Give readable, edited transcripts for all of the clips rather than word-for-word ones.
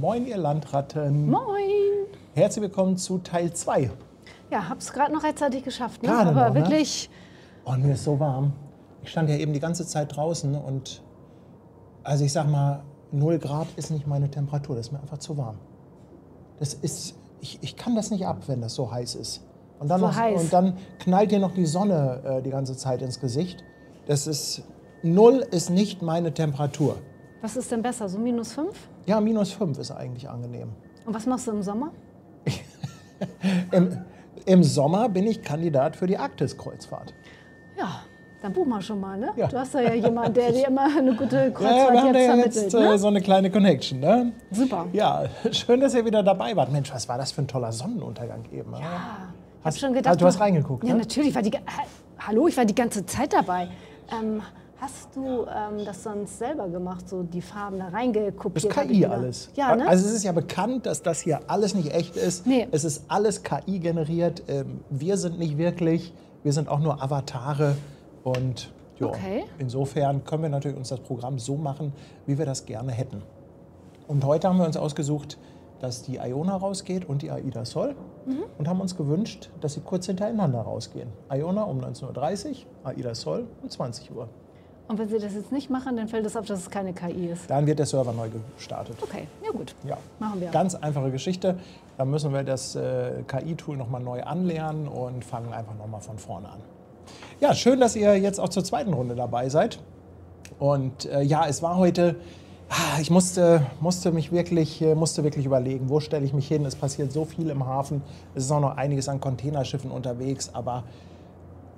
Moin, ihr Landratten. Moin. Herzlich willkommen zu Teil 2. Ja, hab's gerade noch rechtzeitig geschafft, ne? Gerade Aber noch, wirklich. Ne? Und mir ist so warm. Ich stand ja eben die ganze Zeit draußen und also ich sag mal, 0 Grad ist nicht meine Temperatur, das ist mir einfach zu warm. Das ist, ich kann das nicht ab, wenn das so heiß ist. Und dann, so heiß. Und dann knallt dir noch die Sonne die ganze Zeit ins Gesicht. Das ist, 0 ist nicht meine Temperatur. Was ist denn besser, so -5? Ja, -5 ist eigentlich angenehm. Und was machst du im Sommer? Im Sommer bin ich Kandidat für die Arktis-Kreuzfahrt. Ja, dann buch mal schon mal, ne? Ja. Du hast da ja jemanden, der dir immer eine gute Kreuzfahrt Ja, wir haben jetzt ja vermittelt, jetzt ne? so eine kleine Connection, ne? Super. Ja, schön, dass ihr wieder dabei wart. Mensch, was war das für ein toller Sonnenuntergang eben? Ja, ich Hast, hab schon gedacht, du hast reingeguckt, ja, ne? natürlich. Hallo, ich war die ganze Zeit dabei. Hast du das sonst selber gemacht, so die Farben da reingekopiert? Das ist KI alles. Ja, ne? Also es ist ja bekannt, dass das hier alles nicht echt ist. Nee. Es ist alles KI generiert. Wir sind nicht wirklich, wir sind auch nur Avatare. Und ja, Okay. Insofern können wir natürlich uns das Programm so machen, wie wir das gerne hätten. Und heute haben wir uns ausgesucht, dass die Iona rausgeht und die Aida Sol. Und haben uns gewünscht, dass sie kurz hintereinander rausgehen. Iona um 19:30 Uhr, Aida Sol um 20 Uhr. Und wenn sie das jetzt nicht machen, dann fällt es auf, dass es keine KI ist. Dann wird der Server neu gestartet. Okay, ja gut. Ja. Machen wir. Ganz einfache Geschichte. Da müssen wir das KI-Tool nochmal neu anlernen und fangen einfach nochmal von vorne an. Ja, schön, dass ihr jetzt auch zur zweiten Runde dabei seid. Und ja, es war heute, ich musste wirklich überlegen, wo stelle ich mich hin. Es passiert so viel im Hafen. Es ist auch noch einiges an Containerschiffen unterwegs, aber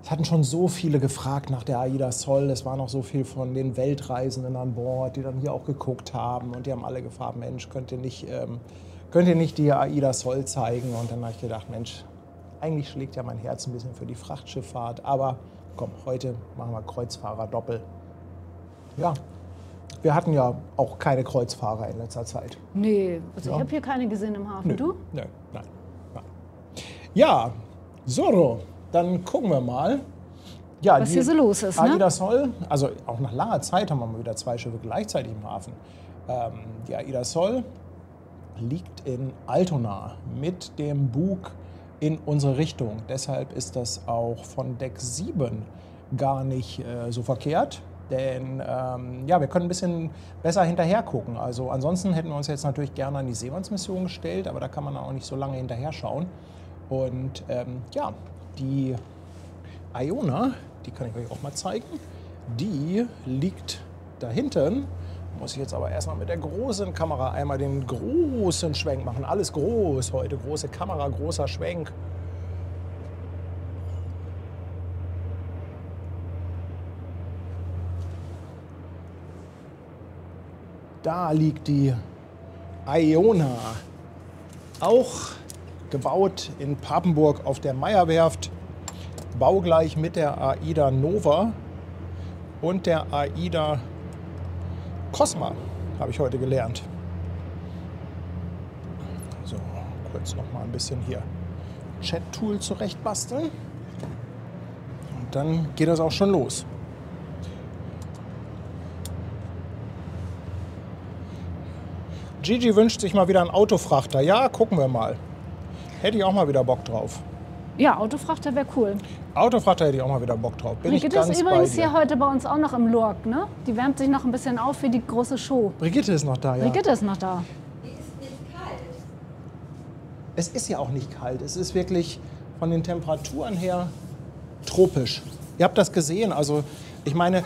es hatten schon so viele gefragt nach der Aida Sol. Es war noch so viel von den Weltreisenden an Bord, die dann hier auch geguckt haben. Und die haben alle gefragt, Mensch, könnt ihr nicht die Aida Sol zeigen? Und dann habe ich gedacht, Mensch, eigentlich schlägt ja mein Herz ein bisschen für die Frachtschifffahrt. Aber komm, heute machen wir Kreuzfahrer doppel. Ja, wir hatten ja auch keine Kreuzfahrer in letzter Zeit. Nee, also Ja. ich habe hier keine gesehen im Hafen. Nö. Du? Nö, nein. Ja, so, dann gucken wir mal. Ja, Was hier so los ist, ne? Aida Sol, also auch nach langer Zeit haben wir mal wieder 2 Schiffe gleichzeitig im Hafen. Die Aida Sol liegt in Altona mit dem Bug in unsere Richtung. Deshalb ist das auch von Deck 7 gar nicht so verkehrt. Denn ja, wir können ein bisschen besser hinterher gucken. Also ansonsten hätten wir uns jetzt natürlich gerne an die Seemannsmission gestellt, aber da kann man auch nicht so lange hinterher schauen. Und ja, die Iona, die kann ich euch auch mal zeigen, die liegt da hinten. Muss ich jetzt aber erstmal mit der großen Kamera einmal den großen Schwenk machen. Alles groß heute, große Kamera, großer Schwenk. Da liegt die Iona, auch gebaut in Papenburg auf der Meyer-Werft, baugleich mit der Aida Nova und der Aida Cosma, habe ich heute gelernt. So, kurz noch mal ein bisschen hier Chat-Tool zurechtbasteln und dann geht das auch schon los. Gigi wünscht sich mal wieder einen Autofrachter. Ja, gucken wir mal. Hätte ich auch mal wieder Bock drauf. Ja, Autofrachter wäre cool. Autofrachter hätte ich auch mal wieder Bock drauf. Bin ich Brigitte ganz ist übrigens bei dir. hier heute bei uns auch noch im Lurk, ne? Die wärmt sich noch ein bisschen auf für die große Show. Brigitte ist noch da, ja. Brigitte ist noch da. Es ist ja auch nicht kalt. Es ist wirklich von den Temperaturen her tropisch. Ihr habt das gesehen. Also, ich meine,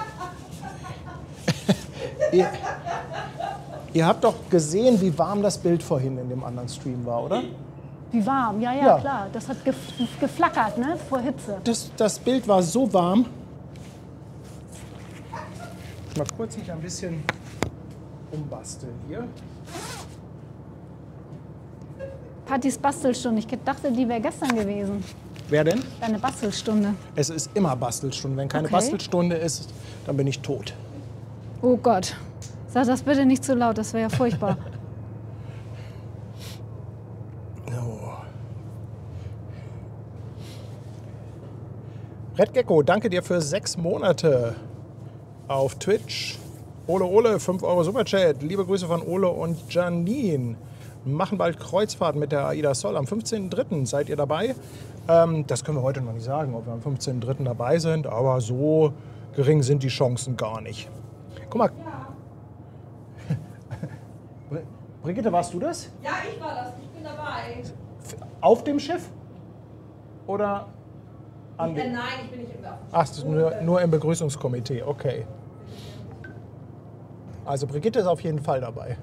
ihr habt doch gesehen, wie warm das Bild vorhin in dem anderen Stream war, oder? Wie warm, ja, Ja. klar. Das hat geflackert, ne? Vor Hitze. Das Bild war so warm. Mal kurz mich ein bisschen umbasteln hier. Pattys Bastelstunde. Ich dachte, die wäre gestern gewesen. Wer denn? Deine Bastelstunde. Es ist immer Bastelstunde. Wenn keine Okay. Bastelstunde ist, dann bin ich tot. Oh Gott. Sag das bitte nicht zu laut, das wäre ja furchtbar. Red Gecko, danke dir für 6 Monate auf Twitch. Ole, 5 Euro Superchat. Liebe Grüße von Ole und Janine. Machen bald Kreuzfahrt mit der AIDA Sol am 15.03. Seid ihr dabei? Das können wir heute noch nicht sagen, ob wir am 15.03. dabei sind, aber so gering sind die Chancen gar nicht. Guck mal. Ja. Brigitte, warst du das? Ja, ich war das. Ich bin dabei. Auf dem Schiff? Oder an Nein, ich bin nicht im Ach, nur im Begrüßungskomitee, okay. Also Brigitte ist auf jeden Fall dabei.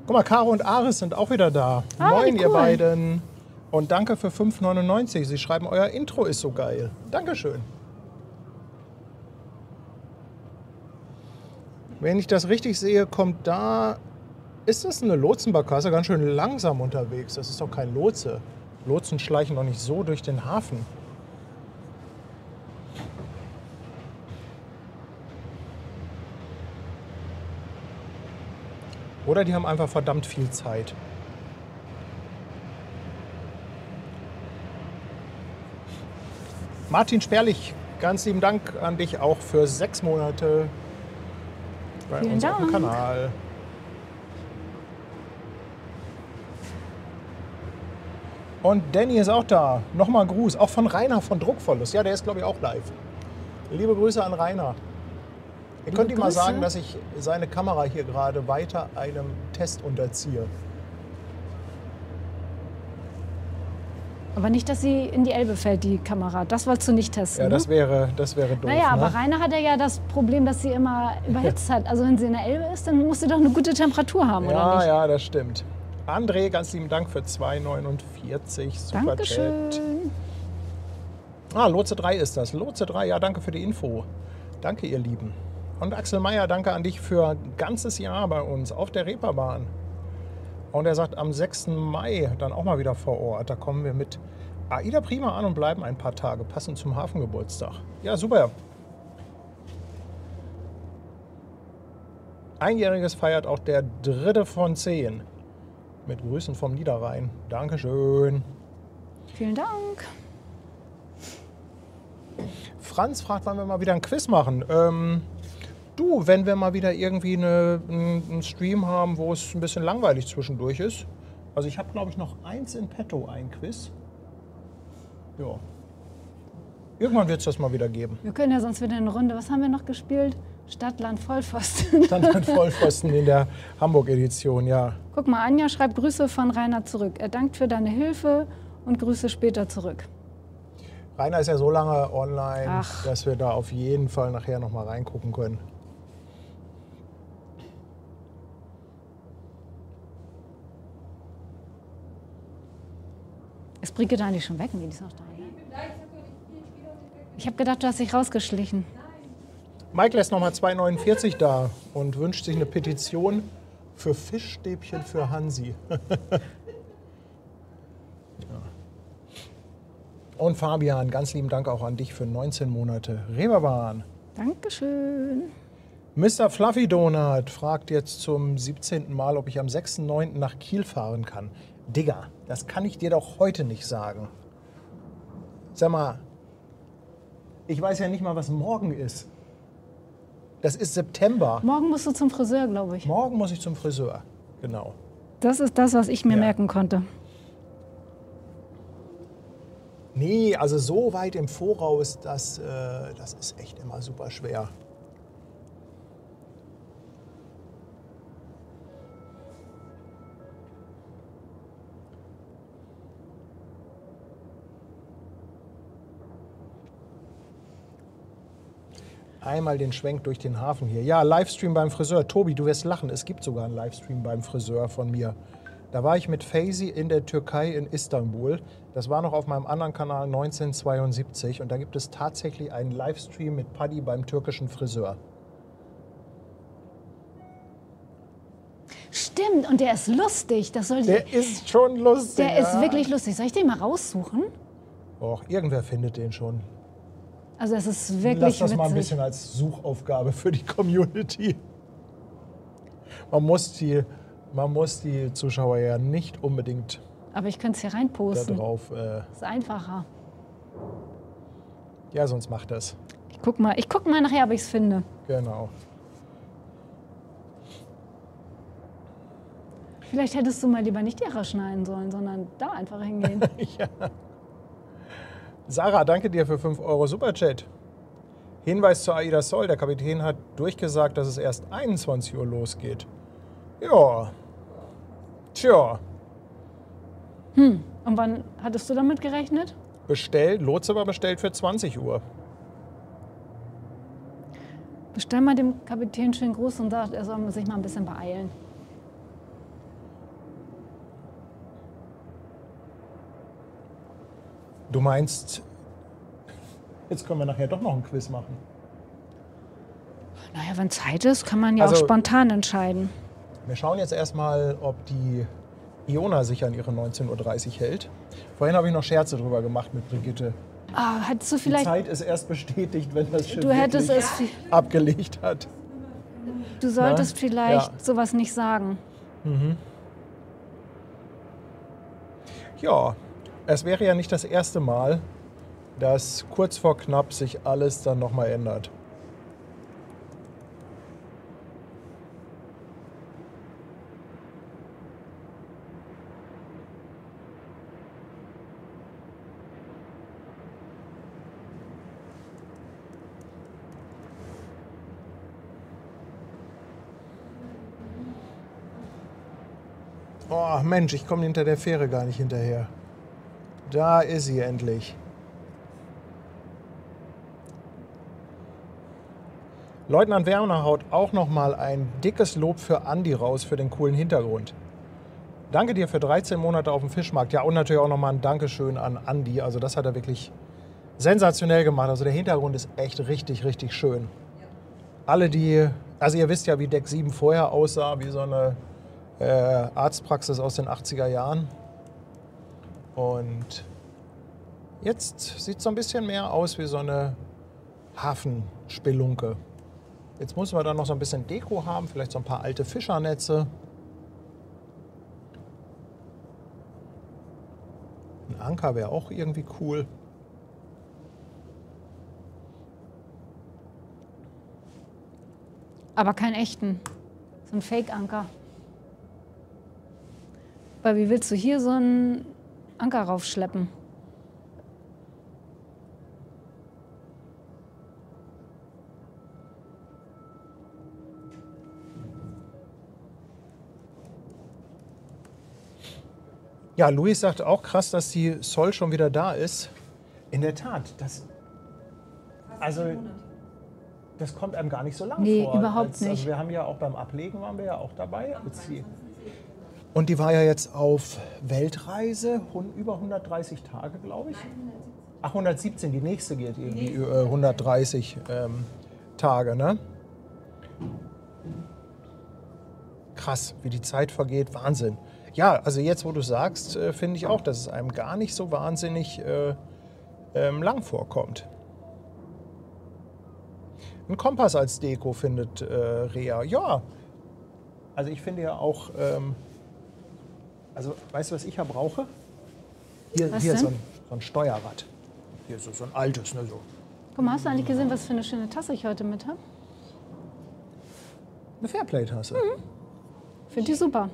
Guck mal, Caro und Aris sind auch wieder da. Moin, cool. ihr beiden. Und danke für 5,99. Sie schreiben, euer Intro ist so geil. Dankeschön. Wenn ich das richtig sehe, kommt da... Ist das eine Lotsenbarkasse? Ganz schön langsam unterwegs. Das ist doch kein Lotse. Lotsen schleichen doch nicht so durch den Hafen. Oder die haben einfach verdammt viel Zeit. Martin Sperlich, ganz lieben Dank an dich auch für 6 Monate bei Vielen uns auf dem Dank. Kanal. Und Danny ist auch da. Nochmal Gruß, auch von Rainer von Druckverlust. Ja, der ist, glaube ich, auch live. Liebe Grüße an Rainer. Ihr könnt ihm mal Grüße. sagen, dass ich seine Kamera hier gerade weiter einem Test unterziehe. Aber nicht, dass sie in die Elbe fällt, die Kamera. Das wolltest du nicht testen, Ja, ne? das wäre doof. Naja, ne? aber Rainer hat ja das Problem, dass sie immer überhitzt hat. Also wenn sie in der Elbe ist, dann muss sie doch eine gute Temperatur haben, oder Ja, nicht? ja, das stimmt. André, ganz lieben Dank für 2,49. Super Dankeschön. Chat. Ah, Lotse 3 ist das. Lotse 3, ja, danke für die Info. Danke, ihr Lieben. Und Axel Meyer, danke an dich für ein ganzes Jahr bei uns auf der Reeperbahn. Und er sagt, am 6. Mai dann auch mal wieder vor Ort. Da kommen wir mit AIDA Prima an und bleiben ein paar Tage, passend zum Hafengeburtstag. Ja, super. Einjähriges feiert auch der 3. von 10. Mit Grüßen vom Niederrhein. Dankeschön. Vielen Dank. Franz fragt, wann wir mal wieder ein Quiz machen. Du, wenn wir mal wieder irgendwie einen Stream haben, wo es ein bisschen langweilig zwischendurch ist. Also ich habe, glaube ich, noch eins in petto, ein Quiz. Ja. Irgendwann wird es das mal wieder geben. Wir können ja sonst wieder eine Runde. Was haben wir noch gespielt? Stadt, Land, Vollpfosten. Dann ein Vollpfosten in der Hamburg-Edition, ja. Guck mal, Anja schreibt Grüße von Rainer zurück. Er dankt für deine Hilfe und Grüße später zurück. Rainer ist ja so lange online, Ach. dass wir da auf jeden Fall nachher noch mal reingucken können. Ist Brigitte eigentlich schon weg? Nee, die ist noch da. Ich habe gedacht, du hast dich rausgeschlichen. Mike lässt nochmal 2,49 da und wünscht sich eine Petition für Fischstäbchen für Hansi. Ja. Und Fabian, ganz lieben Dank auch an dich für 19 Monate Reeperbahn. Dankeschön. Mr. Fluffy Donut fragt jetzt zum 17. Mal, ob ich am 6.9. nach Kiel fahren kann. Digga, das kann ich dir doch heute nicht sagen. Sag mal, ich weiß ja nicht mal, was morgen ist. Das ist September. Morgen musst du zum Friseur, glaube ich. Morgen muss ich zum Friseur. Genau. Das ist das, was ich mir Ja. merken konnte. Nee, also so weit im Voraus, das ist echt immer super schwer. Einmal den Schwenk durch den Hafen hier. Ja, Livestream beim Friseur. Tobi, du wirst lachen. Es gibt sogar einen Livestream beim Friseur von mir. Da war ich mit Feyzi in der Türkei in Istanbul. Das war noch auf meinem anderen Kanal 1972. Und da gibt es tatsächlich einen Livestream mit Paddy beim türkischen Friseur. Stimmt, und der ist lustig. Das soll Der ist schon lustig. der ist wirklich lustig. Soll ich den mal raussuchen? Och, irgendwer findet den schon. Also es ist Lass wirklich das mal ein witzig. bisschen als Suchaufgabe für die Community. Man muss die Zuschauer ja nicht unbedingt Aber ich könnte es hier da reinposten. drauf. Das ist einfacher. Ja, sonst macht das. Ich guck mal nachher, ob ich es finde. Genau. Vielleicht hättest du mal lieber nicht die Haare schneiden sollen, sondern da einfach hingehen. Ja. Sarah, danke dir für 5 Euro Superchat. Hinweis zu Aida Sol. Der Kapitän hat durchgesagt, dass es erst 21 Uhr losgeht. Ja. Tja. Und wann hattest du damit gerechnet? Lotse war bestellt für 20 Uhr. Bestell mal dem Kapitän schön Gruß und sag, er soll sich mal ein bisschen beeilen. Du meinst, jetzt können wir nachher doch noch ein Quiz machen. Naja, wenn Zeit ist, kann man ja auch Also- spontan entscheiden. Wir schauen jetzt erstmal, ob die Iona sich an ihre 19:30 Uhr hält. Vorhin habe ich noch Scherze drüber gemacht mit Brigitte. Ah, hättest du Die vielleicht, Zeit ist erst bestätigt, wenn das Schiff du hättest wirklich es, abgelegt hat. du solltest Na? vielleicht Ja. sowas nicht sagen. Ja, es wäre ja nicht das erste Mal, dass kurz vor knapp sich alles dann nochmal ändert. Oh Mensch, ich komme hinter der Fähre gar nicht hinterher. Da ist sie endlich. Leutnant Werner haut auch noch mal ein dickes Lob für Andi raus für den coolen Hintergrund. Danke dir für 13 Monate auf dem Fischmarkt. Ja, und natürlich auch noch mal ein Dankeschön an Andi. Also das hat er wirklich sensationell gemacht. Also der Hintergrund ist echt richtig, richtig schön. Alle die, also ihr wisst ja, wie Deck 7 vorher aussah, wie so eine Arztpraxis aus den 80er Jahren. Und jetzt sieht es so ein bisschen mehr aus wie so eine Hafenspelunke. Jetzt müssen wir da noch so ein bisschen Deko haben, vielleicht so ein paar alte Fischernetze. Ein Anker wäre auch irgendwie cool. Aber keinen echten. So ein Fake-Anker. Weil wie willst du hier so einen Anker raufschleppen? Ja, Luis sagt auch krass, dass die Sol schon wieder da ist. In der Tat, das kommt einem gar nicht so lang Nee, vor. überhaupt nicht. Also wir haben ja auch beim Ablegen waren wir ja auch dabei. Und die war ja jetzt auf Weltreise, über 130 Tage, glaube ich. Ach, 117, die nächste geht irgendwie 130 Tage, ne? Krass, wie die Zeit vergeht, Wahnsinn. Ja, also jetzt, wo du sagst, finde ich auch, dass es einem gar nicht so wahnsinnig lang vorkommt. Ein Kompass als Deko findet Rea. Ja, also ich finde ja auch, also weißt du, was ich ja brauche? Hier Was ist denn? so ein Steuerrad. Hier ist so ein altes, ne, so. Guck mal, hast du eigentlich gesehen, was für eine schöne Tasse ich heute mit habe? Eine Fairplay-Tasse. Finde ich super.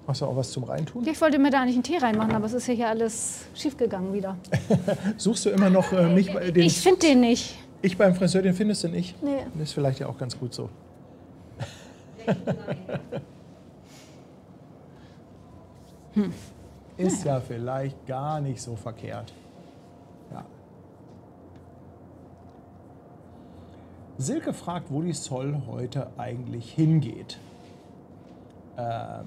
Hast du auch was zum Reintun? Ich wollte mir da eigentlich einen Tee reinmachen, aber es ist hier alles schiefgegangen wieder. Suchst du immer noch mich, Ich finde den nicht. ich beim Friseur, den findest du nicht? Nee. Das ist vielleicht ja auch ganz gut so. Ist ja vielleicht gar nicht so verkehrt. Ja. Silke fragt, wo die Sol heute eigentlich hingeht. Das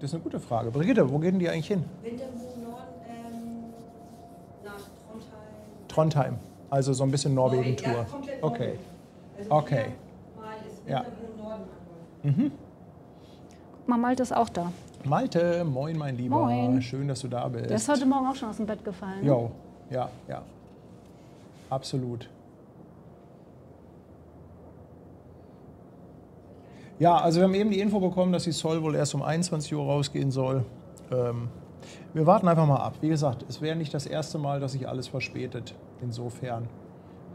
ist eine gute Frage. Brigitte, wo gehen die eigentlich hin? Winterhude Norden nach Trondheim. Trondheim, also so ein bisschen Norwegen-Tour. Ja, komplett Okay, Norwegen. Also okay. Mal ist Ja. Winterhude Norden. Guck mal, Malte ist auch da. Malte, moin mein Lieber. Moin. Schön, dass du da bist. Der ist heute Morgen auch schon aus dem Bett gefallen. Ne? Jo, ja, ja. Absolut. Ja, also wir haben eben die Info bekommen, dass die Sol wohl erst um 21 Uhr rausgehen soll. Wir warten einfach mal ab. Wie gesagt, es wäre nicht das erste Mal, dass sich alles verspätet. Insofern.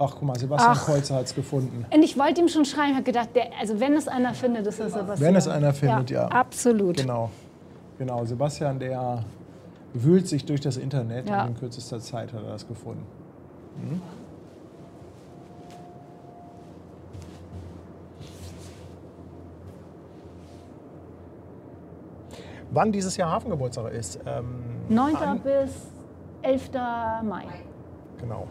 Ach, guck mal, Sebastian Ach. Kreuzer hat es gefunden. Und ich wollte ihm schon schreiben, ich habe gedacht, also wenn es einer findet, ist es Sebastian. Wenn es einer findet, ja. Absolut. Genau. Genau, Sebastian, der wühlt sich durch das Internet Ja. und in kürzester Zeit hat er das gefunden. Wann dieses Jahr Hafengeburtstag ist? 9. bis 11. Mai. Genau.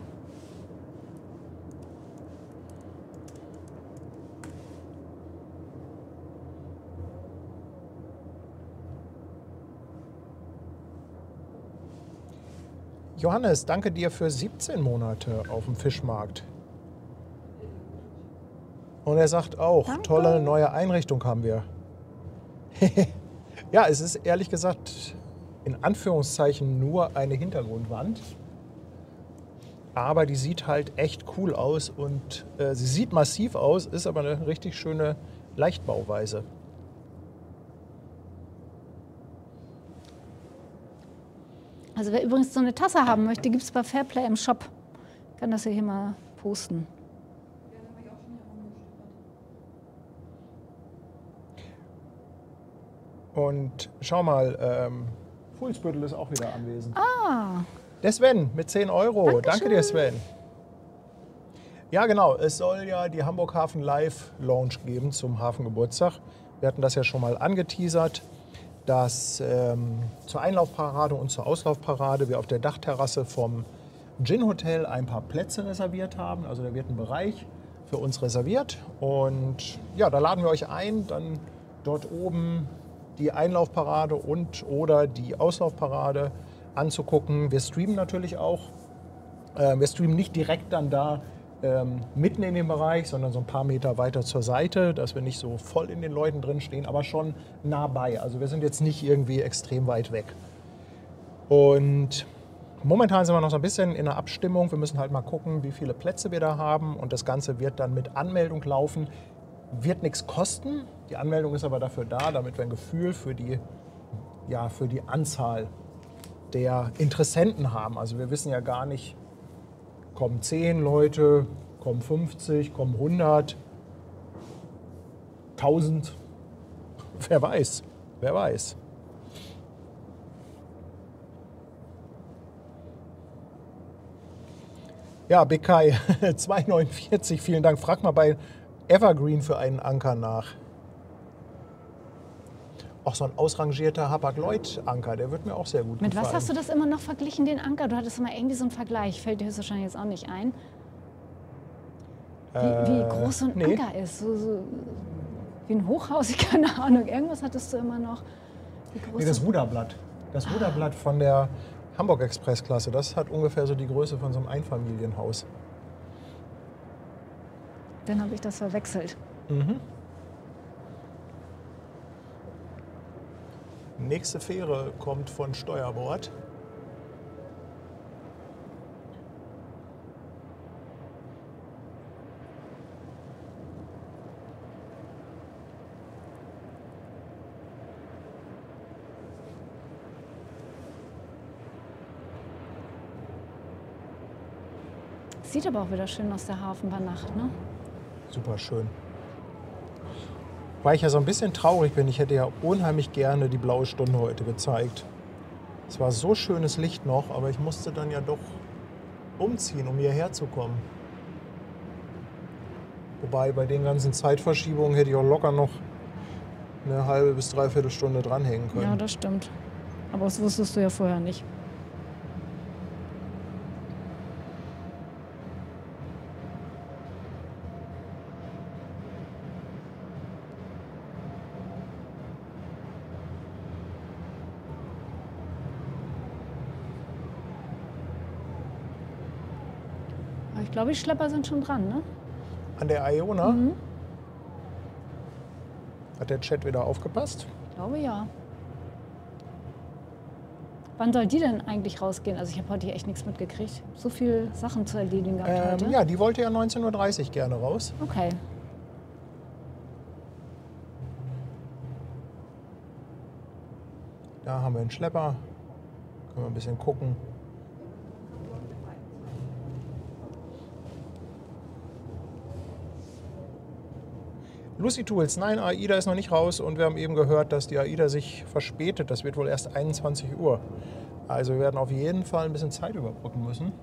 Johannes, danke dir für 17 Monate auf dem Fischmarkt. Und er sagt auch, Danke. tolle neue Einrichtung haben wir. Ja, es ist ehrlich gesagt in Anführungszeichen nur eine Hintergrundwand. Aber die sieht halt echt cool aus und sie sieht massiv aus, ist aber eine richtig schöne Leichtbauweise. Also wer übrigens so eine Tasse haben möchte, gibt es bei Fairplay im Shop. Ich kann das ja hier mal posten. Und schau mal, Fuhlsbüttel ist auch wieder anwesend. Ah, Der Sven mit 10 Euro. Dankeschön. Danke dir, Sven. Ja, genau. Es soll ja die Hamburg Hafen Live Launch geben zum Hafengeburtstag. Wir hatten das ja schon mal angeteasert, dass zur Einlaufparade und zur Auslaufparade wir auf der Dachterrasse vom Gin Hotel ein paar Plätze reserviert haben. Also da wird ein Bereich für uns reserviert. Und ja, da laden wir euch ein, dann dort oben die Einlaufparade und oder die Auslaufparade anzugucken. Wir streamen natürlich auch. Wir streamen nicht direkt dann da mitten in dem Bereich, sondern so ein paar Meter weiter zur Seite, dass wir nicht so voll in den Leuten drin stehen, aber schon nah bei. Also wir sind jetzt nicht irgendwie extrem weit weg. Und momentan sind wir noch so ein bisschen in der Abstimmung. Wir müssen halt mal gucken, wie viele Plätze wir da haben. Und das Ganze wird dann mit Anmeldung laufen. Wird nichts kosten. Die Anmeldung ist aber dafür da, damit wir ein Gefühl für die Anzahl der Interessenten haben. Also wir wissen ja gar nicht, kommen 10 Leute, kommen 50, kommen 100, 1000. Wer weiß, wer weiß. Ja, BK 2,49, vielen Dank. Frag mal bei Evergreen für einen Anker nach. Auch so ein ausrangierter Hapag-Lloyd-Anker, der wird mir auch sehr gut mit gefallen. was hast du das immer noch verglichen, den Anker? Du hattest immer irgendwie so einen Vergleich. Fällt dir höchstwahrscheinlich jetzt auch nicht ein. Wie groß so ein nee. Anker ist. So wie ein Hochhaus, ich keine Ahnung. Irgendwas hattest du immer noch. Wie groß Nee, das Ruderblatt. Das Ruderblatt von der Hamburg Express-Klasse, das hat ungefähr so die Größe von so einem Einfamilienhaus. Dann habe ich das verwechselt. Nächste Fähre kommt von Steuerbord. Sieht aber auch wieder schön aus, der Hafen bei Nacht, ne? Super schön. Weil ich ja so ein bisschen traurig bin, ich hätte ja unheimlich gerne die blaue Stunde heute gezeigt. Es war so schönes Licht noch, aber ich musste dann ja doch umziehen, um hierher zu kommen. Wobei bei den ganzen Zeitverschiebungen hätte ich auch locker noch eine halbe bis dreiviertel Stunde dranhängen können. Ja, das stimmt. Aber das wusstest du ja vorher nicht. Aber ich glaube, die Schlepper sind schon dran, ne? An der Iona hat der Chat wieder aufgepasst. Ich glaube ja. Wann soll die denn eigentlich rausgehen? Also ich habe heute hier echt nichts mitgekriegt. So viele Sachen zu erledigen gehabt heute. Ja, die wollte ja 19:30 Uhr gerne raus. Okay. Da haben wir einen Schlepper. Können wir ein bisschen gucken. Lucy Tools, nein, AIDA ist noch nicht raus und wir haben eben gehört, dass die AIDA sich verspätet. Das wird wohl erst 21 Uhr. Also wir werden auf jeden Fall ein bisschen Zeit überbrücken müssen.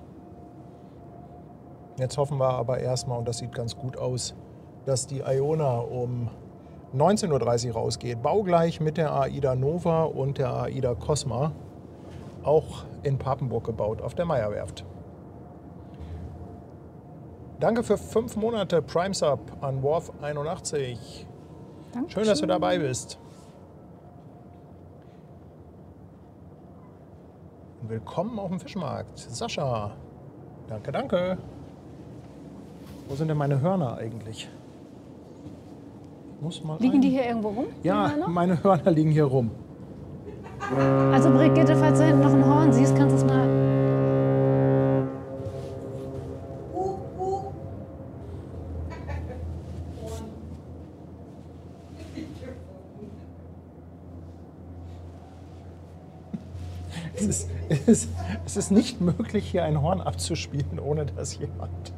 Jetzt hoffen wir aber erstmal, und das sieht ganz gut aus, dass die Iona um 19:30 Uhr rausgeht. Baugleich mit der AIDA Nova und der AIDA Cosma. Auch in Papenburg gebaut, auf der Meyer-Werft. Danke für 5 Monate Prime Sub an Worf 81. Dankeschön. Schön, dass du dabei bist. Und willkommen auf dem Fischmarkt. Sascha. Danke, danke. Wo sind denn meine Hörner eigentlich? Ich muss mal Liegen die hier irgendwo rum? Ja, die Hörner? meine Hörner liegen hier rum. Also Brigitte, falls du hinten noch ein Horn siehst, kannst du es mal... Es ist nicht möglich, hier ein Horn abzuspielen, ohne dass jemand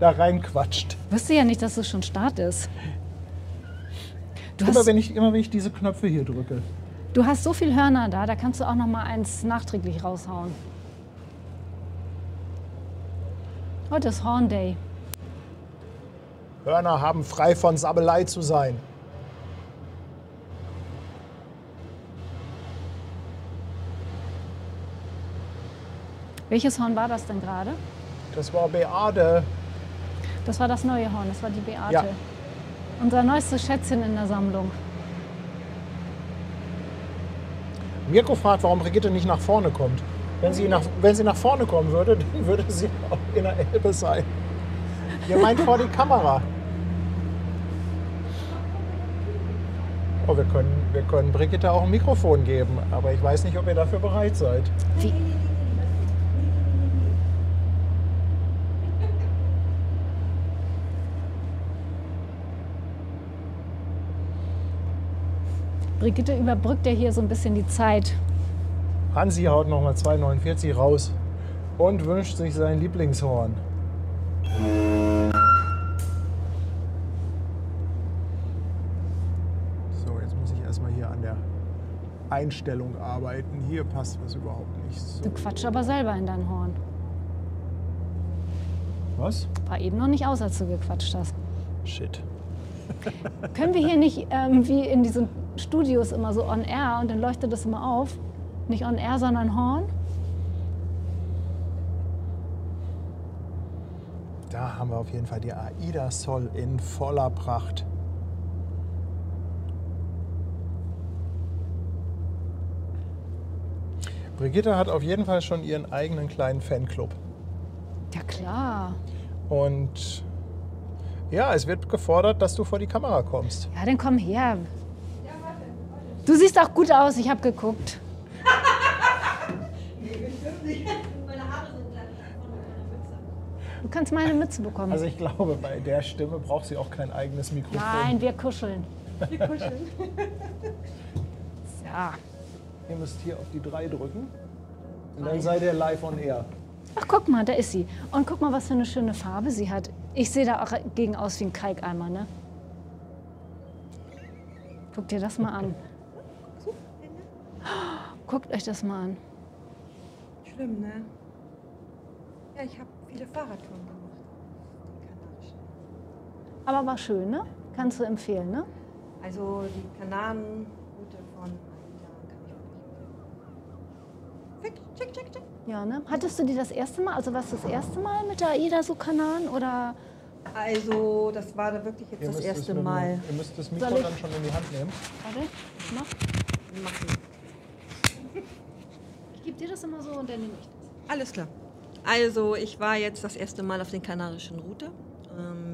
da reinquatscht. Wusste ja nicht, dass es schon Start ist. Immer wenn ich diese Knöpfe hier drücke. Du hast so viel Hörner da kannst du auch noch mal eins nachträglich raushauen. Heute ist Horn Day. Hörner haben frei von Sabbelei zu sein. Welches Horn war das denn gerade? Das war Beate. Das war das neue Horn, das war die Beate. Ja. Unser neuestes Schätzchen in der Sammlung. Mirko fragt, warum Brigitte nicht nach vorne kommt. Wenn sie nach vorne kommen würde, dann würde sie auch in der Elbe sein. Ihr meint vor die Kamera. Oh, wir können Brigitte auch ein Mikrofon geben, aber ich weiß nicht, ob ihr dafür bereit seid. Wie? Brigitte überbrückt ja hier so ein bisschen die Zeit. Hansi haut nochmal 2,49 raus und wünscht sich sein Lieblingshorn. So, jetzt muss ich erstmal hier an der Einstellung arbeiten. Hier passt was überhaupt nicht. So. Du quatsch aber selber in dein Horn. Was? War eben noch nicht aus, als du gequatscht hast. Shit. Können wir hier nicht wie in diesen Studios immer so on air und dann leuchtet das immer auf? Nicht on air, sondern Horn? Da haben wir auf jeden Fall die AIDA Sol in voller Pracht. Brigitte hat auf jeden Fall schon ihren eigenen kleinen Fanclub. Ja klar. Und ja, es wird gefordert, dass du vor die Kamera kommst. Ja, dann komm her. Du siehst auch gut aus, ich habe geguckt. Meine Haare sind gleich von meiner Mütze. Du kannst meine Mütze bekommen. Also ich glaube, bei der Stimme braucht sie auch kein eigenes Mikrofon. Nein, wir kuscheln. Wir kuscheln. Ja. Ihr müsst hier auf die 3 drücken und dann seid ihr live on air. Ach, guck mal, da ist sie. Und guck mal, was für eine schöne Farbe sie hat. Ich sehe da auch gegen aus wie ein Kalkeimer, ne? Guck dir das mal an. Guckt euch das mal an. Schlimm, ne? Ja, ich habe viele Fahrradtouren gemacht. Die kanarischen. Aber war schön, ne? Kannst du empfehlen, ne? Also die Kanarenroute von AIDA kann ich wirklich empfehlen. Check, check, check. Ja, ne? Hattest du die das erste Mal? Also warst du das erste Mal mit der AIDA so Kanaren oder? Also das war da wirklich jetzt das erste Mal. Ihr müsst das Mikro Soll ich? dann schon in die Hand nehmen. Warte, mach. Machen. Ich gebe dir das immer so und dann nehme ich das. Alles klar. Also ich war jetzt das erste Mal auf den kanarischen Route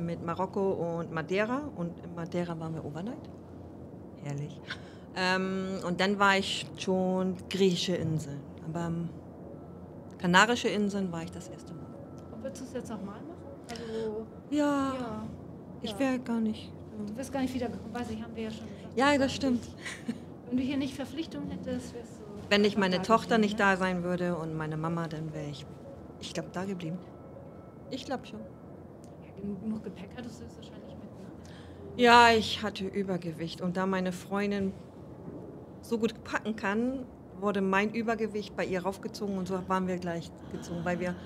mit Marokko und Madeira. Und in Madeira waren wir Overnight. Herrlich. Und dann war ich schon griechische Inseln. Aber kanarische Inseln war ich das erste Mal. Willst du es jetzt nochmal machen? Also, Ja, ja. ich wäre gar nicht. Du wirst gar nicht wiedergekommen, weiß ich, haben wir ja schon gesagt. Ja, das stimmt. Wenn du hier nicht Verpflichtung hättest, wärst du... Wenn nicht meine da Tochter geblieben, nicht ne? da sein würde und meine Mama, dann wäre ich glaube, da geblieben. Ich glaube schon. Ja, genug Gepäck hattest du jetzt wahrscheinlich mit, ne? Ja, ich hatte Übergewicht und da meine Freundin so gut packen kann, wurde mein Übergewicht bei ihr raufgezogen und so waren wir gleich gezogen, weil wir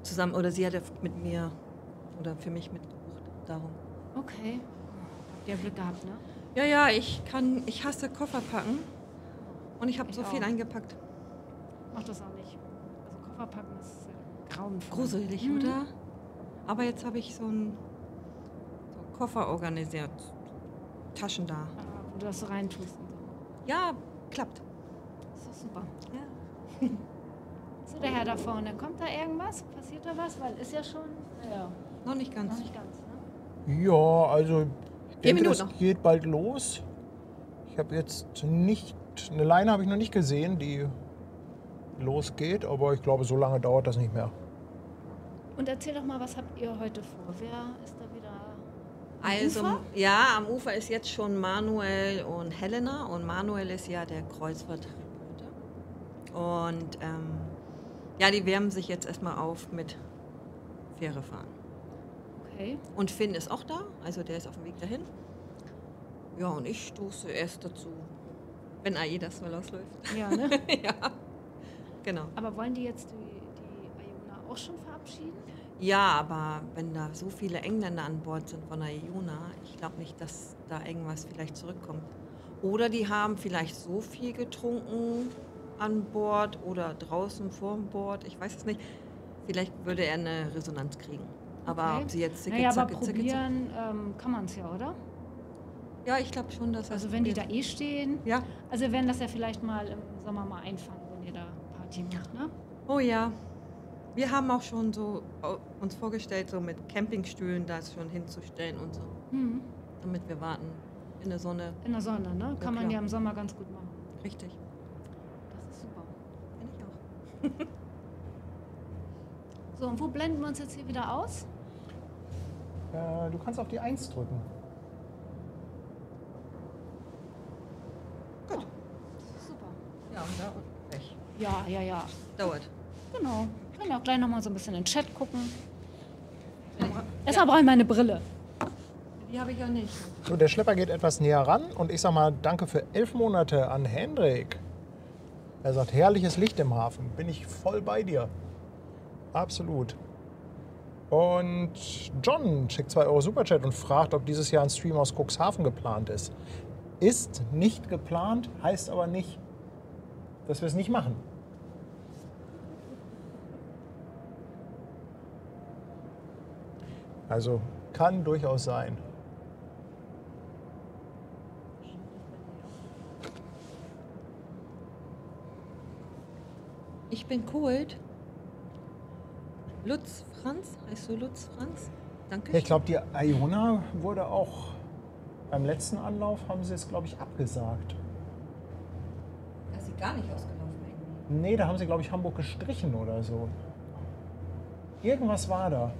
zusammen, oder sie hatte mit mir oder für mich mitgebucht, darum. Okay. Habt ihr Glück gehabt, ne? Ja, ich hasse Koffer packen und ich habe Ich so viel auch. eingepackt. Mach das auch nicht. Also Koffer packen ist grauenvoll. Gruselig, oder? Aber jetzt habe ich so einen Koffer organisiert, Taschen da. Wo du das so reintust und so. Ja, klappt. Das ist doch super. Ja. So, der Herr da vorne, kommt da irgendwas? Passiert da was? Weil ist ja schon, naja, Noch nicht ganz. noch nicht ganz, ne? Ja, also ich denke, Minuten das noch. geht bald los. Ich habe jetzt eine Leine habe ich noch nicht gesehen, die losgeht, aber ich glaube, so lange dauert das nicht mehr. Und erzähl doch mal, was habt ihr heute vor? Wer ist da wieder am Also, Ufer? ja, am Ufer ist jetzt schon Manuel und Helena und Manuel ist ja der Kreuzfahrtpilote. Und ja, die wärmen sich jetzt erstmal auf mit Fähre fahren. Okay. Und Finn ist auch da, also der ist auf dem Weg dahin. Ja, und ich stoße erst dazu, wenn AIDAS mal ausläuft. Ja, ne? Ja, genau. Aber wollen die jetzt die Iona auch schon verabschieden? Ja, aber wenn da so viele Engländer an Bord sind von der Iona, ich glaube nicht, dass da irgendwas vielleicht zurückkommt. Oder die haben vielleicht so viel getrunken an Bord oder draußen vorm Bord, ich weiß es nicht. Vielleicht würde er eine Resonanz kriegen. Aber Okay. ob sie jetzt Naja, aber zicke, probieren kann man es ja, oder? Ja, ich glaube schon, dass Also wenn die da eh stehen. Ja. Also wir werden das ja vielleicht mal im Sommer mal einfangen, wenn ihr da Party macht, ne? Oh ja. Wir haben auch schon so uns vorgestellt, so mit Campingstühlen das schon hinzustellen und so, Mhm. damit wir warten in der Sonne. In der Sonne, ne? Kann man klar. ja im Sommer ganz gut machen. Richtig. Das ist super. Finde ich auch. So, und wo blenden wir uns jetzt hier wieder aus? Du kannst auf die 1 drücken. Das ist super. Ja, und da unten weg. Ja. Dauert. Genau. Können ja auch gleich nochmal so ein bisschen in den Chat gucken. Erstmal brauche ich meine Brille. Die habe ich ja nicht. So, der Schlepper geht etwas näher ran und ich sag mal danke für 11 Monate an Hendrik. Er sagt, herrliches Licht im Hafen. Bin ich voll bei dir. Absolut. Und John schickt 2 Euro Superchat und fragt, ob dieses Jahr ein Stream aus Cuxhaven geplant ist. Ist nicht geplant, heißt aber nicht, dass wir es nicht machen. Also kann durchaus sein. Ich bin Kult. Lutz Franz, heißt du Lutz Franz? Danke. Ich glaube, die Iona wurde auch beim letzten Anlauf, haben sie es, glaube ich, abgesagt. Das sieht gar nicht ausgelaufen irgendwie. Nee, da haben sie, glaube ich, Hamburg gestrichen oder so. Irgendwas war da.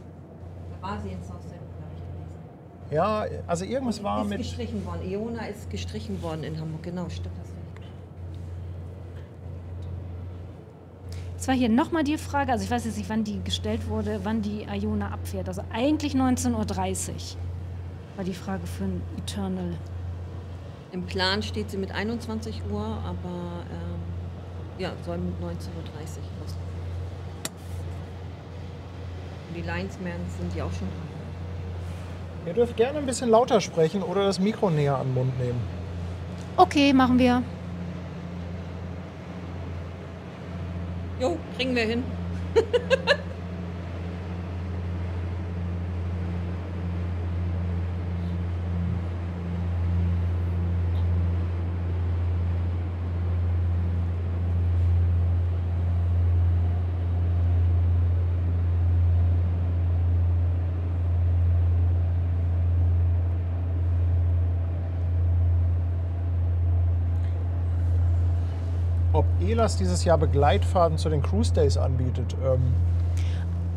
Da war sie in South End, glaube ich, gewesen. Ja, also irgendwas war ist mit... gestrichen worden. Iona ist gestrichen worden in Hamburg. Genau, stimmt das nicht. Es war hier nochmal die Frage, also ich weiß jetzt nicht, wann die gestellt wurde, wann die Iona abfährt. Also eigentlich 19:30 Uhr war die Frage für ein Eternal. Im Plan steht sie mit 21 Uhr, aber ja, soll mit 19:30 Uhr loslaufen. Und die Linesmen sind ja auch schon dran. Ihr dürft gerne ein bisschen lauter sprechen oder das Mikro näher an den Mund nehmen. Okay, machen wir. Jo, kriegen wir hin. Ob ELAS dieses Jahr Begleitfahrten zu den Cruise Days anbietet,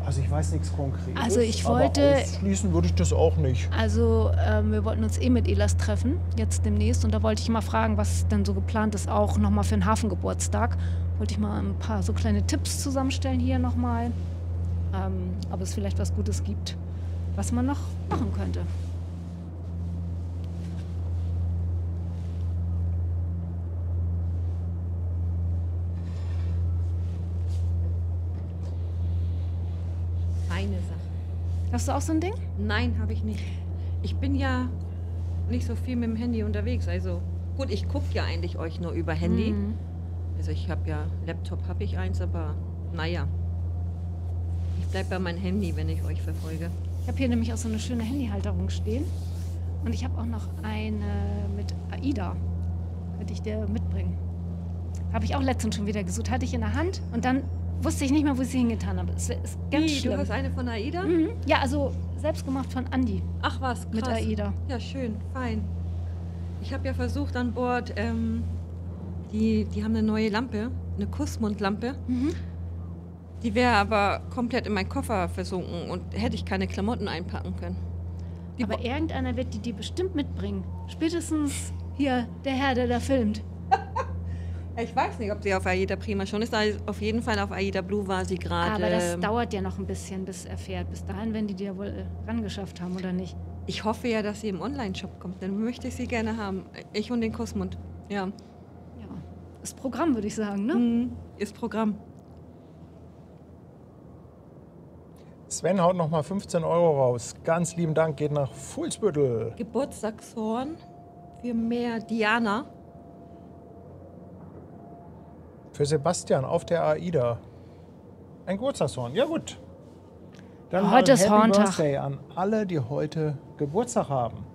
also ich weiß nichts Konkretes. Also ich wollte- Aber ausschließen würde ich das auch nicht. Also wir wollten uns mit Elas treffen, jetzt demnächst. Und da wollte ich mal fragen, was denn so geplant ist, auch nochmal für den Hafengeburtstag. Wollte ich mal ein paar so kleine Tipps zusammenstellen hier nochmal. Ob es vielleicht was Gutes gibt, was man noch machen könnte. eine Sache. Hast du auch so ein Ding? Nein, habe ich nicht. Ich bin ja nicht so viel mit dem Handy unterwegs. Also gut, ich gucke ja eigentlich euch nur über Handy. Also ich habe ja, Laptop habe ich eins, aber naja. Ich bleibe bei meinem Handy, wenn ich euch verfolge. Ich habe hier nämlich auch so eine schöne Handyhalterung stehen. Und ich habe auch noch eine mit AIDA. Könnte ich dir mitbringen. Habe ich auch letztens schon wieder gesucht. Hatte ich in der Hand und dann wusste ich nicht mehr, wo ich sie hingetan habe. Es ist ganz schlimm. Du hast eine von AIDA? Ja, also selbst gemacht von Andi. Ach was, krass. Mit AIDA. Ja, schön, fein. Ich habe ja versucht an Bord, die haben eine neue Lampe, eine Kussmundlampe. Die wäre aber komplett in meinen Koffer versunken und hätte ich keine Klamotten einpacken können. Aber irgendeiner wird die dir bestimmt mitbringen. Spätestens hier der Herr, der da filmt. Ich weiß nicht, ob sie auf AIDA Prima schon ist. Also auf jeden Fall auf AIDA Blue war sie gerade. Aber das dauert ja noch ein bisschen, bis er fährt. Bis dahin werden die dir wohl rangeschafft haben, oder nicht? Ich hoffe ja, dass sie im Online-Shop kommt. Dann möchte ich sie gerne haben. Ich und den Kussmund. Ja. Ja. Ist Programm, würde ich sagen, ne? Ist Programm. Sven haut nochmal 15 Euro raus. Ganz lieben Dank, geht nach Fuhlsbüttel. Geburtstagshorn für mehr Diana. Für Sebastian auf der AIDA. Ein Geburtstagshorn. Ja gut. Dann Heute mal ist Happy Horntag. Birthday an alle, die heute Geburtstag haben.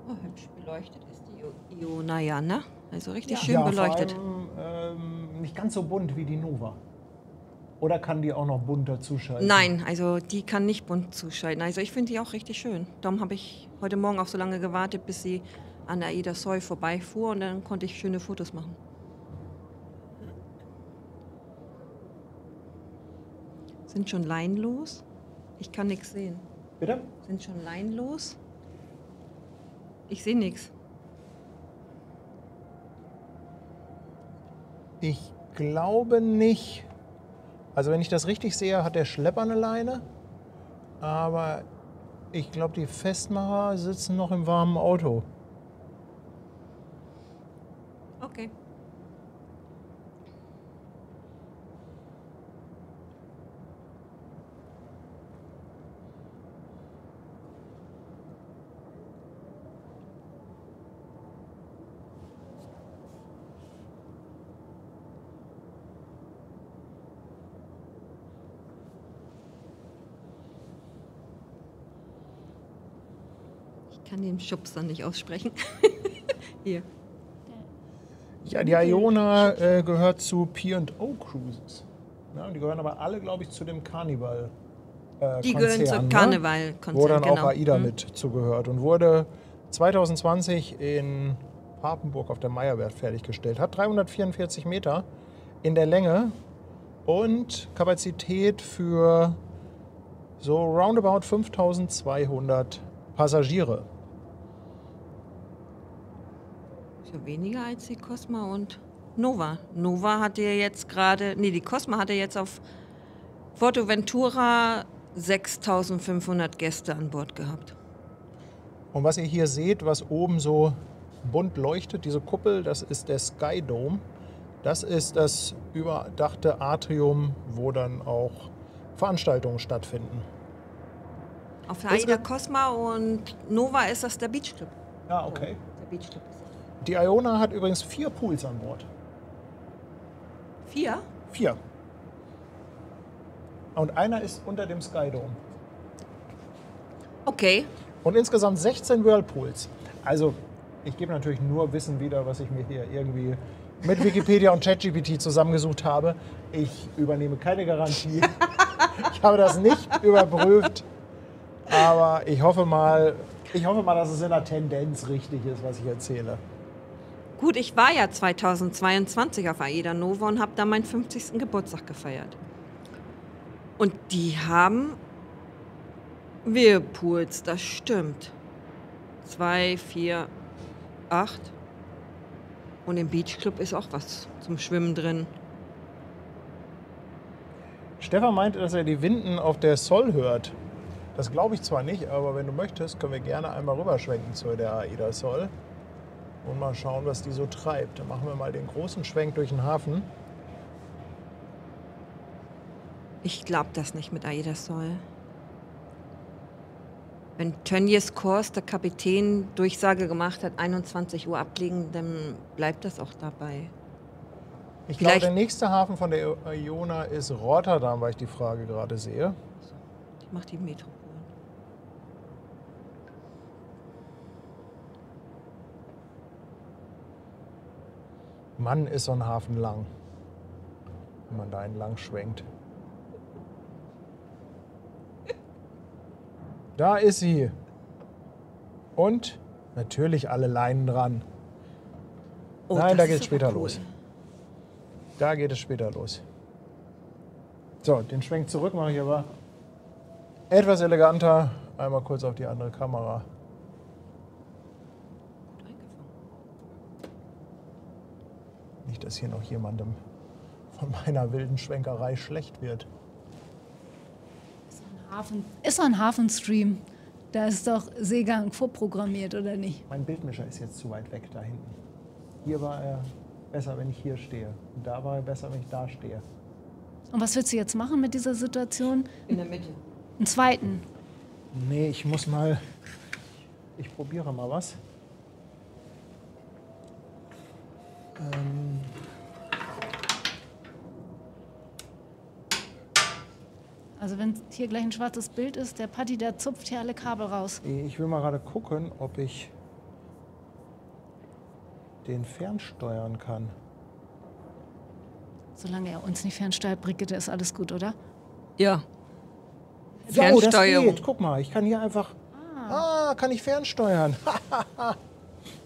Oh, hübsch beleuchtet ist die Iona ja, ne? Also richtig schön Ja, beleuchtet. vor allem, nicht ganz so bunt wie die Nova. Oder kann die auch noch bunter zuschalten? Nein, also die kann nicht bunt zuschalten. Also ich finde die auch richtig schön. Darum habe ich heute Morgen auch so lange gewartet, bis sie an der AIDA Soy vorbeifuhr und dann konnte ich schöne Fotos machen. Sind schon leinlos? Ich kann nichts sehen. Bitte? Sind schon leinlos? Ich sehe nichts. Ich glaube nicht. Also wenn ich das richtig sehe, hat der Schlepper eine Leine. Aber ich glaube, die Festmacher sitzen noch im warmen Auto. Okay. Ich kann den Schubser nicht aussprechen. Hier. Ja, die Iona gehört zu P&O Cruises. Ja, die gehören aber alle, glaube ich, zu dem Carnival. Die gehören Konzern, zum ne? Karneval-Konzern, Wo dann genau. auch AIDA mit zugehört und wurde 2020 in Papenburg auf der Meierwerft fertiggestellt. Hat 344 Meter in der Länge und Kapazität für so roundabout 5200 Passagiere. So weniger als die Cosma und Nova. Nova hatte ja jetzt gerade, nee, die Cosma hatte jetzt auf Forteventura 6500 Gäste an Bord gehabt. Und was ihr hier seht, was oben so bunt leuchtet, diese Kuppel, das ist der Sky Dome. Das ist das überdachte Atrium, wo dann auch Veranstaltungen stattfinden. Auf der AIDA Cosma und Nova ist das der Beach Club. Ja, okay. Der Beach Club ist das. Die Iona hat übrigens 4 Pools an Bord. 4? 4. Und einer ist unter dem Sky Dome. Okay. Und insgesamt 16 Whirlpools. Also, ich gebe natürlich nur Wissen wieder, was ich mir hier irgendwie mit Wikipedia und ChatGPT zusammengesucht habe. Ich übernehme keine Garantie. Ich habe das nicht überprüft. Aber ich hoffe mal, dass es in der Tendenz richtig ist, was ich erzähle. Gut, ich war ja 2022 auf AIDA Nova und habe da meinen 50. Geburtstag gefeiert. Und die haben Whirlpools, das stimmt. 2, 4, 8. Und im Beachclub ist auch was zum Schwimmen drin. Stefan meinte, dass er die Winden auf der Sol hört. Das glaube ich zwar nicht, aber wenn du möchtest, können wir gerne einmal rüberschwenken zu der AIDA Sol und mal schauen, was die so treibt. Dann machen wir mal den großen Schwenk durch den Hafen. Ich glaube das nicht mit AIDA Sol. Wenn Tönnies Kors, der Kapitän, Durchsage gemacht hat, 21 Uhr ablegen, dann bleibt das auch dabei. Ich glaube, Vielleicht- der nächste Hafen von der Iona ist Rotterdam, weil ich die Frage gerade sehe. Ich mache die Metropol. Mann, ist so ein Hafen lang, wenn man da entlang schwenkt. Da ist sie. Und natürlich alle Leinen dran. Oh, Nein, das da ist geht es aber später cool. los. Da geht es später los. So, den Schwenk zurück mache ich aber etwas eleganter. Einmal kurz auf die andere Kamera. Nicht, dass hier noch jemandem von meiner wilden Schwenkerei schlecht wird. Ist doch ein Hafenstream. Da ist doch Seegang vorprogrammiert, oder nicht? Mein Bildmischer ist jetzt zu weit weg da hinten. Hier war er besser, wenn ich hier stehe. Und da war er besser, wenn ich da stehe. Und was willst du jetzt machen mit dieser Situation? In der Mitte. Einen zweiten. Nee, ich muss mal... Ich probiere mal was. Also wenn hier gleich ein schwarzes Bild ist, der Patti, der zupft hier alle Kabel raus. Ich will mal gerade gucken, ob ich den fernsteuern kann. Solange er uns nicht fernsteuert, Brigitte, ist alles gut, oder? Ja. So, das Fernsteuerung. geht. Guck mal, ich kann hier einfach... kann ich fernsteuern.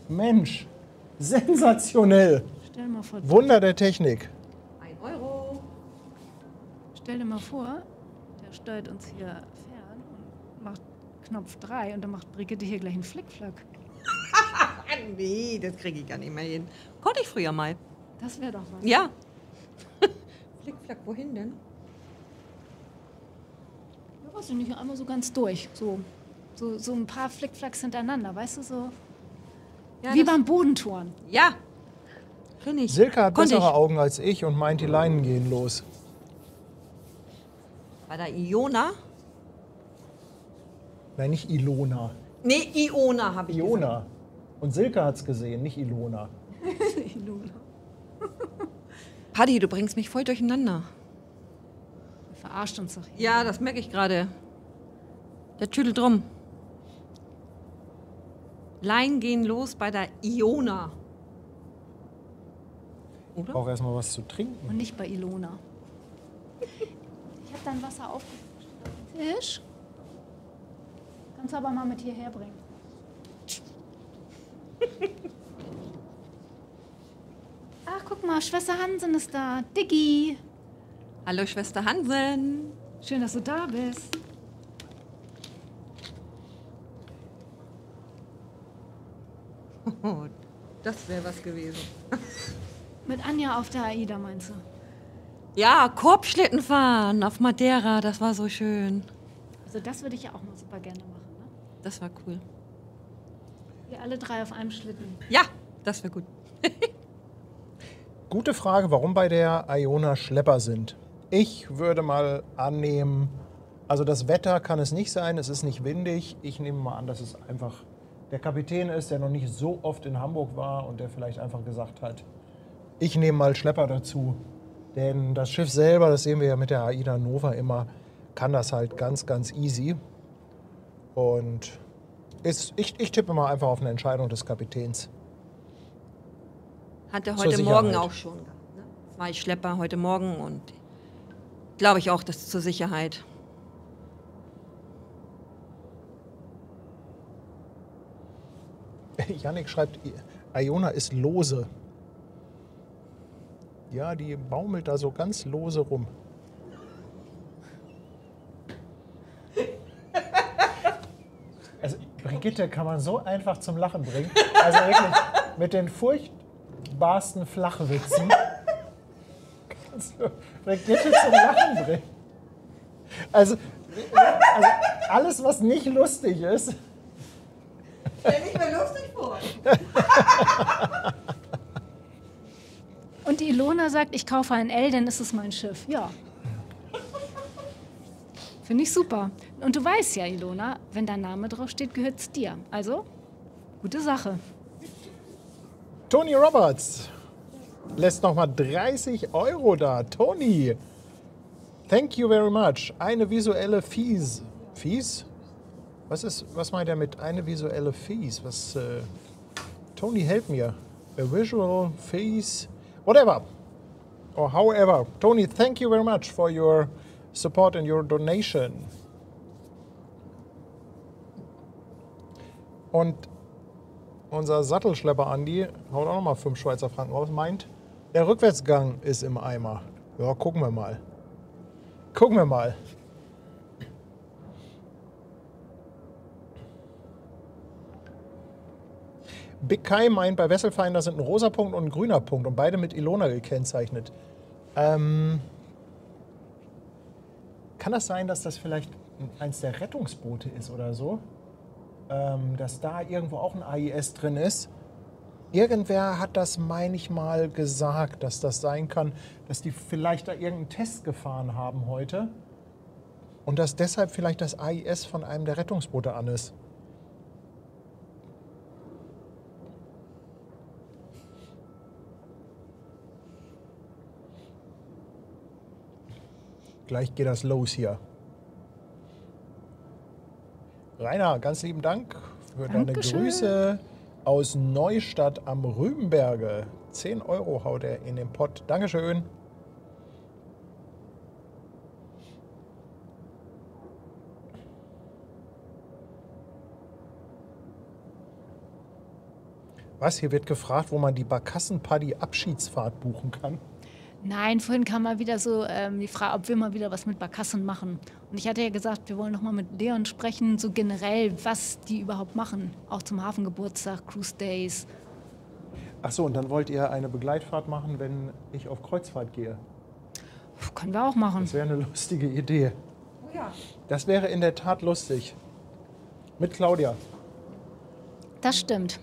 Mensch, sensationell. Stell dir mal vor, Wunder der Technik. 1 Euro. stell dir mal vor, der steuert uns hier fern und macht Knopf 3 und dann macht Brigitte hier gleich einen Flickflack. Nee, das kriege ich gar nicht mehr hin. Konnte ich früher mal. Das wäre doch was. Ja. Flickflack, wohin denn? Ja, weiß ich nicht, einmal so ganz durch. So ein paar Flickflacks hintereinander, weißt du, so Ja, wie das- beim Bodentouren. Ja. Kenn ich. Silke hat Konnte bessere ich. Augen als ich und meint, die Leinen gehen los. Bei der Iona? Nein, nicht Ilona. Nee, Iona habe ich Iona. Und Silke hat es gesehen, nicht Ilona. Paddy, du bringst mich voll durcheinander. Verarscht uns doch hier. Ja, das merke ich gerade. Der tüdelt drum. Leinen gehen los bei der Iona. Ich Oder? brauche erstmal was zu trinken. Und nicht bei Ilona. Ich habe dein Wasser aufgefrischt auf den Tisch. Kannst du aber mal mit hierher bringen. Ach, guck mal, Schwester Hansen ist da. Diggi. Hallo, Schwester Hansen. Schön, dass du da bist. Oh, das wäre was gewesen. Mit Anja auf der AIDA, meinst du? Ja, Korbschlitten fahren auf Madeira, das war so schön. Also das würde ich ja auch mal super gerne machen, ne? Das war cool. Wir alle drei auf einem Schlitten. Ja, das wäre gut. Gute Frage, warum bei der Iona Schlepper sind. Ich würde mal annehmen, also das Wetter kann es nicht sein, es ist nicht windig. Ich nehme mal an, dass es einfach der Kapitän ist, der noch nicht so oft in Hamburg war und der vielleicht einfach gesagt hat, ich nehme mal Schlepper dazu. Denn das Schiff selber, das sehen wir ja mit der AIDA Nova immer, kann das halt ganz, ganz easy. Und ich tippe mal einfach auf eine Entscheidung des Kapitäns. Hat er Zur heute Morgen Sicherheit. auch schon gehabt. Ne? 2 Schlepper heute Morgen und glaube ich auch, das zur Sicherheit. Jannik schreibt, Iona ist lose. Ja, die baumelt da so ganz lose rum. Brigitte kann man so einfach zum Lachen bringen. Also wirklich, mit den furchtbarsten Flachwitzen kannst du Brigitte zum Lachen bringen. Also alles, was nicht lustig ist. Stell dich mir lustig vor. Und die Ilona sagt, ich kaufe ein L, dann ist es mein Schiff. Ja. Finde ich super. Und du weißt ja, Ilona, wenn dein Name drauf steht, gehört es dir. Also, gute Sache. Tony Roberts lässt nochmal 30 € da. Tony, thank you very much. Eine visuelle Fies. Fies? Was meint er mit eine visuelle Fies? Tony, help mir. A visual Fies. Whatever. Or however. Tony, thank you very much for your support and your donation. Und unser Sattelschlepper Andi haut auch nochmal 5 Schweizer Franken raus, meint, der Rückwärtsgang ist im Eimer. Ja, gucken wir mal. Gucken wir mal. Big Kai meint, bei Wesselfinder sind ein rosa Punkt und ein grüner Punkt und beide mit Ilona gekennzeichnet. Kann das sein, dass das vielleicht eins der Rettungsboote ist oder so? Dass da irgendwo auch ein AIS drin ist? Irgendwer hat das, meine ich mal, gesagt, dass das sein kann, dass die vielleicht da irgendeinen Test gefahren haben heute und dass deshalb vielleicht das AIS von einem der Rettungsboote an ist. Gleich geht das los hier. Rainer, ganz lieben Dank für deine Grüße aus Neustadt am Rübenberge. 10 € haut er in den Pott. Dankeschön. Was? Hier wird gefragt, wo man die Barkassen-Paddy-Abschiedsfahrt buchen kann. Nein, vorhin kam mal wieder so die Frage, ob wir mal wieder was mit Barkassen machen. Und ich hatte ja gesagt, wir wollen noch mal mit Leon sprechen, so generell, was die überhaupt machen. Auch zum Hafengeburtstag, Cruise Days. Ach so, und dann wollt ihr eine Begleitfahrt machen, wenn ich auf Kreuzfahrt gehe? Können wir auch machen. Das wäre eine lustige Idee. Oh ja. Das wäre in der Tat lustig. Mit Claudia. Das stimmt.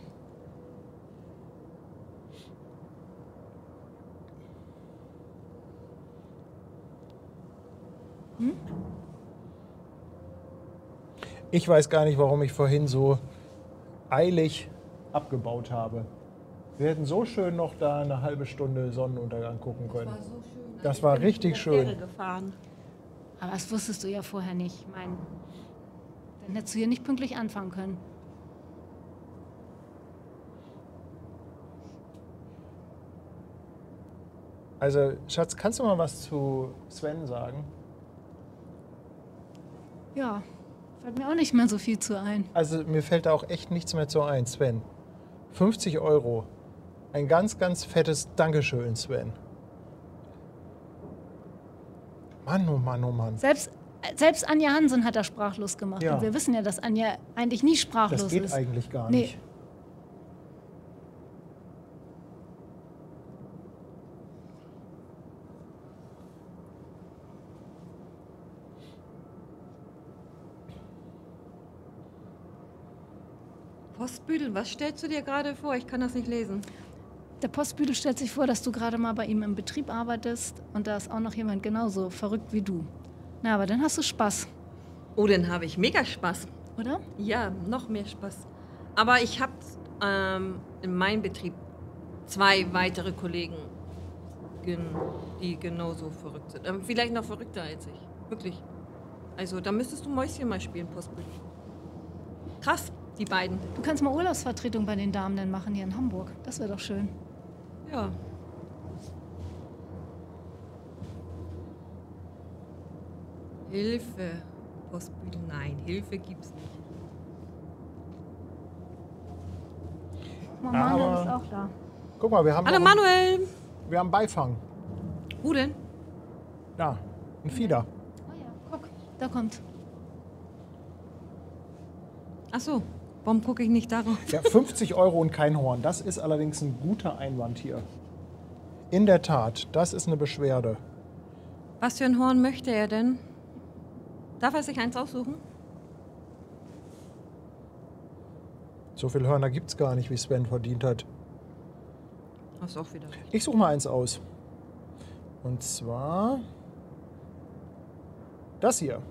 Ich weiß gar nicht, warum ich vorhin so eilig abgebaut habe. Wir hätten so schön noch da eine halbe Stunde Sonnenuntergang gucken können. Das war so schön. Das war richtig Ich bin mit der schön. Fähre gefahren. Aber das wusstest du ja vorher nicht. Ich meine, dann hättest du hier nicht pünktlich anfangen können. Also, Schatz, kannst du mal was zu Sven sagen? Ja, fällt mir auch nicht mehr so viel zu ein. Also, mir fällt da auch echt nichts mehr zu ein, Sven. 50 €. Ein ganz, ganz fettes Dankeschön, Sven. Mann, oh Mann, oh Mann. Selbst Anja Hansen hat da sprachlos gemacht. Ja. Und wir wissen ja, dass Anja eigentlich nie sprachlos Das geht ist. eigentlich gar Nee. nicht. Postbüdel, was stellst du dir gerade vor? Ich kann das nicht lesen. Der Postbüdel stellt sich vor, dass du gerade mal bei ihm im Betrieb arbeitest und da ist auch noch jemand genauso verrückt wie du. Na, aber dann hast du Spaß, Oh, dann habe ich mega Spaß. oder? Ja, noch mehr Spaß. Aber ich habe in meinem Betrieb 2 weitere Kollegen, die genauso verrückt sind. Vielleicht noch verrückter als ich. Wirklich. Also da müsstest du Mäuschen mal spielen, Postbüdel. Krass, die beiden. Du kannst mal Urlaubsvertretung bei den Damen dann machen hier in Hamburg. Das wäre doch schön. Ja. Hilfe. Postbüdel, nein, Hilfe gibt's nicht. Manuel Aber- ist auch da. Guck mal, wir haben, Hallo noch Manuel! wir haben Beifang. Wo denn? Ja, ein Fieder. Oh ja, guck, da kommt. Ach so. Warum gucke ich nicht darauf? Ja, 50 Euro und kein Horn. Das ist allerdings ein guter Einwand hier. In der Tat, das ist eine Beschwerde. Was für ein Horn möchte er denn? Darf er sich eins aussuchen? So viele Hörner gibt es gar nicht, wie Sven verdient hat. Hast auch wieder recht. Ich suche mal eins aus. Und zwar das hier.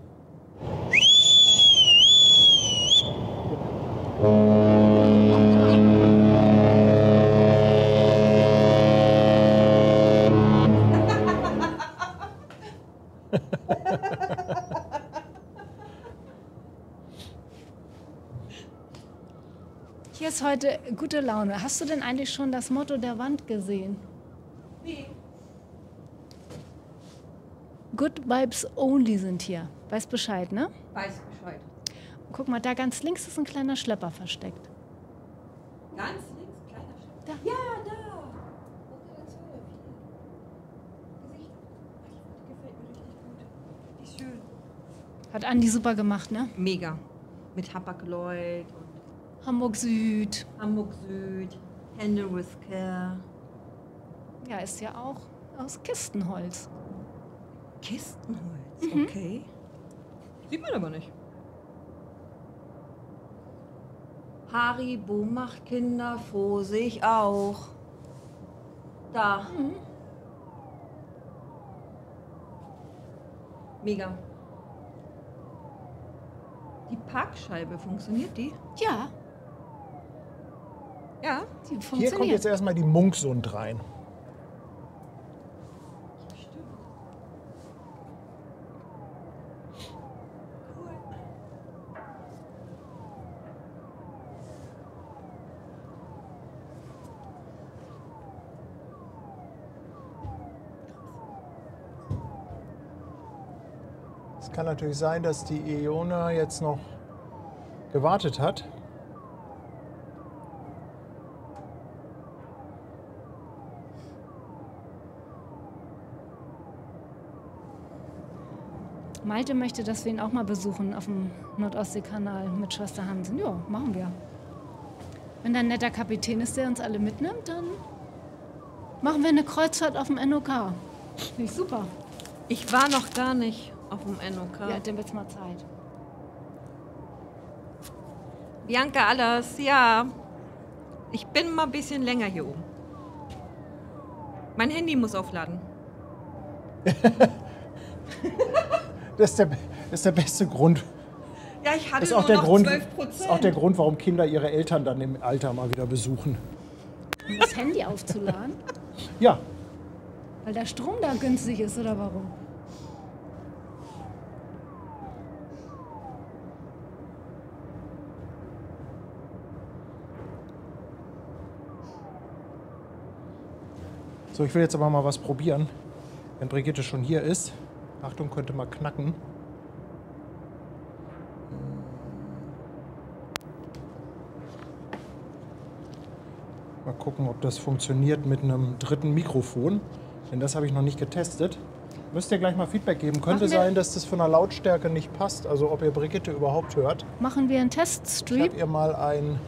Hier ist heute gute Laune. Hast du denn eigentlich schon das Motto der Wand gesehen? Nee. Good Vibes Only sind hier. Weißt Bescheid, ne? Weiß Bescheid. Guck mal, da ganz links ist ein kleiner Schlepper versteckt. Ganz links, kleiner Schritt. Da. Ja, da. Gesicht. Die gefällt mir richtig gut. Die ist schön. Hat Andi super gemacht, ne? Mega. Mit Hapag-Lloyd und Hamburg Süd. Hamburg Süd, Handle with Care. Ja, ist ja auch aus Kistenholz. Kistenholz, okay. Sieht man aber nicht. Haribo macht Kinder froh, sehe ich auch. Da. Mega. Die Parkscheibe, funktioniert die? Ja, Ja. die Hier kommt funktioniert. jetzt erstmal die Munksund rein. Stimmt. Cool. Es kann natürlich sein, dass die Iona jetzt noch gewartet hat. Malte möchte, dass wir ihn auch mal besuchen auf dem Nordostseekanal mit Schwester Hansen. Ja, machen wir. Wenn da ein netter Kapitän ist, der uns alle mitnimmt, dann machen wir eine Kreuzfahrt auf dem NOK. Finde ich super. Ich war noch gar nicht auf dem NOK. Ja, dann wird's mal Zeit. Bianca Allers, ja. Ich bin mal ein bisschen länger hier oben. Mein Handy muss aufladen. Das ist der beste Grund. Ja, ich hatte Das ist auch nur der noch Grund, 12%. das ist auch der Grund, warum Kinder ihre Eltern dann im Alter mal wieder besuchen. Um das Handy aufzuladen, Ja, weil der Strom da günstig ist, oder warum? so, ich will jetzt aber mal was probieren. Wenn Brigitte schon hier ist. Achtung, könnte mal knacken. Mal gucken, ob das funktioniert mit einem dritten Mikrofon. Denn das habe ich noch nicht getestet. Müsst ihr gleich mal Feedback geben. Könnte Machen wir- sein, dass das von der Lautstärke nicht passt. Also ob ihr Brigitte überhaupt hört. Machen wir einen Ich Teststream? habe ihr mal ein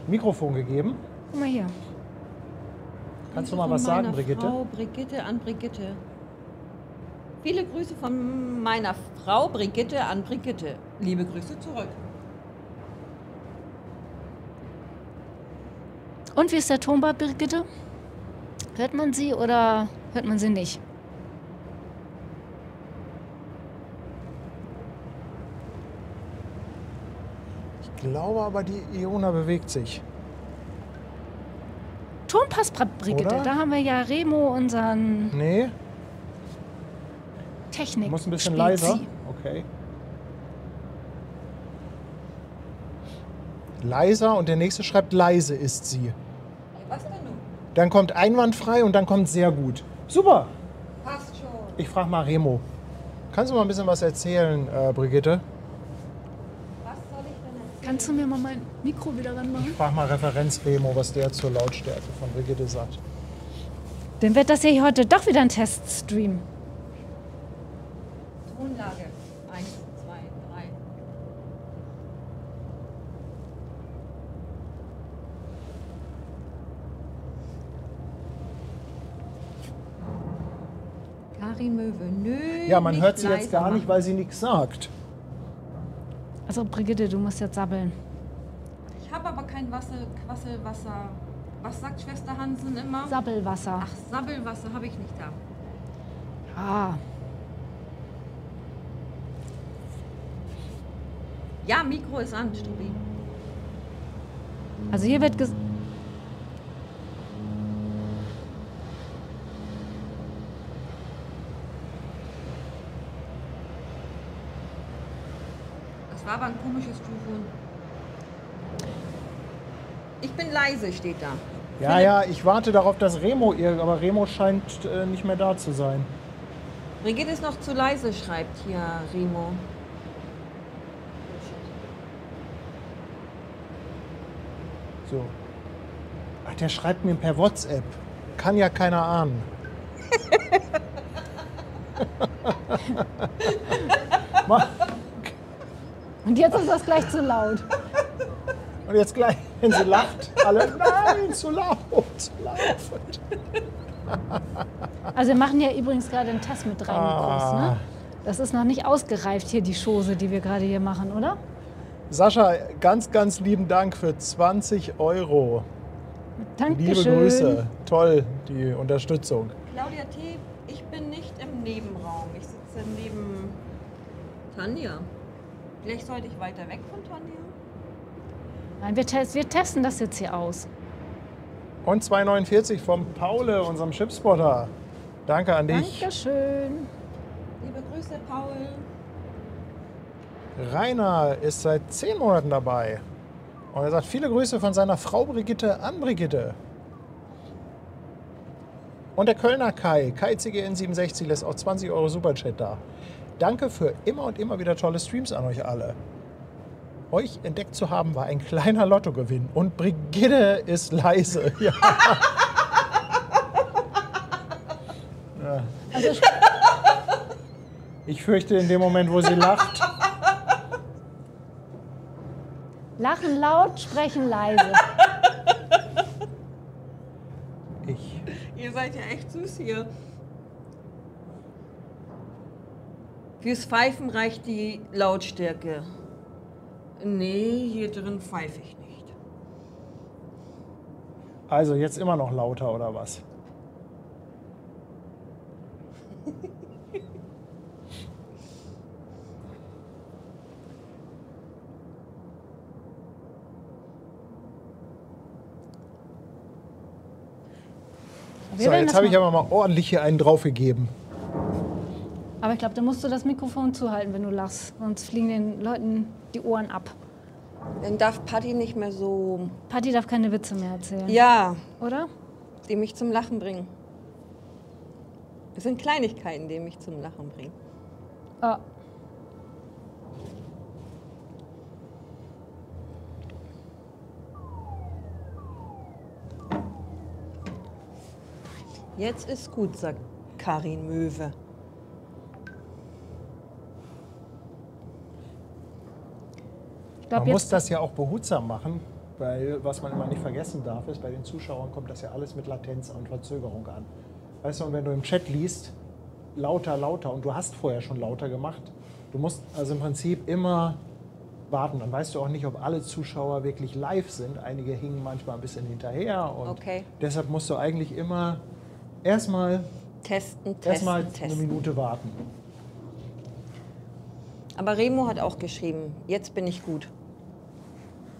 Mikrofon gegeben. Guck mal hier. Kannst du Grüße mal was von sagen, meiner Brigitte? Frau Brigitte an Brigitte. Viele Grüße von meiner Frau Brigitte an Brigitte. Liebe Grüße zurück. Und wie ist der Ton bei Brigitte? Hört man sie oder hört man sie nicht? Ich glaube aber, die Iona bewegt sich. Ton passt, Brigitte. Oder? Da haben wir ja Remo, unseren Nee, Technik. muss ein bisschen Spezi. leiser. Okay. Leiser und der nächste schreibt, leise ist sie. Was denn nun? Dann kommt einwandfrei und dann kommt sehr gut. Super. Passt schon. Ich frage mal Remo. Kannst du mal ein bisschen was erzählen, Brigitte? Was soll ich denn erzählen? Kannst du mir mal mein Mikro wieder ranmachen? Ich frage mal Referenz Remo, was der zur Lautstärke von Brigitte sagt. Dann wird das ja heute doch wieder ein Teststream. Tonlage. 1, 2, 3. Karin Möwe. Nö, Ja, man nicht hört sie jetzt leiser gar nicht, machen. weil sie nichts sagt. Also Brigitte, du musst jetzt sabbeln. Ich habe aber kein Quasselwasser. Was sagt Schwester Hansen immer? Sabbelwasser. Ach, Sabbelwasser habe ich nicht da. Ah, Ja, Mikro ist an, Strubi. also hier wird Das war aber ein komisches Typhon. Ich bin leise, steht da. Ja, ja, ich warte darauf, dass Remo aber Remo scheint nicht mehr da zu sein. Brigitte ist noch zu leise, schreibt hier Remo. So. Ach, der schreibt mir per WhatsApp. Kann ja keiner ahnen. und jetzt ist das gleich zu laut. Und jetzt gleich, wenn sie lacht, alle, nein, zu laut, zu laut. Also wir machen ja übrigens gerade einen Test mit 3 Mikros, ne? Ah. Das ist noch nicht ausgereift hier, die Chose, die wir gerade hier machen, oder? Sascha, ganz, ganz lieben Dank für 20 €. Dankeschön. Liebe Grüße. Toll, die Unterstützung. Claudia T., ich bin nicht im Nebenraum. Ich sitze neben Tanja. Vielleicht sollte ich weiter weg von Tanja. Nein, wir testen das jetzt hier aus. Und 2,49 vom Paule, unserem Chipspotter. Danke an dich. Dankeschön. Liebe Grüße, Paul. Rainer ist seit 10 Monaten dabei. Und er sagt, viele Grüße von seiner Frau Brigitte an Brigitte. Und der Kölner Kai CGN67 lässt auch 20 € Superchat da. Danke für immer und immer wieder tolle Streams an euch alle. Euch entdeckt zu haben, war ein kleiner Lottogewinn. Und Brigitte ist leise. Ja. Also Ich fürchte, in dem Moment, wo sie lacht, lachen laut, sprechen leise. Ihr seid ja echt süß hier. Fürs Pfeifen reicht die Lautstärke. Nee, hier drin pfeife ich nicht. also jetzt immer noch lauter oder was? Wir So, werden jetzt das habe ich mal- aber mal ordentlich hier einen draufgegeben. Aber ich glaube, da musst du das Mikrofon zuhalten, wenn du lachst. Sonst fliegen den Leuten die Ohren ab. Dann darf Patti nicht mehr so, Patti darf keine Witze mehr erzählen. ja, Oder? die mich zum Lachen bringen. Es sind Kleinigkeiten, die mich zum Lachen bringen. Oh. Jetzt ist gut, sagt Karin Möwe. Ich glaube, Man muss jetzt das ja auch behutsam machen, weil was man immer nicht vergessen darf, ist, bei den Zuschauern kommt das ja alles mit Latenz und Verzögerung an. Weißt du, und wenn du im Chat liest, lauter, lauter, und du hast vorher schon lauter gemacht, du musst also im Prinzip immer warten. Dann weißt du auch nicht, ob alle Zuschauer wirklich live sind. Einige hingen manchmal ein bisschen hinterher und Okay. deshalb musst du eigentlich immer erstmal Testen, eine testen. Minute warten. Aber Remo hat auch geschrieben, jetzt bin ich gut.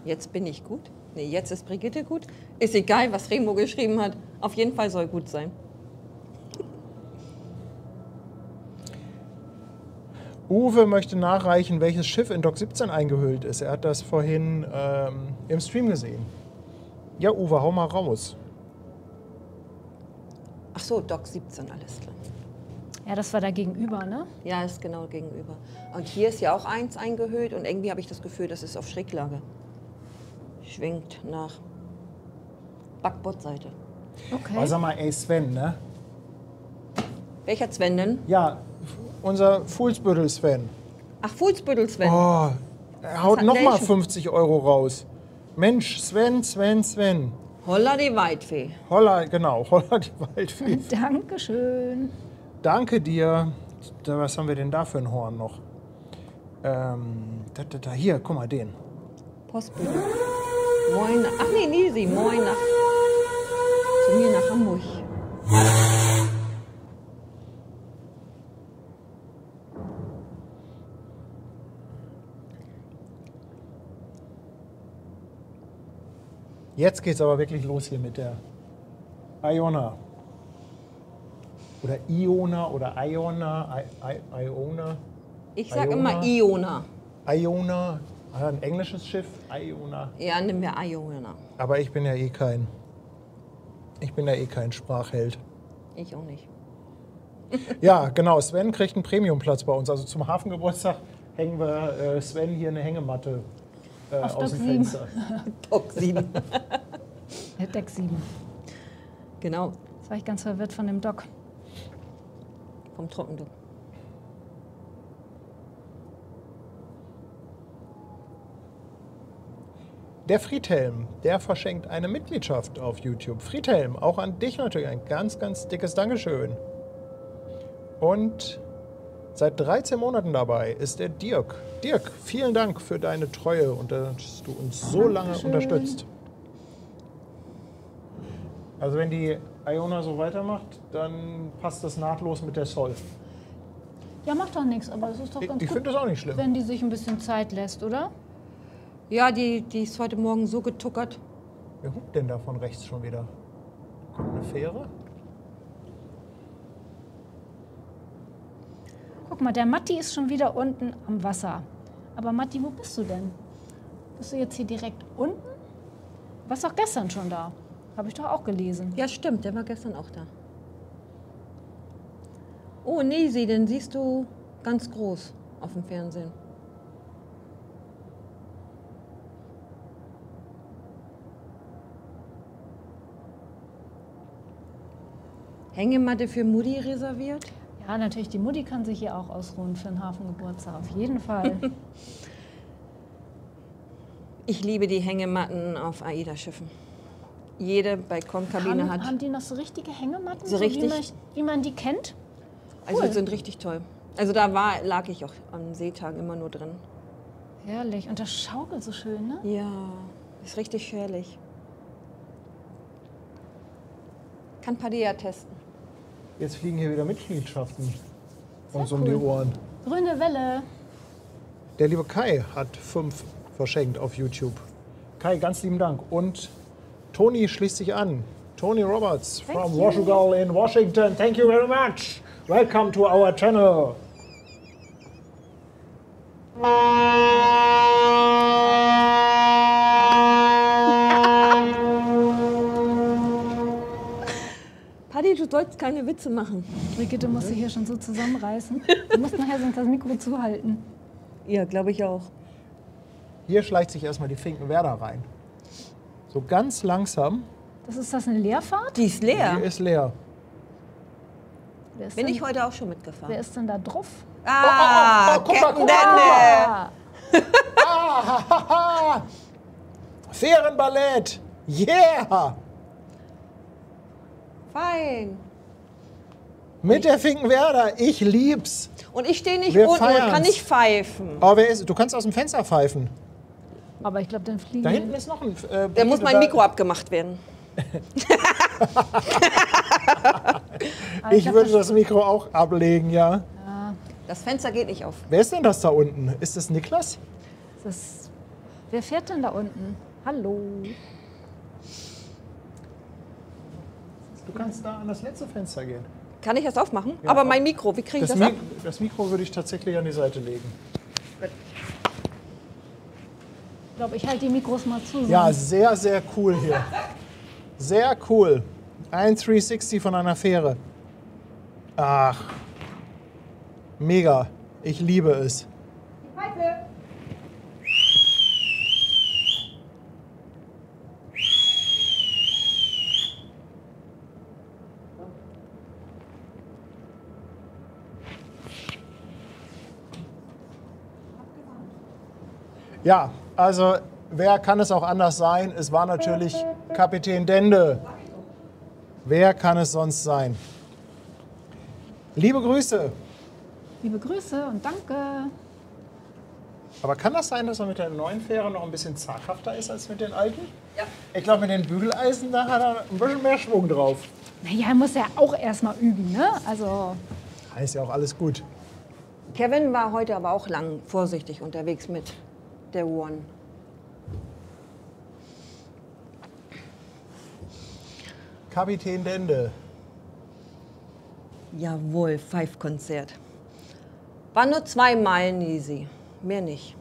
Jetzt bin ich gut? Nee, jetzt ist Brigitte gut. Ist egal, was Remo geschrieben hat. Auf jeden Fall soll gut sein. Uwe möchte nachreichen, welches Schiff in Dock 17 eingehüllt ist. Er hat das vorhin im Stream gesehen. Ja, Uwe, hau mal raus. Ach so, Dock 17, alles klar. Ja, das war da gegenüber, ne? Ja, ist genau gegenüber. Und hier ist ja auch eins eingehüllt und irgendwie habe ich das Gefühl, das ist auf Schräglage. Schwingt nach Backbordseite. Okay. Aber sag mal, ey Sven, ne? Welcher Sven denn? Ja, unser Fuhlsbüttel Sven. Ach, Fuhlsbüttel Sven. Oh, er haut hat nochmal welchen? 50 € raus. Mensch, Sven. Holla die Weitfee. Holla, genau, holla die Waldfee. Dankeschön. Danke dir. Was haben wir denn da für ein Horn noch? Hier, guck mal, den. Postbote. Moin. Ach nee, Nisi. Moin zu mir nach Hamburg. Jetzt geht's aber wirklich los hier mit der Iona. Oder Iona oder Iona. Iona. Ich sag immer Iona. Iona. Ein englisches Schiff. Iona. Ja, nimm wir Iona. Aber ich bin ja eh kein Sprachheld. Ich auch nicht. Ja, genau. Sven kriegt einen Premiumplatz bei uns. Also zum Hafengeburtstag hängen wir Sven hier eine Hängematte aus dem Fenster. Dock 7. Deck 7. Genau, Jetzt war ich ganz verwirrt von dem Dock. vom Trockendock. Der Friedhelm, der verschenkt eine Mitgliedschaft auf YouTube. Friedhelm, auch an dich natürlich ein ganz, ganz dickes Dankeschön. Und seit 13 Monaten dabei ist der Dirk. Dirk, vielen Dank für deine Treue und dass du uns so lange unterstützt. Also wenn die Iona so weitermacht, dann passt das nahtlos mit der Sol. Ja, macht doch nichts, aber es ist doch ganz Ich gut, finde das auch nicht schlimm. wenn die sich ein bisschen Zeit lässt, oder? Ja, die ist heute Morgen so getuckert. Wer hupt denn da von rechts schon wieder? Kommt eine Fähre? Guck mal, der Matti ist schon wieder unten am Wasser. Aber Matti, wo bist du denn? Bist du jetzt hier direkt unten? Warst doch gestern schon da. Habe ich doch auch gelesen. Ja, stimmt, der war gestern auch da. Oh, Nisi, den siehst du ganz groß auf dem Fernsehen. Hängematte für Mutti reserviert? Ja, natürlich, die Mutti kann sich hier auch ausruhen für einen Hafengeburtstag. Auf jeden Fall. Ich liebe die Hängematten auf AIDA-Schiffen. Jede Balkonkabine hat. Haben die noch so richtige Hängematten, So richtig. wie man die kennt? Also die sind richtig toll. Also da lag ich auch an Seetagen immer nur drin. Herrlich. Und das schaukelt so schön, ne? Ja, ist richtig herrlich. Kann Padilla testen. Jetzt fliegen hier wieder Mitgliedschaften uns Sehr um die cool. Ohren. Grüne Welle. Der liebe Kai hat 5 verschenkt auf YouTube. Kai, ganz lieben Dank. Und Toni schließt sich an. Tony Roberts from Washougal in Washington. Thank you very much. Welcome to our channel. Paddy, du sollst keine Witze machen. Brigitte muss sich hier schon so zusammenreißen. Du musst nachher sonst das Mikro zuhalten. Ja, glaube ich auch. Hier schleicht sich erstmal die Finkenwerder rein. So ganz langsam. Das eine Leerfahrt? Die ist leer. Die ist leer. Wer ist Bin denn, ich heute auch schon mitgefahren. wer ist denn da drauf? Ah, guck mal, Captain guck mal. Denne. Ah, Fährenballett. Yeah. Fein. Mit der Finkenwerder. Ich lieb's. Und ich stehe nicht Wir unten und feiern's. kann nicht pfeifen. Oh, du kannst aus dem Fenster pfeifen. Aber ich glaube, dann fliegen Da wir- hinten ist noch ein... Da muss mein Mikro abgemacht werden. Aber Ich glaub, würde das Mikro auch ablegen, ja. Das Fenster geht nicht auf. Wer ist denn das da unten? Ist das Niklas? Wer fährt denn da unten? Hallo. Du kannst da an das letzte Fenster gehen. Kann ich das aufmachen? Aber mein Mikro, wie kriege ich das ab? Das Mikro würde ich tatsächlich an die Seite legen. Ich glaube, ich halte die Mikros mal zu. Ja, sehr, sehr cool hier. Sehr cool. Ein 360 von einer Fähre. Ach, mega. Ich liebe es. Ja, also wer kann es auch anders sein? Es war natürlich Kapitän Dende. Wer kann es sonst sein? Liebe Grüße. Liebe Grüße und danke. Aber kann das sein, dass er mit der neuen Fähre noch ein bisschen zaghafter ist als mit den alten? Ja. Ich glaube, mit den Bügeleisen, da hat er ein bisschen mehr Schwung drauf. Naja, muss ja auch erstmal üben, ne? Also, Ist ja auch alles gut. Kevin war heute aber auch lang vorsichtig unterwegs mit der One. Kapitän Dende. Jawohl, Pfeifkonzert. War nur 2 Meilen easy, mehr nicht.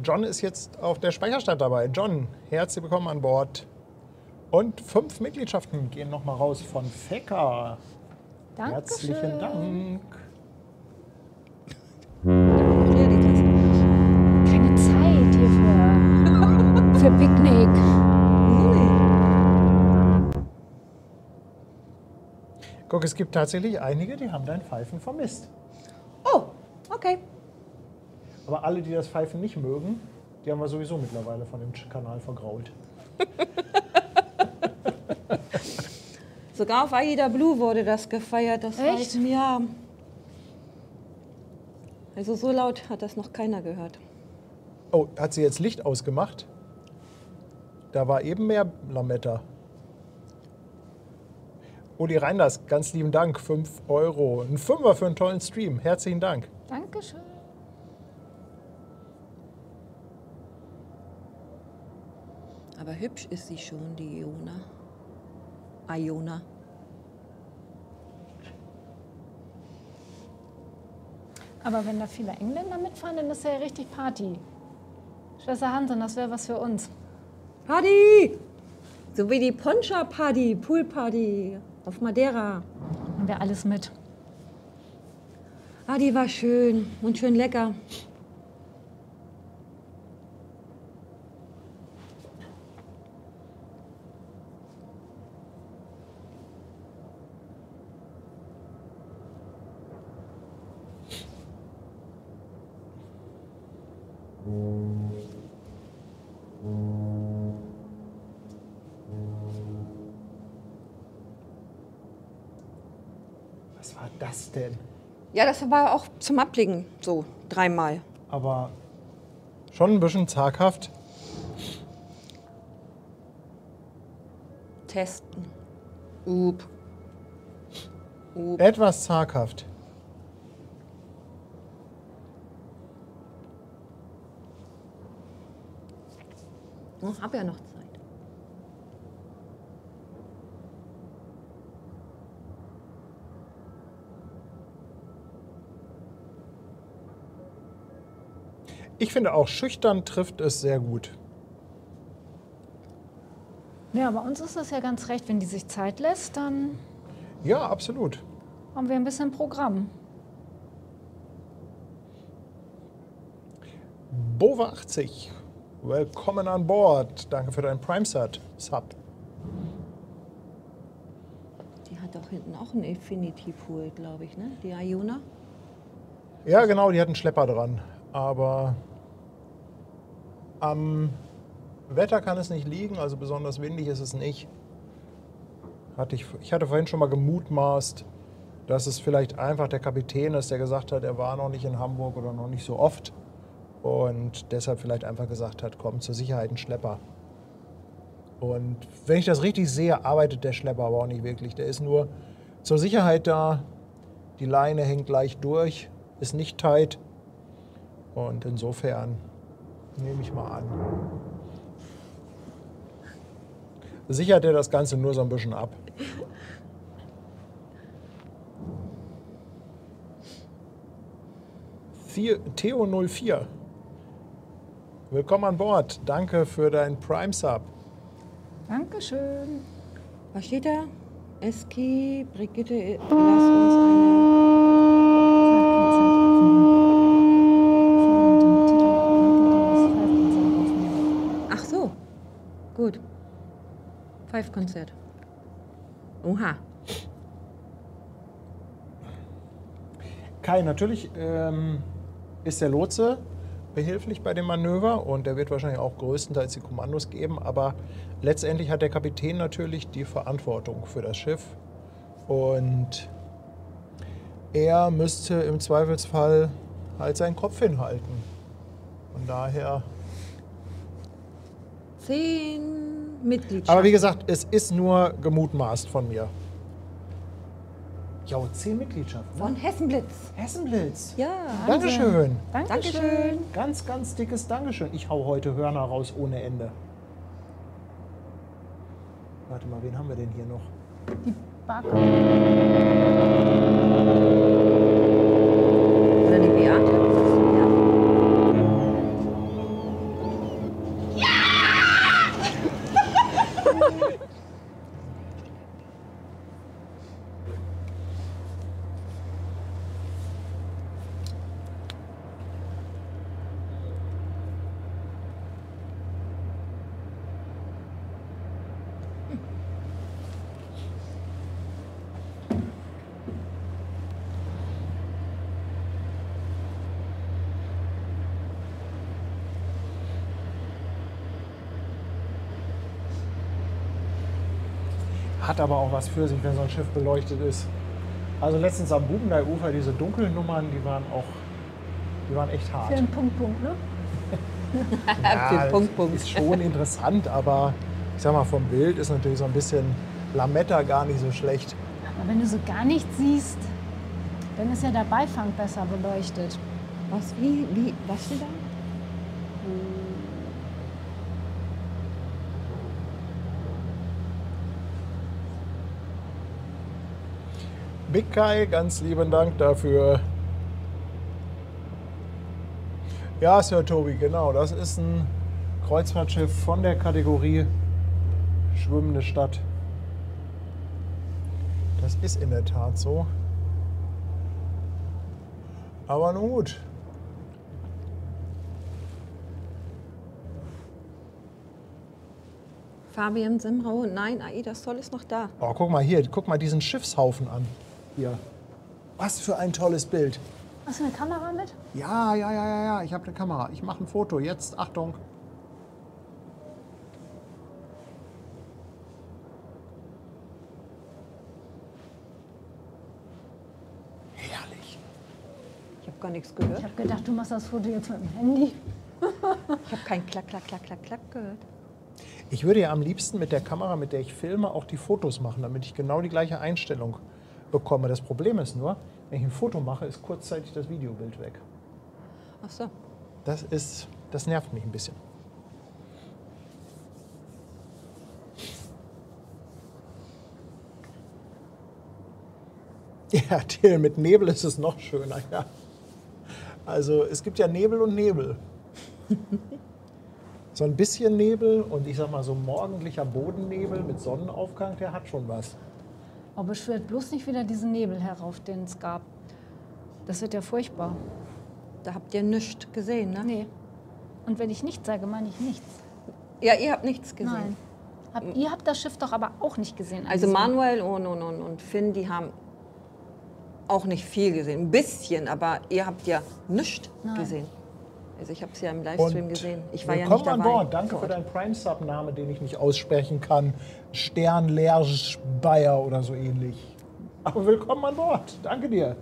John ist jetzt auf der Speicherstadt dabei. John, herzlich willkommen an Bord. Und 5 Mitgliedschaften gehen noch mal raus von Fecker. danke Herzlichen schön. Dank. Keine Zeit hier für Picknick. Guck, es gibt tatsächlich einige, die haben dein Pfeifen vermisst. Oh, okay. Aber alle, die das Pfeifen nicht mögen, die haben wir sowieso mittlerweile von dem Kanal vergrault. Sogar auf AIDA Blue wurde das gefeiert, das Echt? Pfeifen, ja. Also so laut hat das noch keiner gehört. Oh, hat sie jetzt Licht ausgemacht? Da war eben mehr Lametta. Uli Reinders, ganz lieben Dank, 5 €. Ein Fünfer für einen tollen Stream. Herzlichen Dank. Dankeschön. Aber hübsch ist sie schon, die Iona. Iona. Aber wenn da viele Engländer mitfahren, dann ist ja richtig Party. Schwester Hansen, das wäre was für uns. Party! So wie die Poncha-Party, Pool-Party auf Madeira. Haben wir alles mit. Ah, die war schön und schön lecker. Was war das denn? Ja, das war auch zum Ablegen so 3 Mal. Aber schon ein bisschen zaghaft. Testen. Up. Etwas zaghaft. Oh, hab ja noch Zeit. Ich finde auch, schüchtern trifft es sehr gut. Ja, bei uns ist das ja ganz recht. Wenn die sich Zeit lässt, dann Ja, absolut. haben wir ein bisschen Programm. Bova 80, willkommen an Bord. Danke für deinen Prime-Sub. Die hat doch hinten auch einen Infinity Pool, glaube ich, ne? Die Iona. Ja, genau, die hat einen Schlepper dran. Aber am Wetter kann es nicht liegen, also besonders windig ist es nicht. Ich hatte vorhin schon mal gemutmaßt, dass es vielleicht einfach der Kapitän ist, der gesagt hat, er war noch nicht in Hamburg oder noch nicht so oft. Und deshalb vielleicht einfach gesagt hat, komm, zur Sicherheit ein Schlepper. Und wenn ich das richtig sehe, arbeitet der Schlepper aber auch nicht wirklich. Der ist nur zur Sicherheit da. Die Leine hängt gleich durch, ist nicht tight. Und insofern nehme ich mal an. Sichert er das Ganze nur so ein bisschen ab. Theo 04. Willkommen an Bord. Danke für deinen Prime-Sub. Dankeschön. Was steht da? Eski, Brigitte, lass uns eine... Ach so, gut. Pfeifkonzert. Oha. Kai, natürlich ist der Lotse behilflich bei dem Manöver und der wird wahrscheinlich auch größtenteils die Kommandos geben, aber letztendlich hat der Kapitän natürlich die Verantwortung für das Schiff und er müsste im Zweifelsfall halt seinen Kopf hinhalten. Von daher... 10 Mitgliedschaften. Aber wie gesagt, es ist nur gemutmaßt von mir. Ja, 10 Mitgliedschaften. Von Hessenblitz. Hessenblitz. Ja. Dankeschön. Dankeschön. Ganz, ganz dickes Dankeschön. Ich hau heute Hörner raus ohne Ende. Warte mal, wen haben wir denn hier noch? Die Barke. Oder die Beate. Hat aber auch was für sich, wenn so ein Schiff beleuchtet ist. Also letztens am Bubendei-Ufer, diese dunklen Nummern, die waren echt hart. Für einen Punkt, ne? Ja, Punkt. ist schon interessant, aber ich sag mal, vom Bild ist natürlich so ein bisschen Lametta gar nicht so schlecht. Aber wenn du so gar nichts siehst, dann ist ja der Beifang besser beleuchtet. Was steht da? Big Kai, ganz lieben Dank dafür. Ja, Sir Tobi, genau. Das ist ein Kreuzfahrtschiff von der Kategorie schwimmende Stadt. Das ist in der Tat so. Aber nun gut. Fabian Semrau. Nein, Aida Sol ist noch da. Oh, guck mal hier, guck mal diesen Schiffshaufen an. Hier. Was für ein tolles Bild. Hast du eine Kamera mit? Ja, ich habe eine Kamera. Ich mache ein Foto. Jetzt, Achtung. Herrlich. Ich habe gar nichts Ich gehört. habe gedacht, du machst das Foto jetzt mit dem Handy. Ich habe kein Klack, Klack, Klack, Klack, Klack gehört. Ich würde ja am liebsten mit der Kamera, mit der ich filme, auch die Fotos machen, damit ich genau die gleiche Einstellung bekomme. Das Problem ist nur, wenn ich ein Foto mache, ist kurzzeitig das Videobild weg. Ach so. Das nervt mich ein bisschen. Ja, Till, mit Nebel ist es noch schöner. Ja. Also es gibt ja Nebel und Nebel. So ein bisschen Nebel und ich sag mal so morgendlicher Bodennebel mit Sonnenaufgang, der hat schon was. Aber beschwört bloß nicht wieder diesen Nebel herauf, den es gab. Das wird ja furchtbar. Da habt ihr nichts gesehen, ne? Nee. Und wenn ich nichts sage, meine ich nichts. Ja, ihr habt nichts gesehen. Nein. Ihr habt das Schiff doch aber auch nicht gesehen. Also Manuel und Finn, die haben auch nicht viel gesehen. Ein bisschen, aber ihr habt ja nichts gesehen. Also ich habe es ja im Livestream gesehen. Ich war ja nicht dabei. Willkommen an Bord. Danke für deinen Prime-Sub-Name, den ich nicht aussprechen kann. Sternlersch Bayer oder so ähnlich. Aber willkommen an Bord. Danke dir.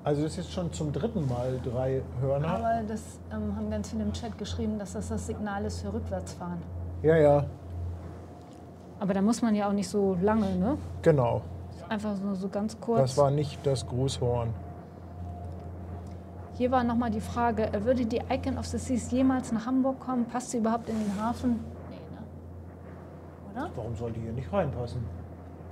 Also das ist jetzt schon zum dritten Mal 3 Hörner. Aber das haben ganz viele im Chat geschrieben, dass das das Signal ist für Rückwärtsfahren. Ja, Aber da muss man ja auch nicht so lange, ne? genau. Einfach nur so ganz kurz. Das war nicht das Grußhorn. Hier war nochmal die Frage, würde die Icon of the Seas jemals nach Hamburg kommen? Passt sie überhaupt in den Hafen? Nee, ne? Oder? Warum soll die hier nicht reinpassen?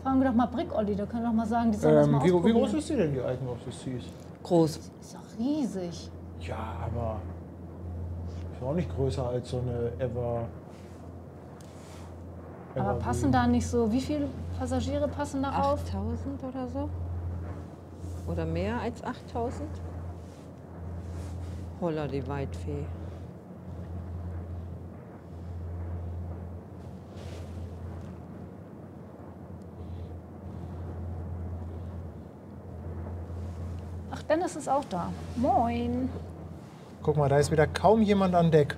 Fragen wir doch mal Brick Olli, da können wir doch mal sagen, die sollen das mal Wie ausprobieren. groß ist die denn, die Icon of the Seas? Groß. Ist doch riesig. Ja, aber Ist auch nicht größer als so eine Aber passen da nicht so, wie viele Passagiere passen da auf? 8000 oder so? Oder mehr als 8000? Holla, die Weitfee. Ach, Dennis ist auch da. Moin. Guck mal, da ist wieder kaum jemand an Deck.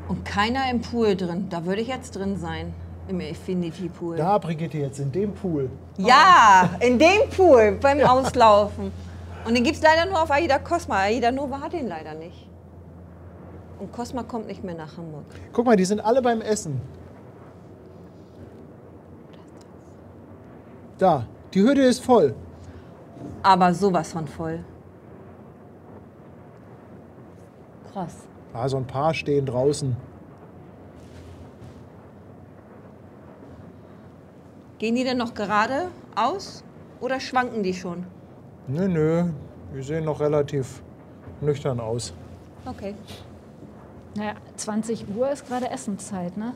Und keiner im Pool drin. Da würde ich jetzt drin sein. Im Infinity Pool. Da, Brigitte, jetzt in dem Pool. Ja, in dem Pool beim Auslaufen. Und den gibt es leider nur auf Aida Cosma. Aida Nova hat den leider nicht. Und Cosma kommt nicht mehr nach Hamburg. Guck mal, die sind alle beim Essen. Da, die Hütte ist voll. Aber sowas von voll. Krass. Ah, so ein paar stehen draußen. Gehen die denn noch geradeaus oder schwanken die schon? Nö, nö, die sehen noch relativ nüchtern aus. Okay. Naja, 20 Uhr ist gerade Essenszeit, ne?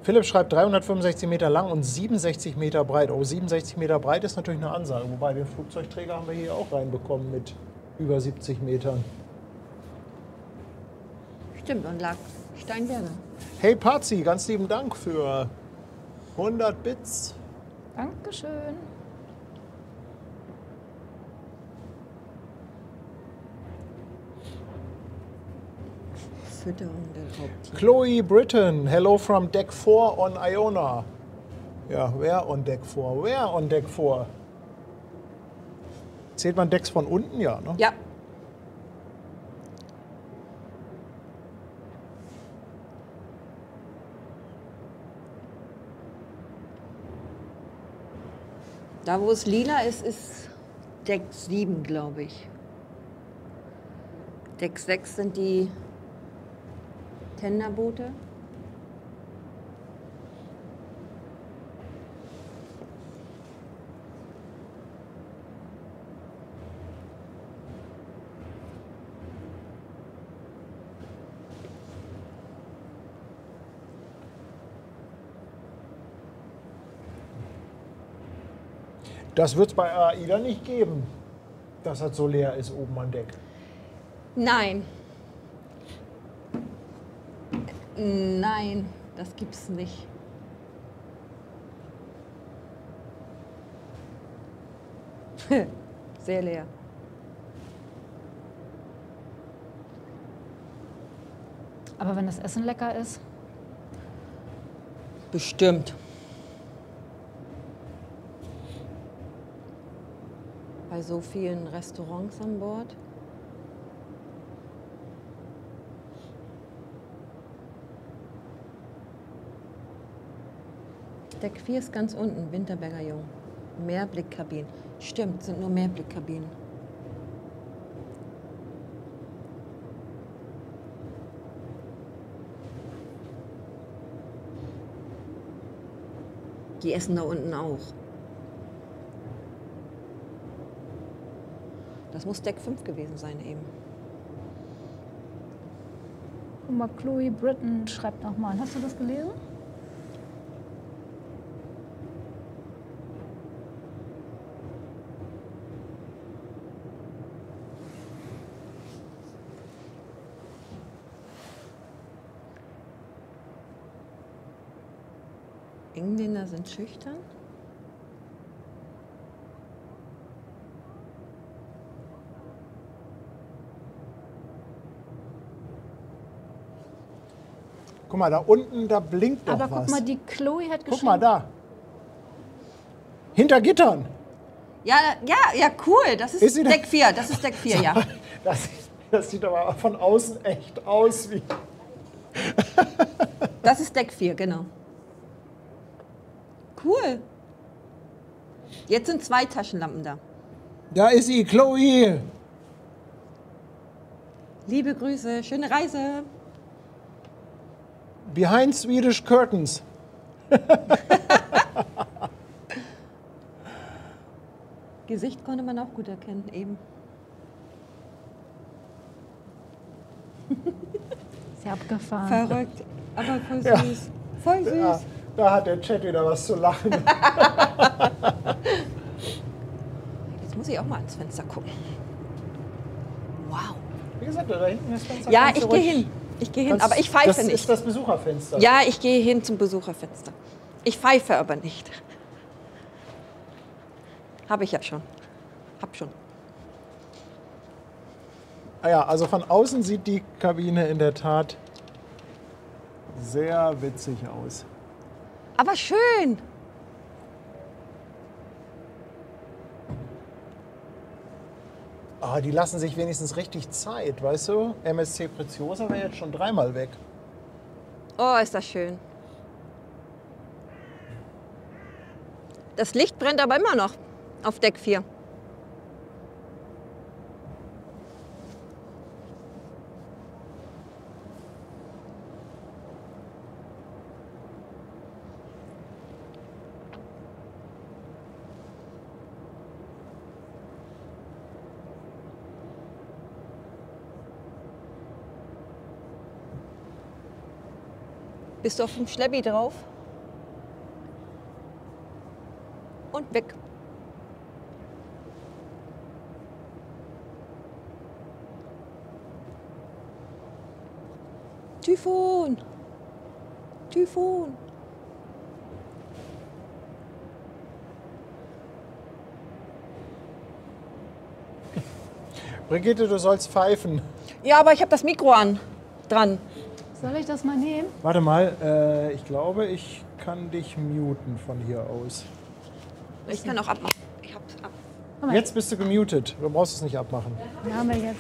Philipp schreibt 365 Meter lang und 67 Meter breit. Oh, 67 Meter breit ist natürlich eine Ansage. Wobei den Flugzeugträger haben wir hier auch reinbekommen mit über 70 Metern. Stimmt, und lag Steinberger. Hey Pazi, ganz lieben Dank für 100 Bits. Dankeschön. Fütterung der Raubtiere. Chloe Britton, hello from Deck 4 on Iona. Ja, wer on Deck 4? Wer on Deck 4? Zählt man Decks von unten? Ja, ne? Ja. Da, wo es lila ist, ist Deck 7, glaube ich. Deck 6 sind die Tenderboote. Das wird es bei AIDA nicht geben, dass das so leer ist oben an Deck. Nein. Nein, das gibt's nicht. Sehr leer. Aber wenn das Essen lecker ist, Bestimmt. Bei so vielen Restaurants an Bord. Deck 4 ist ganz unten, Winterberger Jung. Mehrblickkabinen. Stimmt, sind nur Mehrblickkabinen. Die essen da unten auch. Das muss Deck 5 gewesen sein eben. guck mal, Chloe Britton schreibt nochmal. Hast du das gelesen? Engländer sind schüchtern. Guck mal, da unten, da blinkt doch Aber was. guck mal, die Chloe hat geschrieben. Guck mal da. Hinter Gittern. Ja, cool. Das Ist ist, sie da- Deck 4. Das ist Deck 4, ja. Das sieht aber von außen echt aus wie... Das ist Deck 4, genau. Cool. Jetzt sind 2 Taschenlampen da. Da ist sie, Chloe. Liebe Grüße, schöne Reise. Behind Swedish Curtains. Gesicht konnte man auch gut erkennen, eben. Ist ja abgefahren. Verrückt, aber voll Ja. süß. Voll süß. Ja, da hat der Chat wieder was zu lachen. Jetzt muss ich auch mal ans Fenster gucken. Wow. Wie gesagt, da hinten ist das Fenster. Ja, kannst du ich gehe ruhig- hin. Ich gehe hin, kannst- aber ich pfeife das nicht. Das ist das Besucherfenster. Ja, ich gehe hin zum Besucherfenster. Ich pfeife aber nicht. Habe ich ja schon. Hab schon. Ah ja, also von außen sieht die Kabine in der Tat sehr witzig aus. Aber schön. Ah, die lassen sich wenigstens richtig Zeit, weißt du? MSC Preziosa wäre jetzt schon 3-mal weg. Oh, ist das schön. Das Licht brennt aber immer noch auf Deck 4. Bist du auf dem Schleppi drauf? Und weg. Typhon! Typhon! Brigitte, du sollst pfeifen. Ja, aber ich habe das Mikro dran. Soll ich das mal nehmen? Warte mal, ich glaube, ich kann dich muten von hier aus. Ich kann auch abmachen. Ich hab's ab. Guck mal, Jetzt bist du gemutet. Du brauchst es nicht abmachen. den haben wir jetzt.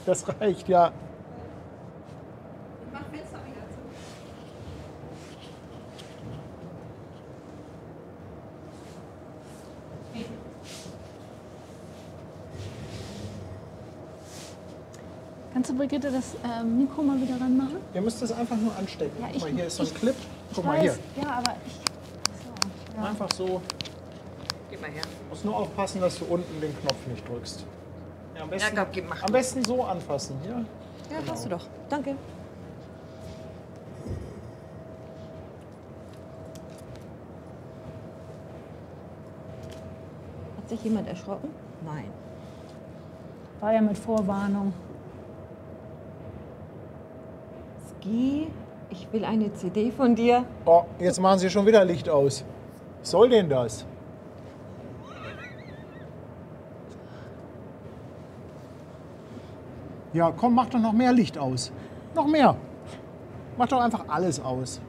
Das reicht, ja. Ich mach Fenster wieder zu. Kannst du, Brigitte, das Mikro mal wieder ranmachen? Ihr müsst es einfach nur anstecken. Ja, Guck mal, hier ist so ein Clip. Guck mal weiß, hier. Ja, aber ich. So, ja. Einfach so. Gib mal her. Musst nur aufpassen, dass du unten den Knopf nicht drückst. Ja, am besten, Ja, komm, gib, mach. am besten so anfassen. Hier. Ja, hast du doch. Danke. Hat sich jemand erschrocken? Nein. War ja mit Vorwarnung. Ski, ich will eine CD von dir. Oh, jetzt machen sie schon wieder Licht aus. Was soll denn das? Ja, komm, mach doch noch mehr Licht aus. Noch mehr. Mach doch einfach alles aus.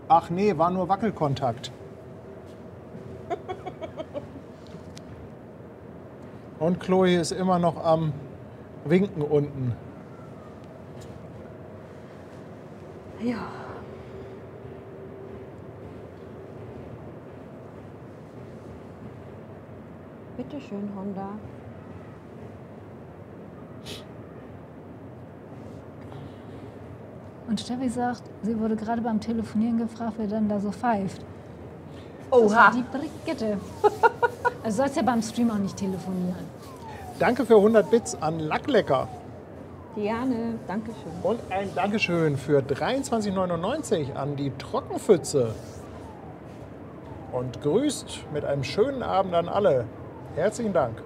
Ach nee, war nur Wackelkontakt. Und Chloe ist immer noch am Winken unten. Ja. Bitte schön, Honda. Und Steffi sagt, sie wurde gerade beim Telefonieren gefragt, wer denn da so pfeift. Oha. Die Brigitte. Also sollst ja beim Stream auch nicht telefonieren. Danke für 100 Bits an Lacklecker. Diane, danke schön. Und ein Dankeschön für 23,99 an die Trockenpfütze. Und grüßt mit einem schönen Abend an alle. Herzlichen Dank.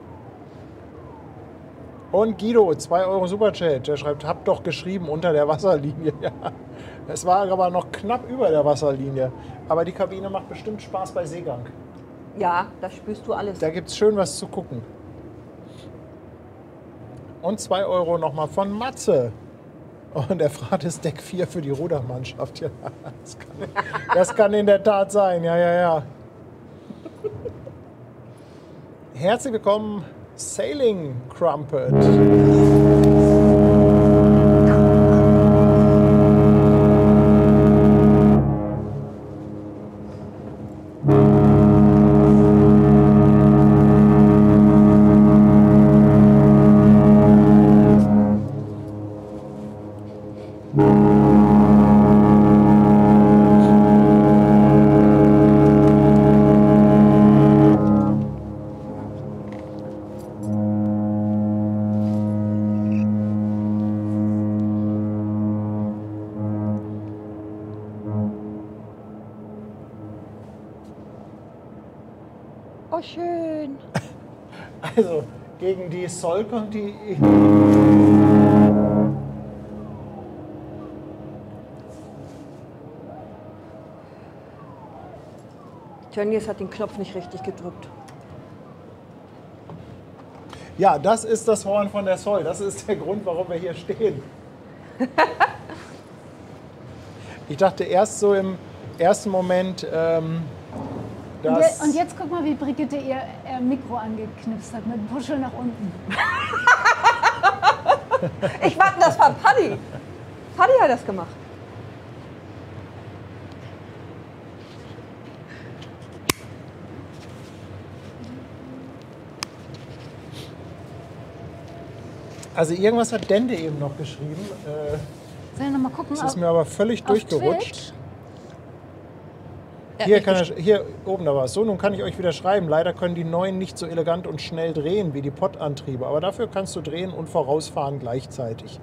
Und Guido, 2 Euro Superchat. Der schreibt, habt doch geschrieben unter der Wasserlinie. Ja, es war aber noch knapp über der Wasserlinie. Aber die Kabine macht bestimmt Spaß bei Seegang. Ja, da spürst du alles. Da gibt es schön was zu gucken. Und 2 Euro nochmal von Matze. Und er fragt, ist Deck 4 für die Rudermannschaft. Ja, das kann in der Tat sein. Ja, ja, ja. Herzlich willkommen, Sailing Crumpet. Oh, schön. Also gegen die Sol kommt die. Tönnies hat den Knopf nicht richtig gedrückt. Ja, das ist das Horn von der Sol. Das ist der Grund, warum wir hier stehen. Ich dachte erst so im ersten Moment, dass... Und jetzt guck mal, wie Brigitte ihr Mikro angeknipst hat, mit Puschel nach unten. Ich warte, das war Paddy. Paddy hat das gemacht. Also irgendwas hat Dende eben noch geschrieben. Soll ich noch mal gucken? Das ist mir aber völlig durchgerutscht. Twitch? Hier oben da war es. So, nun kann ich euch wieder schreiben. Leider können die neuen nicht so elegant und schnell drehen wie die Pott-Antriebe. Aber dafür kannst du drehen und vorausfahren gleichzeitig.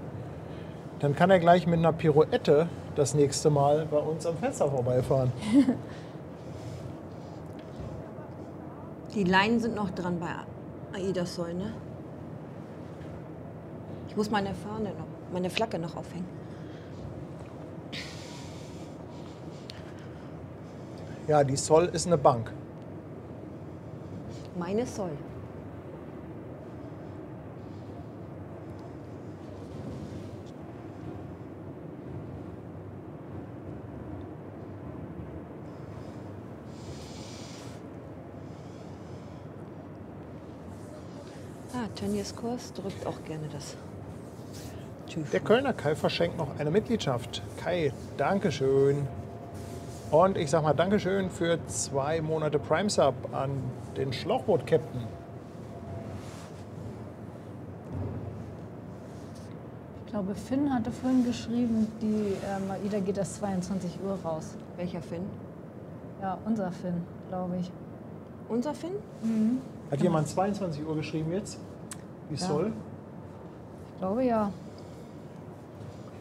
Dann kann er gleich mit einer Pirouette das nächste Mal bei uns am Fenster vorbeifahren. Die Leinen sind noch dran bei Aida Sol, ne? Ich muss meine Fahne noch, meine Flagge noch aufhängen. Ja, die Sol ist eine Bank. Meine Sol. Tönnies Kurs drückt auch gerne das. Der Kölner Kai verschenkt noch eine Mitgliedschaft. Kai, Dankeschön. Und ich sag mal Dankeschön für 2 Monate Prime Sub an den Schlauchboot-Captain. Ich glaube, Finn hatte vorhin geschrieben, die Aida geht erst 22 Uhr raus. Welcher Finn? Ja, unser Finn, glaube ich. Unser Finn? Hat jemand 22 Uhr geschrieben jetzt? Wie Ja. soll? Ich glaube ja.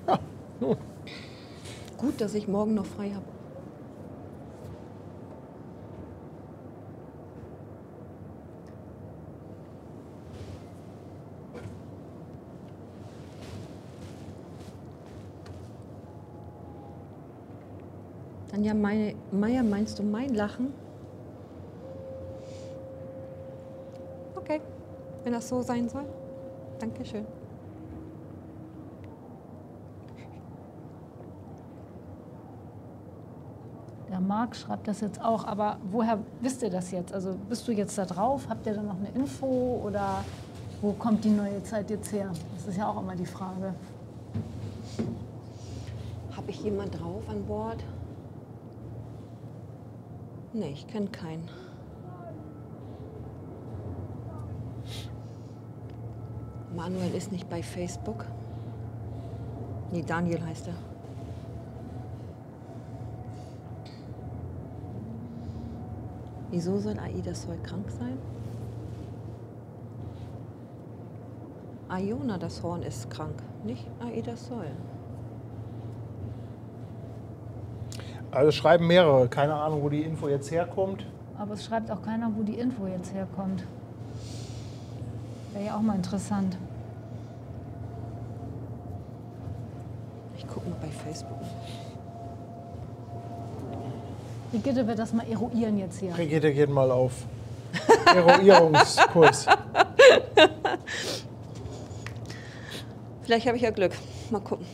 Ja, nun. Gut, dass ich morgen noch frei habe. Tanja Meier, meinst du mein Lachen? Okay, wenn das so sein soll. Dankeschön. Der Marc schreibt das jetzt auch, aber woher wisst ihr das jetzt? Also bist du jetzt da drauf? Habt ihr da noch eine Info oder wo kommt die neue Zeit jetzt her? Das ist ja auch immer die Frage. Habe ich jemand drauf an Bord? Nee, ich kenne keinen. Manuel ist nicht bei Facebook. Nee, Daniel heißt er. Wieso soll Aida Sol krank sein? Iona, das Horn, ist krank, nicht Aida Sol. Also schreiben mehrere. Keine Ahnung, wo die Info jetzt herkommt. Aber es schreibt auch keiner, wo die Info jetzt herkommt. Wäre ja auch mal interessant. Ich gucke mal bei Facebook. Brigitte wird das mal eruieren jetzt hier. Brigitte geht mal auf Eruierungskurs. Vielleicht habe ich ja Glück. Mal gucken.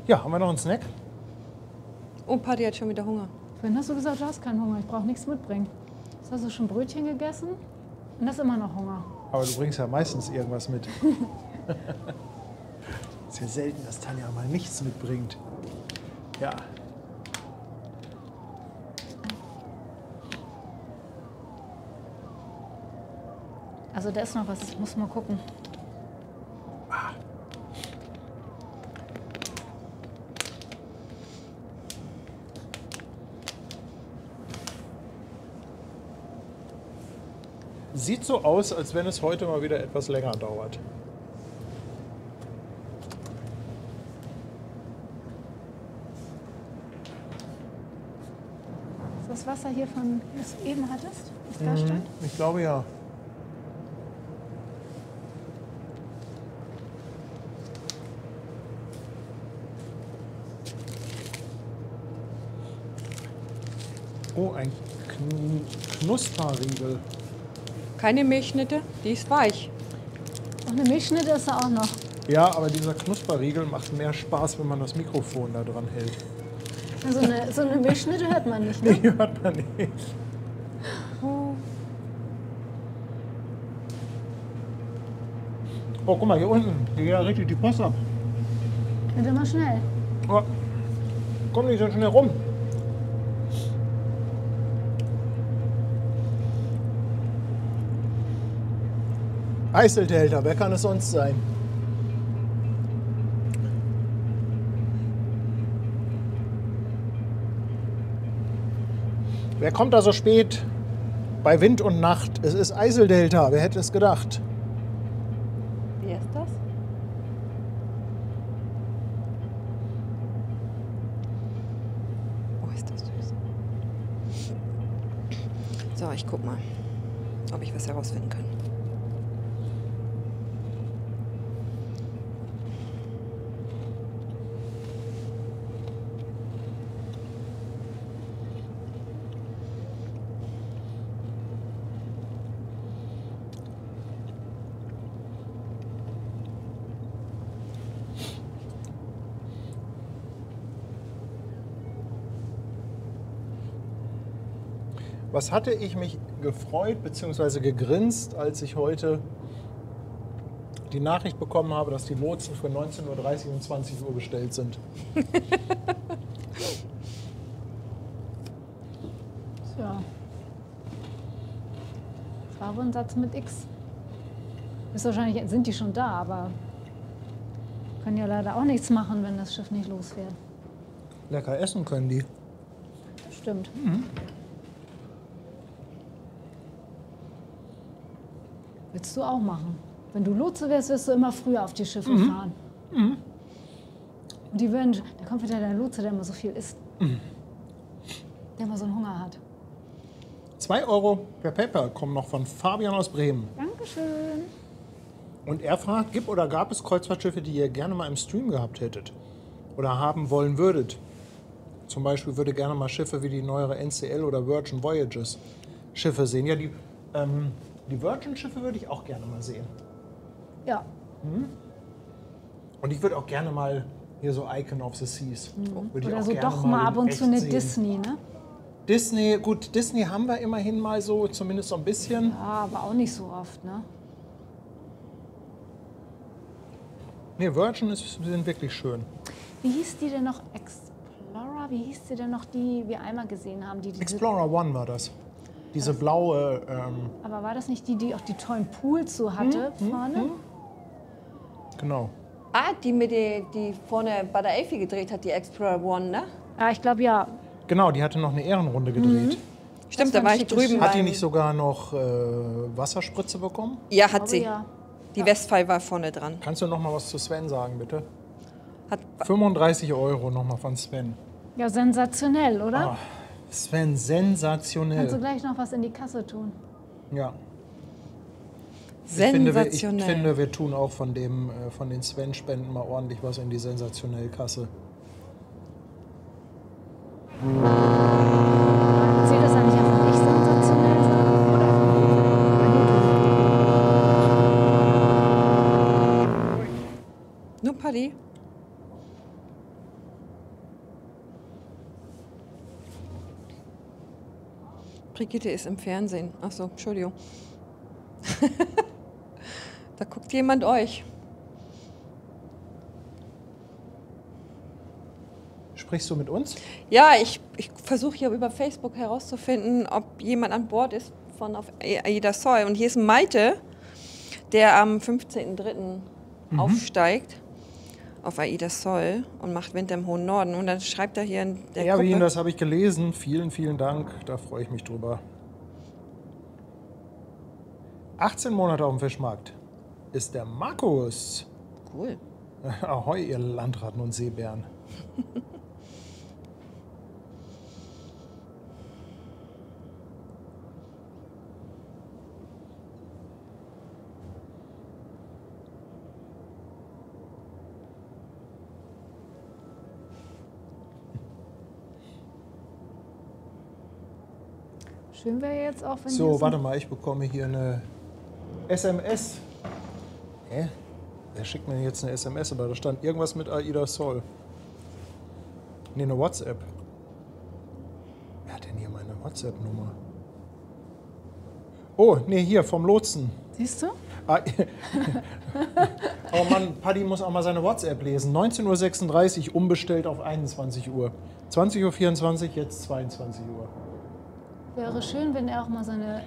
Ja, haben wir noch einen Snack? Und Paddy hat schon wieder Hunger. Vorhin hast du gesagt, du hast keinen Hunger, ich brauche nichts mitbringen. Jetzt hast du schon Brötchen gegessen und hast immer noch Hunger. Aber du bringst ja meistens irgendwas mit. Ist ja selten, dass Tanja mal nichts mitbringt. Ja. Also da ist noch was, ich muss mal gucken. sieht so aus, als wenn es heute mal wieder etwas länger dauert. Ist das Wasser hier von, das du eben hattest? Das da stand? Ich glaube ja. Oh, ein Knusperriegel. Keine Milchschnitte, die ist weich. Auch eine Milchschnitte ist da auch noch. Ja, aber dieser Knusperriegel macht mehr Spaß, wenn man das Mikrofon da dran hält. So eine Milchschnitte hört man nicht, ne? Die hört man nicht. Oh, guck mal, hier unten. Hier geht ja richtig die Post ab. Wird immer schnell. Oh, komm nicht so schnell rum. Eiseldelta, wer kann es sonst sein? Wer kommt da so spät bei Wind und Nacht? Es ist Eiseldelta, wer hätte es gedacht? Wer ist das? Oh, ist das süß. So, ich guck mal, ob ich was herausfinden kann. Was hatte ich mich gefreut bzw. gegrinst, als ich heute die Nachricht bekommen habe, dass die Lotsen für 19:30 Uhr und 20 Uhr bestellt sind. Ja. Das war wohl ein Satz mit X. Ist wahrscheinlich, sind die schon da, aber können ja leider auch nichts machen, wenn das Schiff nicht losfährt. Lecker essen können die. Das stimmt. Willst du auch machen. Wenn du Lotse wärst, wirst du immer früher auf die Schiffe fahren. Und die würden, da kommt wieder der Lotse, der immer so viel isst. Der immer so einen Hunger hat. 2 Euro per PayPal kommen noch von Fabian aus Bremen. Dankeschön. Und er fragt, gibt oder gab es Kreuzfahrtschiffe, die ihr gerne mal im Stream gehabt hättet? Oder haben wollen würdet? Zum Beispiel würde gerne mal Schiffe wie die neuere NCL oder Virgin Voyages Schiffe sehen. Ja, die Virgin-Schiffe würde ich auch gerne mal sehen. Ja. Und ich würde auch gerne mal hier so Icon of the Seas. Würde ich Oder auch so gerne doch mal in ab und zu eine echt sehen. Disney, ne? Disney, gut, Disney haben wir immerhin mal so, zumindest so ein bisschen. Ja, aber auch nicht so oft, ne? Nee, Virgin sind wirklich schön. Wie hieß die denn noch? Explorer? Wie hieß die denn noch, die wir einmal gesehen haben? Die Explorer One war das. Diese blaue. Aber war das nicht die, die auch die tollen Pools so hatte vorne? Genau. Ah, die vorne bei der Elfi gedreht hat, die Explorer One, ne? Ja, ich glaube ja. Genau, die hatte noch eine Ehrenrunde gedreht. Stimmt, war da war ein ich schickes drüben. Schiff. Hat die beim- nicht sogar noch Wasserspritze bekommen? Ja, Ich hat glaube, sie. ja. Die Westphal war vorne dran. Kannst du noch mal was zu Sven sagen, bitte? Hat 35 Euro nochmal von Sven. Ja, sensationell, oder? Ah, Sven, Kannst du sensationell. gleich noch was in die Kasse tun? Ja. Ich finde, sensationell. wir tun auch von den Sven-Spenden mal ordentlich was in die Sensationell-Kasse. Zählt das eigentlich einfach nicht sensationell sein? Nur Paddy. Brigitte ist im Fernsehen. Ach so, Entschuldigung. Da guckt jemand euch. Sprichst du mit uns? Ja, ich versuche hier über Facebook herauszufinden, ob jemand an Bord ist von auf Aida Sol. Und hier ist Malte, der am 15.03. aufsteigt auf Aida Sol und macht Winter im hohen Norden. Und dann schreibt er hier in der Ja, Gruppe. das habe ich gelesen. Vielen, vielen Dank. Da freue ich mich drüber. 18 Monate auf dem Fischmarkt ist der Markus. Cool. Ahoi, ihr Landratten und Seebären. Schön wäre jetzt auch, wenn So, warte mal, ich bekomme hier eine SMS. Hä? Wer schickt mir denn jetzt eine SMS? Aber da stand irgendwas mit Aida Sol. Nee, eine WhatsApp. Wer hat denn hier meine WhatsApp-Nummer? Oh, nee, hier, vom Lotsen. Siehst du? Ah, oh Mann, Paddy muss auch mal seine WhatsApp lesen. 19:36 Uhr, umbestellt auf 21 Uhr. 20:24 Uhr, jetzt 22 Uhr. Wäre schön, wenn er auch mal seine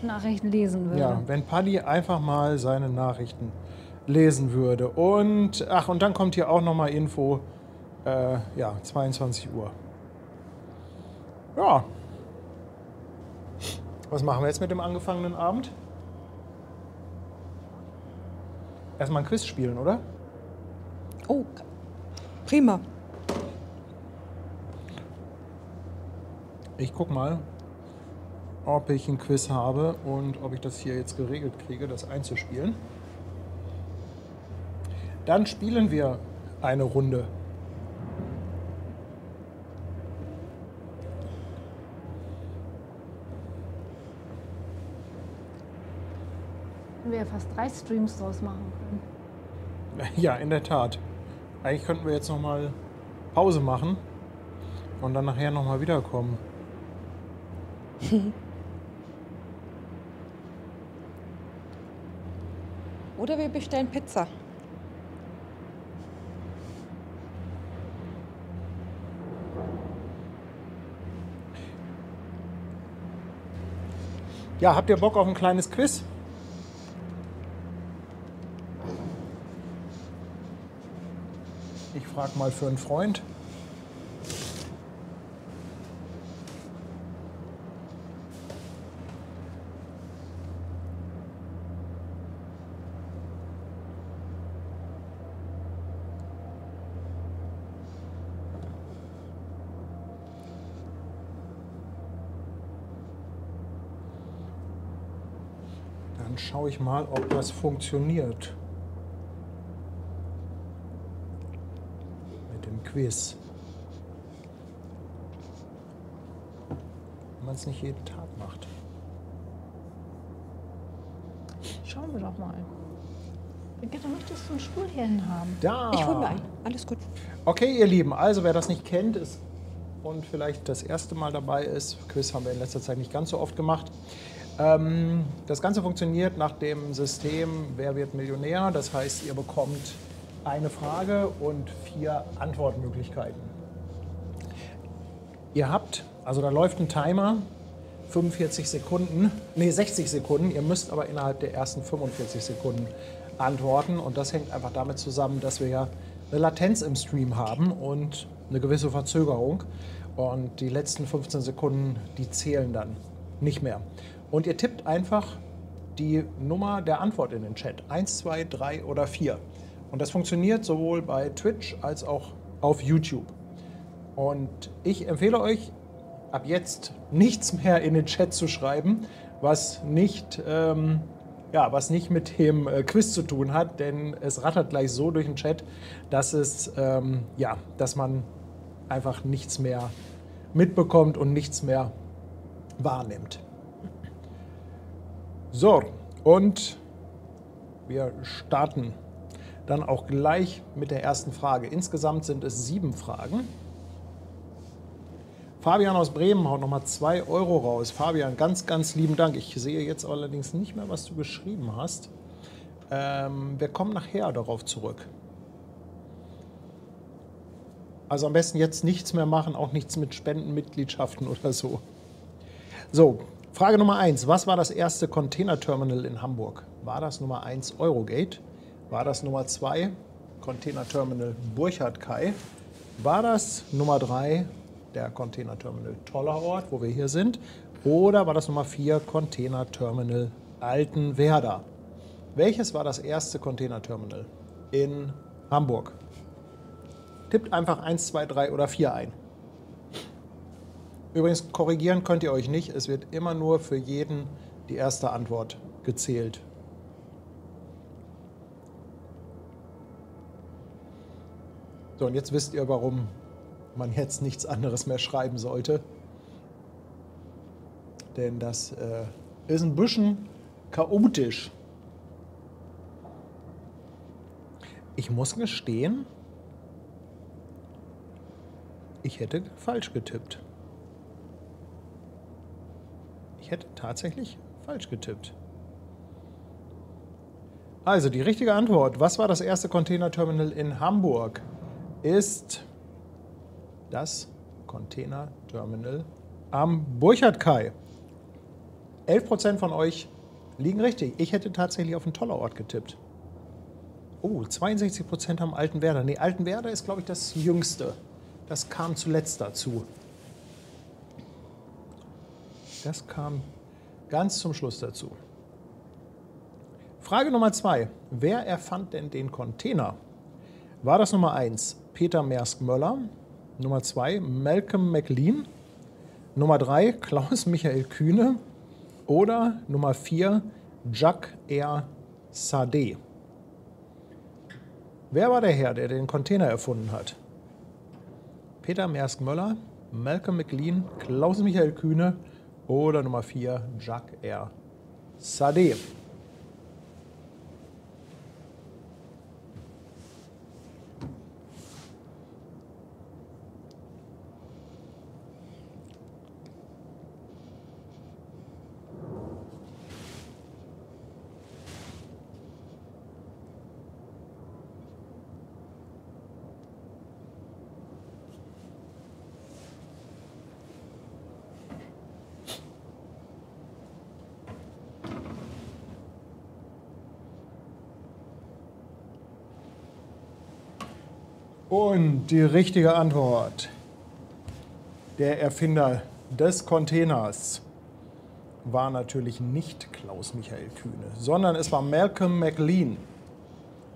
Nachrichten lesen würde. Ja, wenn Paddy einfach mal seine Nachrichten lesen würde. Und, ach, und dann kommt hier auch nochmal Info, ja, 22 Uhr. Ja. Was machen wir jetzt mit dem angefangenen Abend? Erstmal ein Quiz spielen, oder? Oh, prima. Ich guck mal, ob ich ein Quiz habe und ob ich das hier jetzt geregelt kriege, das einzuspielen. Dann spielen wir eine Runde. Wenn wir ja fast 3 Streams draus machen können. Ja, in der Tat. Eigentlich könnten wir jetzt noch mal Pause machen und dann nachher noch mal wiederkommen. Oder wir bestellen Pizza. Ja, habt ihr Bock auf ein kleines Quiz? Ich frage mal für einen Freund. Dann schaue ich mal, ob das funktioniert. Mit dem Quiz. Wenn man es nicht jeden Tag macht. Schauen wir doch mal. Brigitte, möchtest du einen Stuhl hierhin haben? Da! Ich hole mir einen. Alles gut. Okay, ihr Lieben, also wer das nicht kennt ist und vielleicht das erste Mal dabei ist, Quiz haben wir in letzter Zeit nicht ganz so oft gemacht. Das Ganze funktioniert nach dem System Wer wird Millionär? Das heißt, ihr bekommt eine Frage und 4 Antwortmöglichkeiten. Ihr habt, also da läuft ein Timer, 45 Sekunden, nee 60 Sekunden, ihr müsst aber innerhalb der ersten 45 Sekunden antworten und das hängt einfach damit zusammen, dass wir ja eine Latenz im Stream haben und eine gewisse Verzögerung und die letzten 15 Sekunden, die zählen dann nicht mehr. Und ihr tippt einfach die Nummer der Antwort in den Chat. 1, 2, 3 oder 4. Und das funktioniert sowohl bei Twitch als auch auf YouTube. Und ich empfehle euch, ab jetzt nichts mehr in den Chat zu schreiben, was nicht mit dem Quiz zu tun hat, denn es rattert gleich so durch den Chat, dass dass man einfach nichts mehr mitbekommt und nichts mehr wahrnimmt. So, und wir starten dann auch gleich mit der ersten Frage. Insgesamt sind es 7 Fragen. Fabian aus Bremen haut nochmal 2 € raus. Fabian, ganz, ganz lieben Dank. Ich sehe jetzt allerdings nicht mehr, was du geschrieben hast. Wir kommen nachher darauf zurück. Also am besten jetzt nichts mehr machen, auch nichts mit Spendenmitgliedschaften oder so. So, Frage Nummer 1. Was war das erste Containerterminal in Hamburg? War das Nummer 1 Eurogate? War das Nummer 2 Containerterminal Burchard-Kai? War das Nummer 3 der Containerterminal Tollerort, wo wir hier sind? Oder war das Nummer 4 Containerterminal Altenwerder. Welches war das erste Containerterminal in Hamburg? Tippt einfach 1, 2, 3 oder 4 ein. Übrigens, korrigieren könnt ihr euch nicht. Es wird immer nur für jeden die erste Antwort gezählt. So, und jetzt wisst ihr, warum man jetzt nichts anderes mehr schreiben sollte. Denn das ist ein bisschen chaotisch. Ich muss gestehen, ich hätte falsch getippt. Ich hätte tatsächlich falsch getippt. Also die richtige Antwort, was war das erste Containerterminal in Hamburg, ist das Containerterminal am Burchardkai. 11% von euch liegen richtig. Ich hätte tatsächlich auf einen Tollerort getippt. Oh, 62% am Altenwerder. Nee, Altenwerder ist, glaube ich, das jüngste. Das kam zuletzt dazu. Das kam ganz zum Schluss dazu. Frage Nummer 2. Wer erfand denn den Container? War das Nummer 1 Peter Maersk-Möller, Nummer 2 Malcolm McLean, Nummer 3 Klaus Michael Kühne oder Nummer 4 Jacques R. Sade? Wer war der Herr, der den Container erfunden hat? Peter Maersk-Möller, Malcolm McLean, Klaus Michael Kühne oder Nummer 4 Jacques R. Sade? Und die richtige Antwort. Der Erfinder des Containers war natürlich nicht Klaus Michael Kühne, sondern es war Malcolm McLean.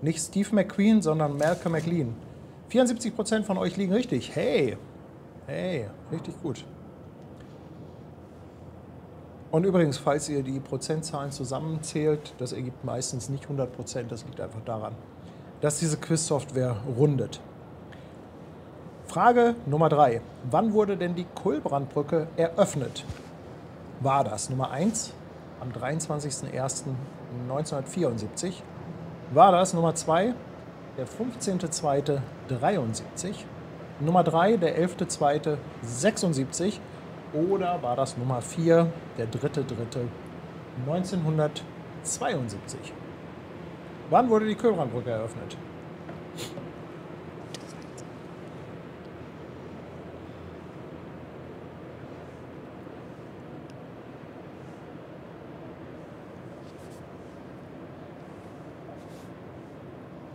Nicht Steve McQueen, sondern Malcolm McLean. 74% von euch liegen richtig. Hey, richtig gut. Und übrigens, falls ihr die Prozentzahlen zusammenzählt, das ergibt meistens nicht 100%, das liegt einfach daran, dass diese Quiz-Software rundet. Frage Nummer 3. Wann wurde denn die Kulbrandbrücke eröffnet? War das Nummer 1 am 23.01.1974? War das Nummer 2 der 15.02.73? Nummer 3 der 11.02.76? Oder war das Nummer 4 der 3.03.1972? Wann wurde die Kulbrandbrücke eröffnet?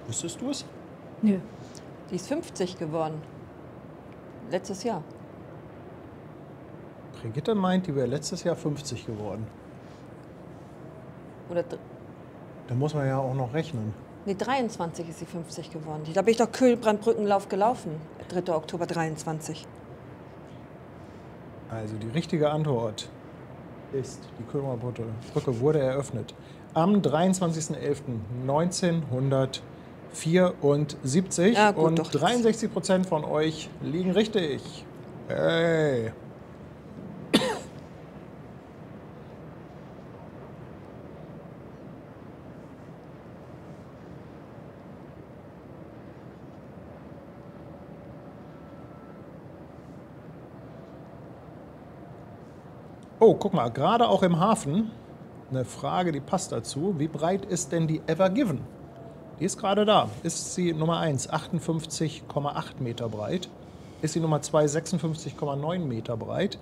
Wusstest du es? Nö. Die ist 50 geworden. Letztes Jahr. Brigitte meint, die wäre letztes Jahr 50 geworden. Oder Da muss man ja auch noch rechnen. nee, 23 ist sie 50 geworden. Da bin ich doch Kulbrandbrückenlauf gelaufen. 3. Oktober 23. Also die richtige Antwort ist, die Kulbrandbrücke wurde eröffnet am 23.11.1974 Ja, gut, und doch. 63% von euch liegen richtig. Hey. Oh, guck mal, gerade auch im Hafen eine Frage, die passt dazu. Wie breit ist denn die Ever Given? Die ist gerade da. Ist sie Nummer 1 58,8 Meter breit? Ist sie Nummer 2 56,9 Meter breit?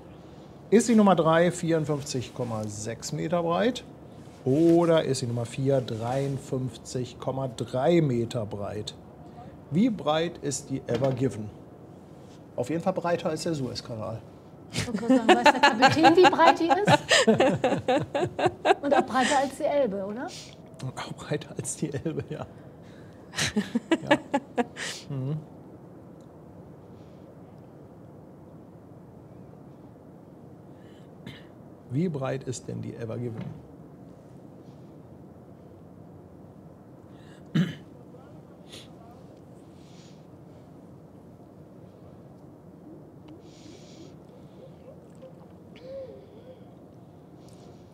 Ist sie Nummer 3 54,6 Meter breit? Oder ist sie Nummer 4 53,3 Meter breit? Wie breit ist die Ever Given? Auf jeden Fall breiter als der Suezkanal. Ich wollte gerade sagen, weiß der Kapitän, wie breit die ist? Und auch breiter als die Elbe, oder? Auch breiter als die Elbe, ja. Ja. Mhm. Wie breit ist denn die Ever Given?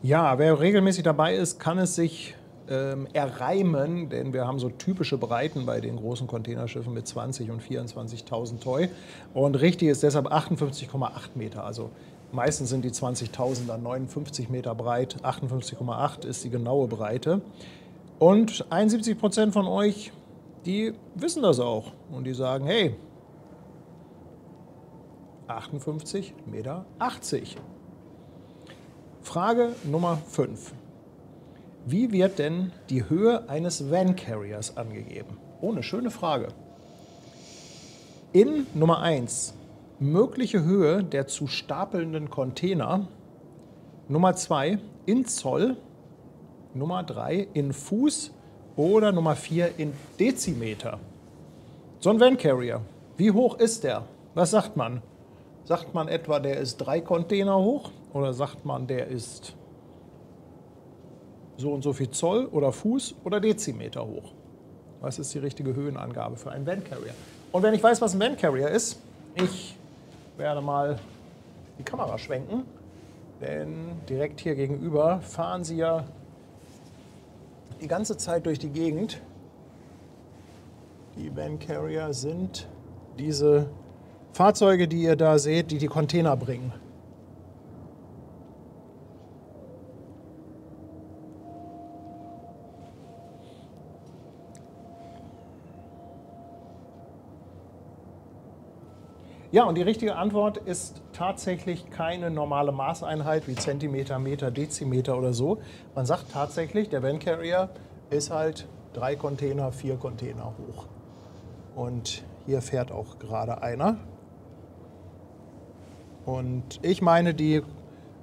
Ja, wer regelmäßig dabei ist, kann es sich erreimen, denn wir haben so typische Breiten bei den großen Containerschiffen mit 20.000 und 24.000 Toy. Und richtig ist deshalb 58,8 Meter. Also meistens sind die 20.000 dann 59 Meter breit. 58,8 ist die genaue Breite. Und 71% von euch, die wissen das auch. Und die sagen, hey, 58,80 Meter. Frage Nummer 5. Wie wird denn die Höhe eines Van Carriers angegeben? Oh, eine schöne Frage. In Nummer 1, mögliche Höhe der zu stapelnden Container. Nummer 2, in Zoll. Nummer 3, in Fuß. Oder Nummer 4, in Dezimeter. So ein Van Carrier, wie hoch ist der? Was sagt man? Sagt man etwa, der ist 3 Container hoch? Oder sagt man, der ist so und so viel Zoll oder Fuß oder Dezimeter hoch? Was ist die richtige Höhenangabe für einen Van Carrier? Und wenn ich weiß, was ein Van Carrier ist, ich werde mal die Kamera schwenken, denn direkt hier gegenüber fahren sie ja die ganze Zeit durch die Gegend. Die Van Carrier sind diese Fahrzeuge, die ihr da seht, die die Container bringen. Ja, und die richtige Antwort ist tatsächlich keine normale Maßeinheit wie Zentimeter, Meter, Dezimeter oder so. Man sagt tatsächlich, der Van Carrier ist halt 3 Container, 4 Container hoch. Und hier fährt auch gerade einer. Und ich meine, die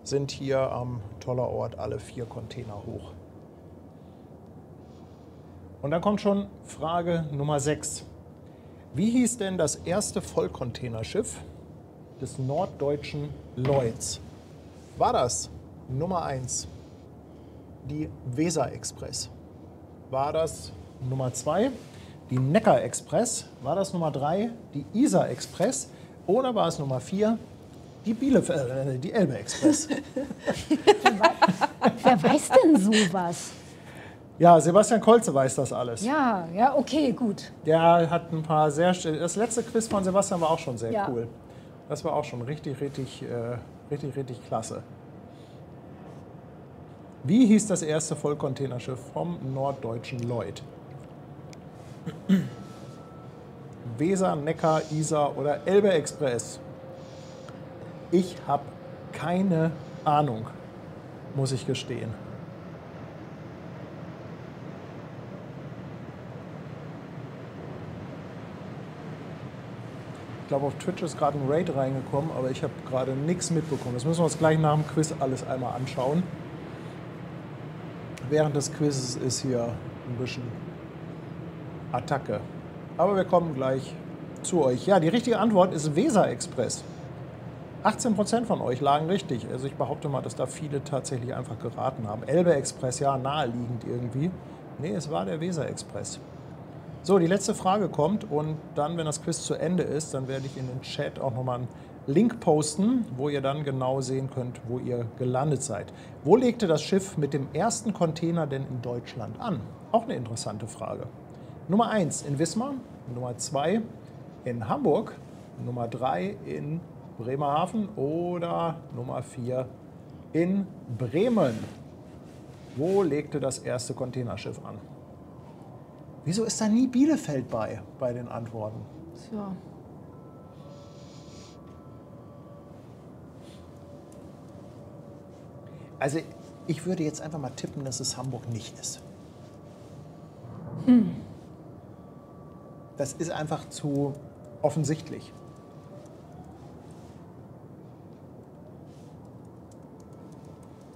sind hier am Tollerort alle 4 Container hoch. Und dann kommt schon Frage Nummer 6. Wie hieß denn das erste Vollcontainerschiff des norddeutschen Lloyds? War das Nummer 1 die Weser Express? War das Nummer 2 die Neckar Express? War das Nummer 3 die Isar Express? Oder war es Nummer 4 die Elbe Express? Wer weiß denn sowas? Ja, Sebastian Kolze weiß das alles. Ja, okay, gut. Der hat ein paar das letzte Quiz von Sebastian war auch schon sehr cool. Das war auch schon richtig klasse. Wie hieß das erste Vollcontainerschiff vom norddeutschen Lloyd? Weser, Neckar, Isar oder Elbe Express? Ich habe keine Ahnung, muss ich gestehen. Ich glaube, auf Twitch ist gerade ein Raid reingekommen, aber ich habe gerade nichts mitbekommen. Das müssen wir uns gleich nach dem Quiz alles einmal anschauen. Während des Quizzes ist hier ein bisschen Attacke. Aber wir kommen gleich zu euch. Ja, die richtige Antwort ist Weser Express. 18% von euch lagen richtig. Also ich behaupte mal, dass da viele tatsächlich einfach geraten haben. Elbe Express, ja, naheliegend irgendwie. Nee, es war der Weser Express. So, die letzte Frage kommt und dann, wenn das Quiz zu Ende ist, dann werde ich in den Chat auch nochmal einen Link posten, wo ihr dann genau sehen könnt, wo ihr gelandet seid. Wo legte das Schiff mit dem ersten Container denn in Deutschland an? Auch eine interessante Frage. Nummer 1 in Wismar, Nummer 2 in Hamburg, Nummer 3 in Bremerhaven oder Nummer 4 in Bremen. Wo legte das erste Containerschiff an? Wieso ist da nie Bielefeld bei den Antworten? Ja. Also ich würde jetzt einfach mal tippen, dass es Hamburg nicht ist. Das ist einfach zu offensichtlich.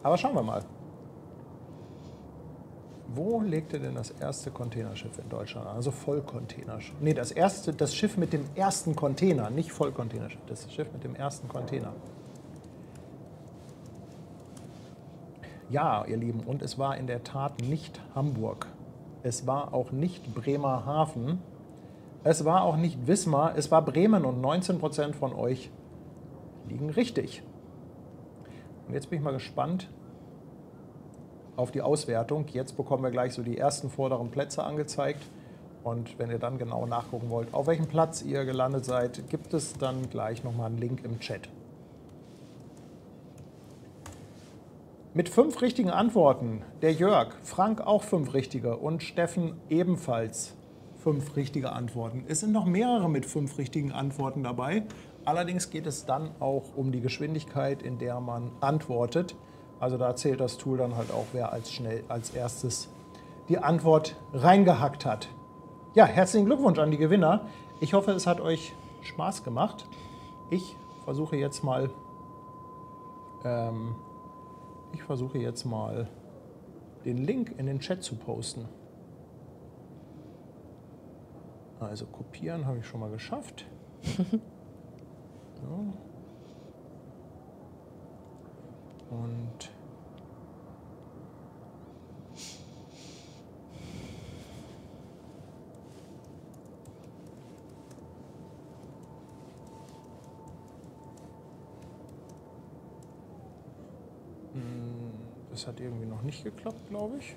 Aber schauen wir mal. Wo legte denn das erste Containerschiff in Deutschland an? Also Vollcontainerschiff. Nee, das Schiff mit dem ersten Container, nicht Vollcontainerschiff, das Schiff mit dem ersten Container. Ja, ihr Lieben, und es war in der Tat nicht Hamburg. Es war auch nicht Bremerhaven. Es war auch nicht Wismar. Es war Bremen und 19% von euch liegen richtig. Und jetzt bin ich mal gespannt auf die Auswertung. Jetzt bekommen wir gleich so die ersten vorderen Plätze angezeigt. Und wenn ihr dann genau nachgucken wollt, auf welchem Platz ihr gelandet seid, gibt es dann gleich nochmal einen Link im Chat. Mit 5 richtigen Antworten, der Jörg, Frank auch 5 richtige und Steffen ebenfalls 5 richtige Antworten. Es sind noch mehrere mit 5 richtigen Antworten dabei. Allerdings geht es dann auch um die Geschwindigkeit, in der man antwortet. Also da zählt das Tool dann halt auch, wer als erstes die Antwort reingehackt hat. Ja, herzlichen Glückwunsch an die Gewinner. Ich hoffe, es hat euch Spaß gemacht. Ich versuche jetzt mal den Link in den Chat zu posten. Also kopieren habe ich schon mal geschafft. So. Und das hat irgendwie noch nicht geklappt, glaube ich.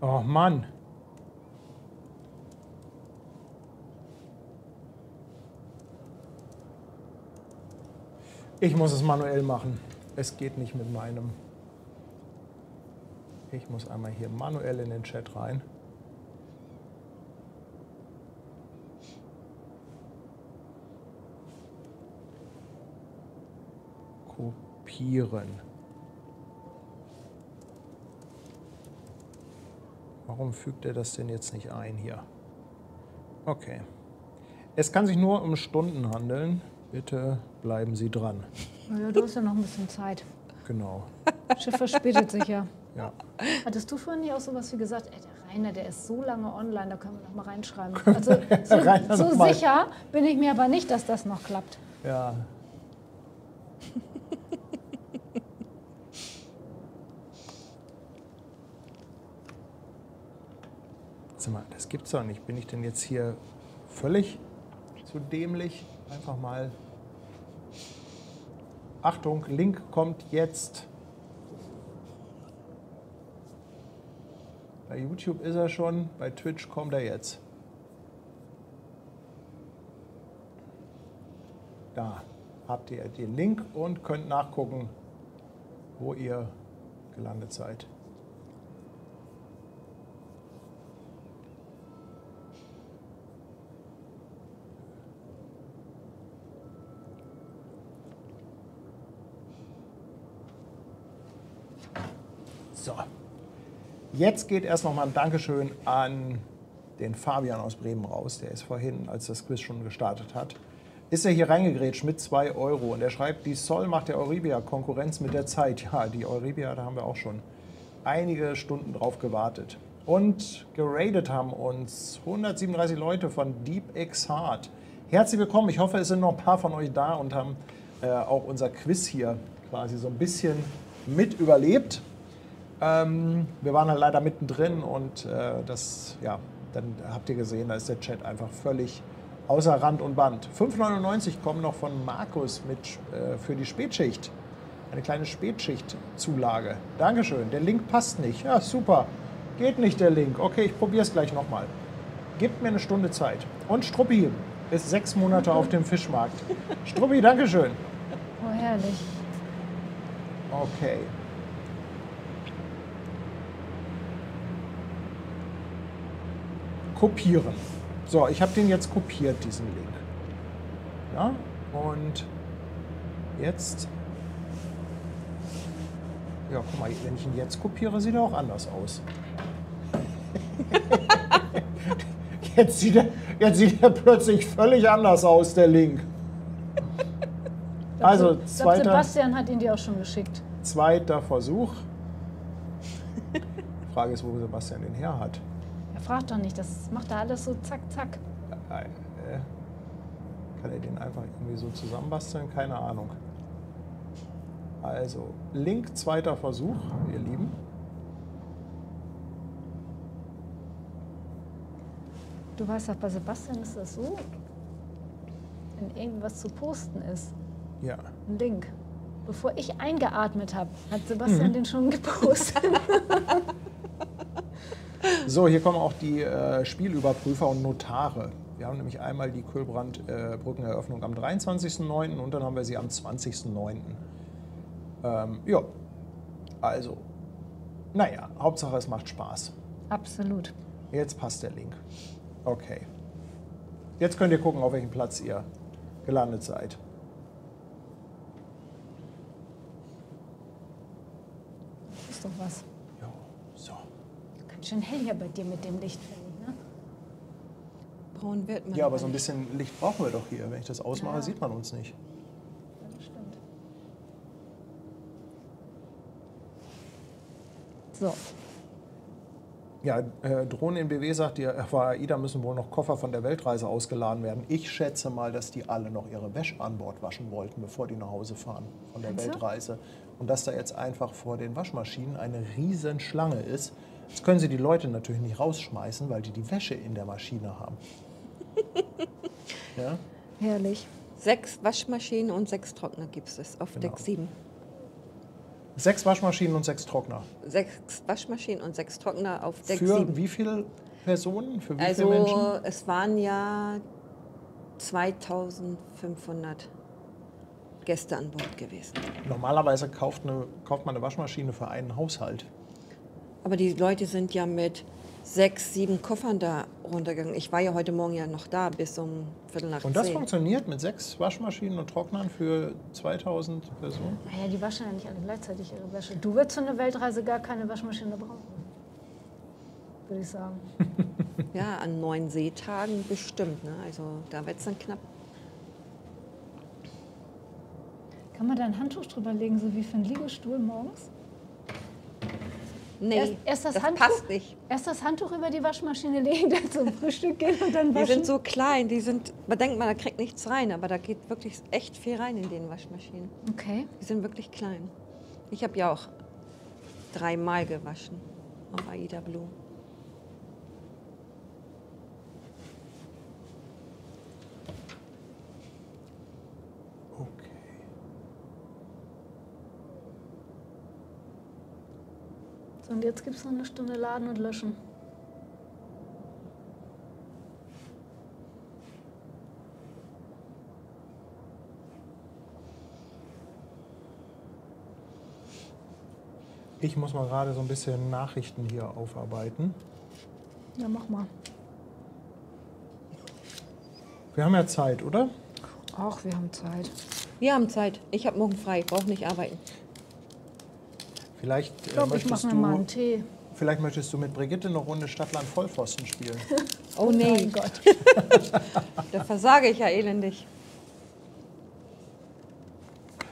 Oh Mann. Ich muss es manuell machen. Es geht nicht mit meinem. Ich muss einmal hier manuell in den Chat rein. Kopieren. Warum fügt er das denn jetzt nicht ein hier? Okay. Es kann sich nur um Stunden handeln. Bitte bleiben Sie dran. Naja, du hast ja noch ein bisschen Zeit. Genau. Schiff verspätet sich ja. Ja. Hattest du vorhin nicht auch sowas wie gesagt, ey, der Rainer, der ist so lange online, da können wir noch mal reinschreiben. Also so sicher bin ich mir aber nicht, dass das noch klappt. Ja. Sag mal, das gibt's doch nicht. Bin ich denn jetzt hier völlig zu dämlich? Einfach mal. Achtung, Link kommt jetzt. Bei YouTube ist er schon, bei Twitch kommt er jetzt. Da habt ihr den Link und könnt nachgucken, wo ihr gelandet seid. So, jetzt geht erst noch mal ein Dankeschön an den Fabian aus Bremen raus. Der ist vorhin, als das Quiz schon gestartet hat, ist er hier reingegrätscht mit 2 Euro. Und er schreibt, die Sol macht der Euribia Konkurrenz mit der Zeit. Ja, die Euribia, da haben wir auch schon einige Stunden drauf gewartet. Und geradet haben uns 137 Leute von Deep X Hard. Herzlich willkommen. Ich hoffe, es sind noch ein paar von euch da und haben auch unser Quiz hier quasi so ein bisschen mit überlebt. Wir waren halt leider mittendrin und dann habt ihr gesehen, da ist der Chat einfach völlig außer Rand und Band. 5,99 kommen noch von Markus für die Spätschicht. Eine kleine Spätschichtzulage. Dankeschön. Der Link passt nicht. Ja, super. Geht nicht der Link. Okay, ich probiere es gleich nochmal. Gebt mir eine Stunde Zeit. Und Struppi ist 6 Monate auf dem Fischmarkt. Struppi, Dankeschön. Oh, herrlich. Okay. Kopieren. So, ich habe den jetzt kopiert, diesen Link. Ja, und jetzt... Ja, guck mal, wenn ich ihn jetzt kopiere, sieht er auch anders aus. Jetzt sieht er plötzlich völlig anders aus, der Link. Also, Ich glaube, Sebastian hat ihn dir auch schon geschickt. zweiter Versuch. Frage ist, wo Sebastian den her hat. Er fragt doch nicht, das macht er alles so zack, zack. Kann er den einfach irgendwie so zusammenbasteln? Keine Ahnung. Also, Link, zweiter Versuch, ihr Lieben. Du weißt doch, bei Sebastian ist das so, wenn irgendwas zu posten ist, Ja. ein Link. Bevor ich eingeatmet habe, hat Sebastian den schon gepostet. So, hier kommen auch die Spielüberprüfer und Notare. Wir haben nämlich einmal die Kühlbrand-Brückeneröffnung am 23.09. und dann haben wir sie am 20.09. Ja, also, naja, Hauptsache es macht Spaß. Absolut. Jetzt passt der Link. Okay. Jetzt könnt ihr gucken, auf welchem Platz ihr gelandet seid. Das ist doch was. Ja, so. Ganz schön hell hier bei dir mit dem Licht, finde ich, ne? Braun wird man. Ja, aber so ein bisschen Licht brauchen wir doch hier. Wenn ich das ausmache, Ja. sieht man uns nicht. Ja, das stimmt. So, Ja, Drohne in BW sagt, auf AIDA müssen wohl noch Koffer von der Weltreise ausgeladen werden. Ich schätze mal, dass die alle noch ihre Wäsche an Bord waschen wollten, bevor die nach Hause fahren von der Meinst du? Weltreise. Und dass da jetzt einfach vor den Waschmaschinen eine riesen Schlange ist. Jetzt können sie die Leute natürlich nicht rausschmeißen, weil die Wäsche in der Maschine haben. Ja? herrlich. 6 Waschmaschinen und 6 Trockner gibt es auf Genau. Deck 7. 6 Waschmaschinen und 6 Trockner. 6 Waschmaschinen und 6 Trockner auf Deck Für 7. wie viele Personen? Für wie Also viele Menschen? es waren ja 2500 Gäste an Bord gewesen. Normalerweise kauft man eine Waschmaschine für einen Haushalt. Aber die Leute sind ja mit 6, 7 Koffern da runtergegangen. Ich war ja heute Morgen ja noch da bis um Viertel nach 10. Und das funktioniert mit 6 Waschmaschinen und Trocknern für 2000 Personen? Naja, die waschen ja nicht alle gleichzeitig ihre Wäsche. Du würdest für eine Weltreise gar keine Waschmaschine brauchen. Würde ich sagen. Ja, an 9 Seetagen bestimmt. Ne? Also da wird es dann knapp. Kann man da ein Handtuch drüber legen, so wie für einen Liegestuhl morgens? Nee, Erst das das Handtuch? passt nicht. Erst das Handtuch über die Waschmaschine legen, dann zum Frühstück gehen und dann Die waschen? sind so klein, man denkt, da kriegt nichts rein, aber da geht wirklich echt viel rein in den Waschmaschinen. Okay. Die sind wirklich klein. Ich habe ja auch 3-mal gewaschen auf AIDA Blue. Okay. So, und jetzt gibt es noch eine Stunde Laden und Löschen. Ich muss mal gerade so ein bisschen Nachrichten hier aufarbeiten. Ja, mach mal. Wir haben ja Zeit, oder? Ach, wir haben Zeit. Wir haben Zeit. Ich habe morgen frei, brauche nicht arbeiten. Vielleicht, Ich glaube, ich mache mir mal einen Tee. vielleicht möchtest du mit Brigitte eine Runde Stadtland Vollpfosten spielen. Oh nee, Mein Gott. da versage ich ja elendig.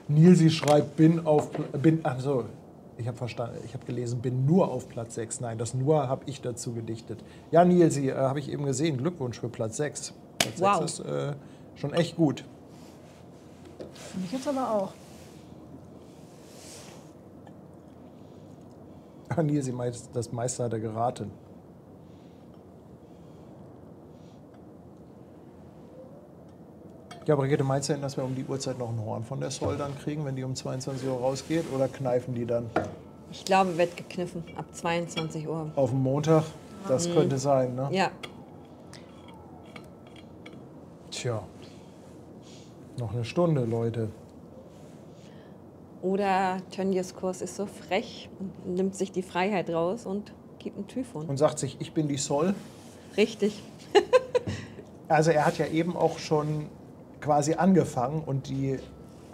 Nilsi schreibt, achso, ich habe verstanden, ich habe gelesen, bin nur auf Platz 6. Nein, das nur habe ich dazu gedichtet. Ja, Nilsi, habe ich eben gesehen, Glückwunsch für Platz 6. Platz Wow. 6 ist schon echt gut. Finde ich jetzt aber auch. Nilsi meint, das meiste hat er geraten. Ja, Brigitte, meinst du denn, dass wir um die Uhrzeit noch ein Horn von der Sol dann kriegen, wenn die um 22 Uhr rausgeht? Oder kneifen die dann Ich glaube, wird gekniffen ab 22 Uhr. auf dem Montag? Das könnte sein, ne? Ja, Tja, noch eine Stunde, Leute. oder Tönnies Kurs ist so frech und nimmt sich die Freiheit raus und gibt einen Typhon. Und sagt sich, ich bin die Sol. Richtig. Also er hat ja eben auch schon quasi angefangen und die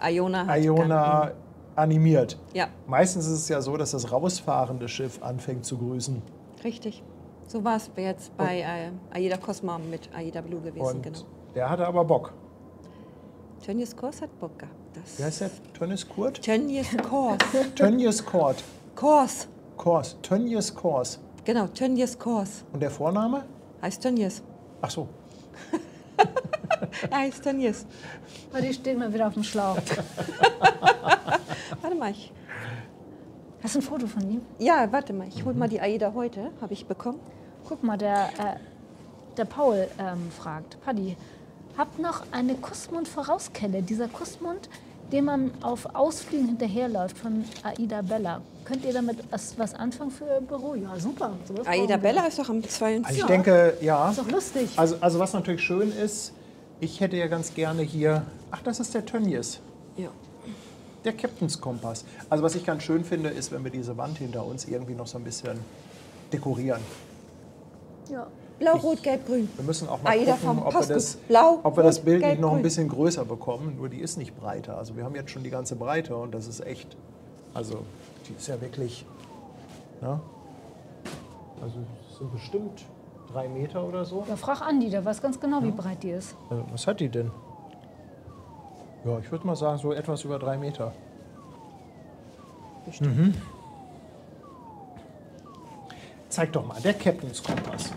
Iona hat Iona animiert. Ja, Meistens ist es ja so, dass das rausfahrende Schiff anfängt zu grüßen. richtig. So war es jetzt bei Aida Cosma mit Aida Blue gewesen. Und Genau. der hatte aber Bock. Tönnies Kors hat Bock gehabt. Wie heißt der? Tönnies Kurt? Tönnies Kors. Tönnies Kurt. Kors. Kors. Tönnies Kors. Genau, Tönnies Kors. Und der Vorname? Heißt Tönnies. Ach so. Er heißt Tönnies. Aber die steht mal wieder auf dem Schlauch. Warte mal, Hast du ein Foto von ihm? warte mal, ich hol mal die Aida heute, habe ich bekommen. Guck mal, der Paul fragt, Paddy, habt noch eine Kussmund-Vorauskelle, dieser Kussmund, dem man auf Ausfliegen hinterherläuft von Aida Bella. Könnt ihr damit was anfangen für ihr Büro? Ja, super. Sowas Aida brauchen wir. Bella ist doch am 22. Also ich denke, ja. Ist doch lustig. Also was natürlich schön ist, ich hätte ja ganz gerne hier, ach, das ist der Tönnies, Ja. der Captain's Kompass. Also was ich ganz schön finde, ist, wenn wir diese Wand hinter uns irgendwie noch so ein bisschen dekorieren. Ja. Blau, Rot, Gelb, Grün. Wir müssen auch mal Aida gucken, vom ob wir, Postgut. das, Blau, ob wir das Rot, Bild Gelb, nicht noch ein Grün. bisschen größer bekommen, nur die ist nicht breiter. Also wir haben jetzt schon die ganze Breite und das ist echt, also die ist ja wirklich, ne? Also es sind bestimmt 3 Meter oder so. Ja, frag Andi, der weiß ganz genau, wie breit die ist. Was hat die denn? Ja, ich würde mal sagen, so etwas über 3 Meter. Bestimmt. Zeig doch mal, der Captain's Kompass.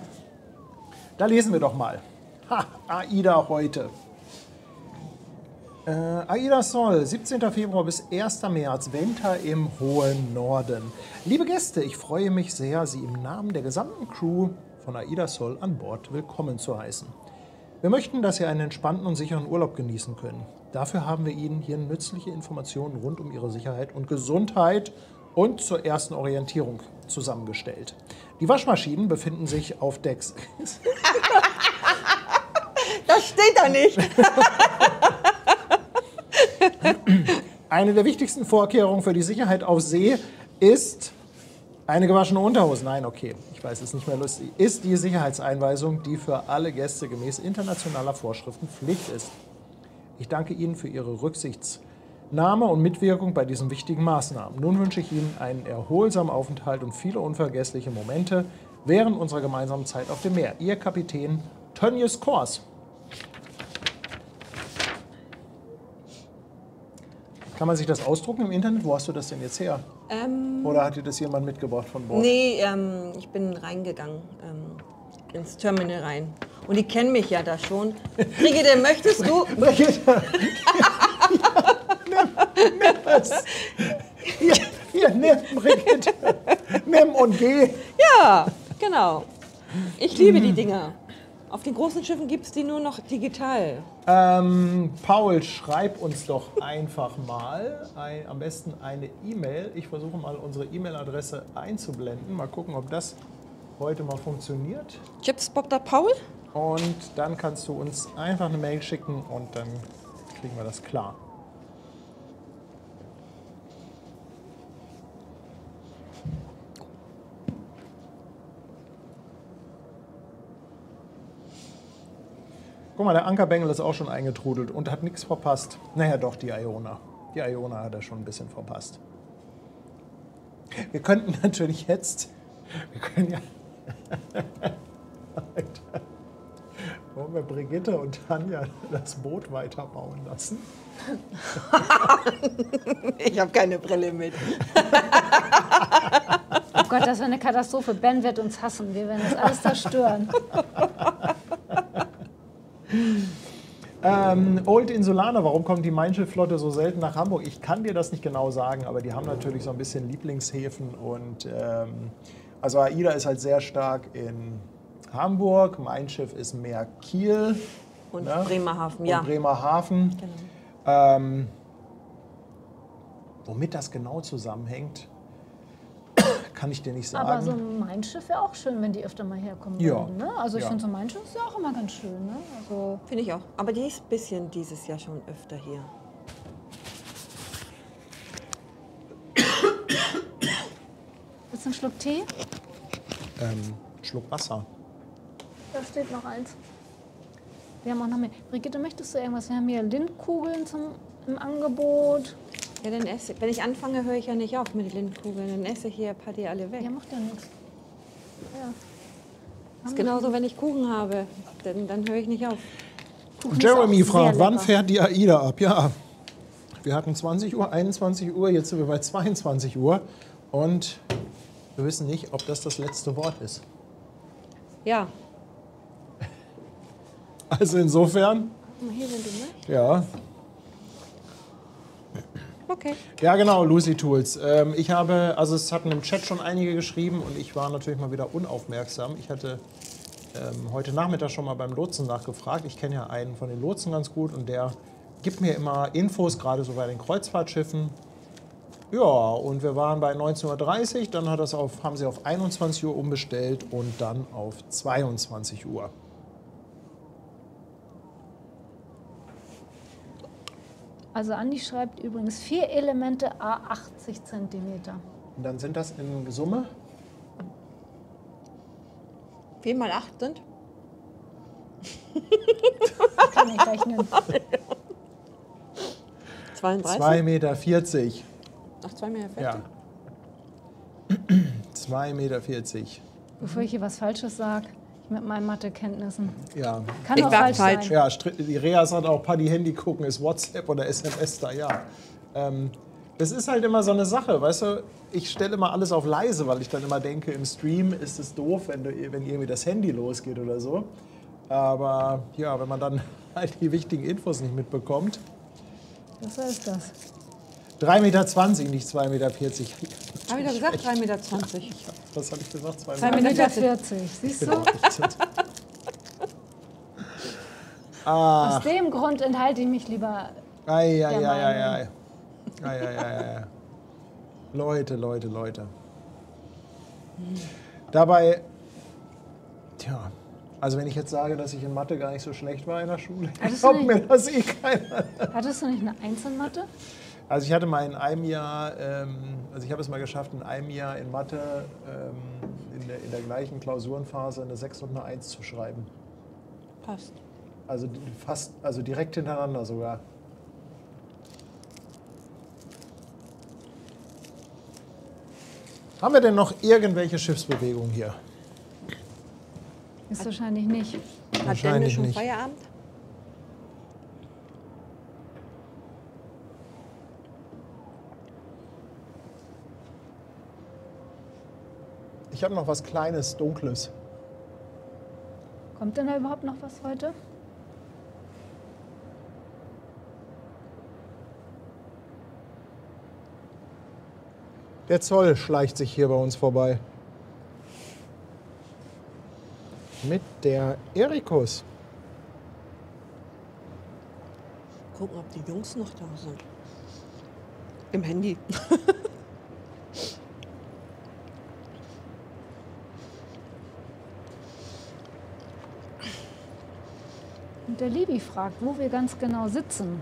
Da lesen wir doch mal. Ha, Aida heute. Aida Sol, 17. Februar bis 1. März, Winter im hohen Norden. Liebe Gäste, ich freue mich sehr, Sie im Namen der gesamten Crew von Aida Sol an Bord willkommen zu heißen. Wir möchten, dass Sie einen entspannten und sicheren Urlaub genießen können. Dafür haben wir Ihnen hier nützliche Informationen rund um Ihre Sicherheit und Gesundheit und zur ersten Orientierung zusammengestellt. Die Waschmaschinen befinden sich auf Decks. Das steht da nicht. Eine der wichtigsten Vorkehrungen für die Sicherheit auf See ist eine gewaschene Unterhose. Nein, okay, ich weiß, es ist nicht mehr lustig. Ist die Sicherheitseinweisung, die für alle Gäste gemäß internationaler Vorschriften Pflicht ist. Ich danke Ihnen für Ihre Rücksichtnahme und Mitwirkung bei diesen wichtigen Maßnahmen. Nun wünsche ich Ihnen einen erholsamen Aufenthalt und viele unvergessliche Momente während unserer gemeinsamen Zeit auf dem Meer. Ihr Kapitän Tönnies Kors. Kann man sich das ausdrucken im Internet? Wo hast du das denn jetzt her? Oder hat dir das jemand mitgebracht von Bord? Nee, ich bin reingegangen ins Terminal rein. Und die kennen mich ja da schon. Brigitte, möchtest du? Brigitte, nimm es. Hier, nimm, Brigitte. Nimm und geh. Ja, genau. Ich liebe die Dinger. Auf den großen Schiffen gibt es die nur noch digital. Paul, schreib uns doch einfach mal am besten eine E-Mail. Ich versuche mal unsere E-Mail-Adresse einzublenden. Mal gucken, ob das heute mal funktioniert. Chipspop.Paul? Und dann kannst du uns einfach eine Mail schicken und dann kriegen wir das klar. Guck mal, der Ankerbengel ist auch schon eingetrudelt und hat nichts verpasst. Naja, doch, die Iona. Die Iona hat er schon ein bisschen verpasst. Wir könnten natürlich jetzt, wir können ja, wollen wir Brigitte und Tanja das Boot weiterbauen lassen? Ich habe keine Brille mit. Oh Gott, das wäre eine Katastrophe. Ben wird uns hassen. Wir werden das alles zerstören. Old Insulaner, warum kommt die Mein Schiff-Flotte so selten nach Hamburg? Ich kann dir das nicht genau sagen, aber die haben natürlich so ein bisschen Lieblingshäfen. Und also AIDA ist halt sehr stark in Hamburg, Mein Schiff ist mehr Kiel. Und ne? Bremerhaven, Und ja. Bremerhaven. Genau. Womit das genau zusammenhängt, kann ich dir nicht sagen. Aber so ein Mein Schiff wäre auch schön, wenn die öfter mal herkommen Ja. würden. Ne? Also ich Ja. finde so ein Mein Schiff ist ja auch immer ganz schön. Ne? Also Finde ich auch. Aber die ist ein bisschen dieses Jahr schon öfter hier. willst du einen Schluck Tee? Schluck Wasser. Da steht noch eins. Wir haben auch noch mehr. Brigitte, möchtest du irgendwas? Wir haben hier Lindkugeln im Angebot. Ja, dann esse. Wenn ich anfange, höre ich ja nicht auf mit den Lindkugeln. Dann esse ich hier Paddy alle weg. Ja, macht ja nichts. Ja. Das ist genauso, wenn ich Kuchen habe. Dann höre ich nicht auf. Kuchen ist Jeremy auch sehr fragt, wann lecker. fährt die AIDA ab? Ja, wir hatten 20 Uhr, 21 Uhr, jetzt sind wir bei 22 Uhr. Und wir wissen nicht, ob das letzte Wort ist. Ja, Also insofern, Hier, wenn du möchtest. ja. okay. Ja, genau, Lucy Tools. Also es hatten im Chat schon einige geschrieben und ich war natürlich mal wieder unaufmerksam. Ich hatte heute Nachmittag schon mal beim Lotsen nachgefragt. Ich kenne ja einen von den Lotsen ganz gut und der gibt mir immer Infos, gerade so bei den Kreuzfahrtschiffen. Ja, und wir waren bei 19:30 Uhr, dann haben sie auf 21 Uhr umbestellt und dann auf 22 Uhr. Also Andi schreibt übrigens 4 Elemente A80 cm. Und dann sind das in Summe 4 mal 8 sind? Kann ich rechnen. 32? 2,40 Meter. Ach, 2 Meter. Ja. 2,40 Meter. Bevor ich hier was Falsches sage, mit meinen Mathekenntnissen. Ja. Kann Ich auch war falsch falsch. sein. Ja, die Reas hat auch Paddy Handy gucken, ist WhatsApp oder SMS da, ja. Das ist halt immer so eine Sache, weißt du, ich stelle immer alles auf leise, weil ich dann immer denke, im Stream ist es doof, wenn irgendwie das Handy losgeht oder so. Aber ja, wenn man dann halt die wichtigen Infos nicht mitbekommt. Was ist das? 3,20 Meter, nicht 2,40 Meter. Habe ich doch gesagt, 3,20 Meter. Was habe ich gesagt? 2,40 2,40 Meter 40. Siehst du? Aus dem Grund enthalte ich mich lieber. Ei. Leute. Dabei, tja, also wenn ich jetzt sage, dass ich in Mathe gar nicht so schlecht war in der Schule, glaubt mir das eh keiner. Hattest du nicht eine Eins in Mathe? Also ich hatte mal in einem Jahr, ich habe es mal geschafft, in einem Jahr in Mathe in der gleichen Klausurenphase eine 6 und eine 1 zu schreiben. Passt. Also direkt hintereinander sogar. Haben wir denn noch irgendwelche Schiffsbewegungen hier? Ist wahrscheinlich nicht. Hat Dennis Wahrscheinlich schon nicht. Feierabend? Ich habe noch was Kleines, Dunkles. Kommt denn da überhaupt noch was heute? Der Zoll schleicht sich hier bei uns vorbei. Mit der Erikus. Gucken, ob die Jungs noch da sind. Im Handy. Und der Libi fragt, wo wir ganz genau sitzen.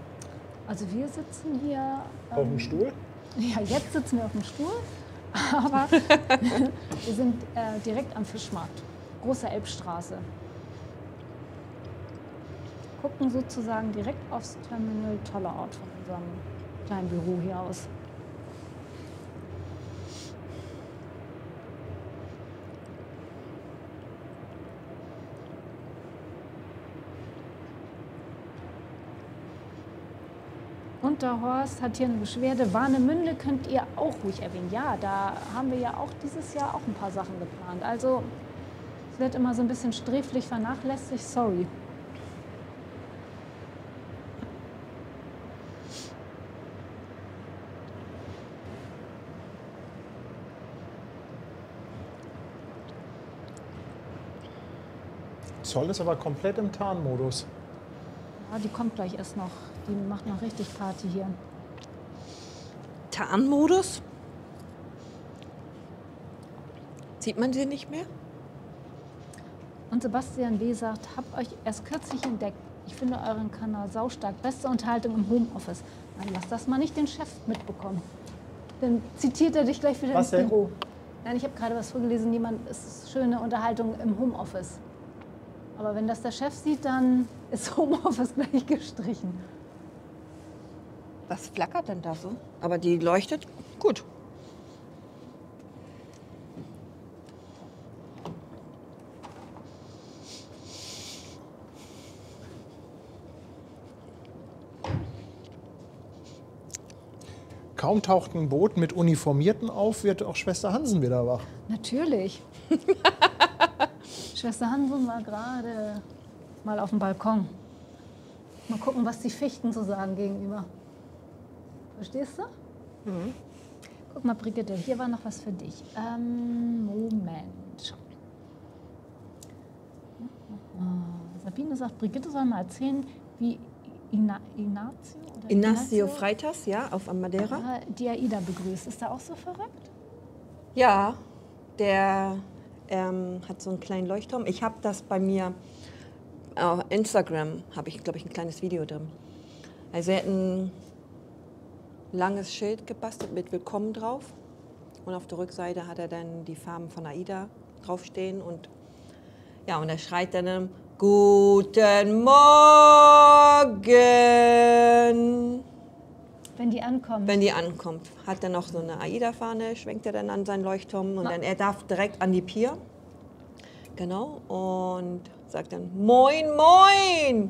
Also wir sitzen hier. Auf dem Stuhl? Ja, jetzt sitzen wir auf dem Stuhl, aber wir sind direkt am Fischmarkt, Große Elbstraße. Gucken sozusagen direkt aufs Terminal. Toller Ort von unserem kleinen Büro hier aus. Und der Horst hat hier eine Beschwerde. Warnemünde könnt ihr auch ruhig erwähnen. Ja, da haben wir ja auch dieses Jahr auch ein paar Sachen geplant. Also es wird immer so ein bisschen sträflich vernachlässigt. Sorry. Zoll ist aber komplett im Tarnmodus. Ja, die kommt gleich erst noch. Die macht noch richtig Party hier. Tarnmodus? Sieht man sie nicht mehr? Und Sebastian W. sagt, hab euch erst kürzlich entdeckt. Ich finde euren Kanal saustark. Beste Unterhaltung im Homeoffice. Nein, lass das mal nicht den Chef mitbekommen. Dann zitiert er dich gleich wieder Was ins denn? Büro. Nein, ich habe gerade was vorgelesen. Es ist schöne Unterhaltung im Homeoffice. Aber wenn das der Chef sieht, dann ist Homeoffice gleich gestrichen. Was flackert denn da so? Aber die leuchtet gut. kaum taucht ein Boot mit Uniformierten auf, wird auch Schwester Hansen wieder wach. Natürlich. Schwester Hansen war gerade mal auf dem Balkon. Mal gucken, was die Fichten so sagen gegenüber. Verstehst du? Mhm. Guck mal, Brigitte, hier war noch was für dich. Moment. Sabine sagt, Brigitte soll mal erzählen, wie Ignacio Freitas, ja, auf Madeira. Die AIDA begrüßt. Ist der auch so verrückt? Ja, der hat so einen kleinen Leuchtturm. Ich habe das bei mir auf Instagram, habe ich, glaube ich, ein kleines Video drin. Also er hat ein langes Schild gebastelt mit Willkommen drauf. Und auf der Rückseite hat er dann die Farben von AIDA draufstehen. Und ja, und er schreit dann Guten Morgen. Wenn die ankommt. Wenn die ankommt, hat er noch so eine AIDA-Fahne, schwenkt er dann an seinen Leuchtturm und dann er darf direkt an die Pier. Genau, und sagt dann Moin, moin,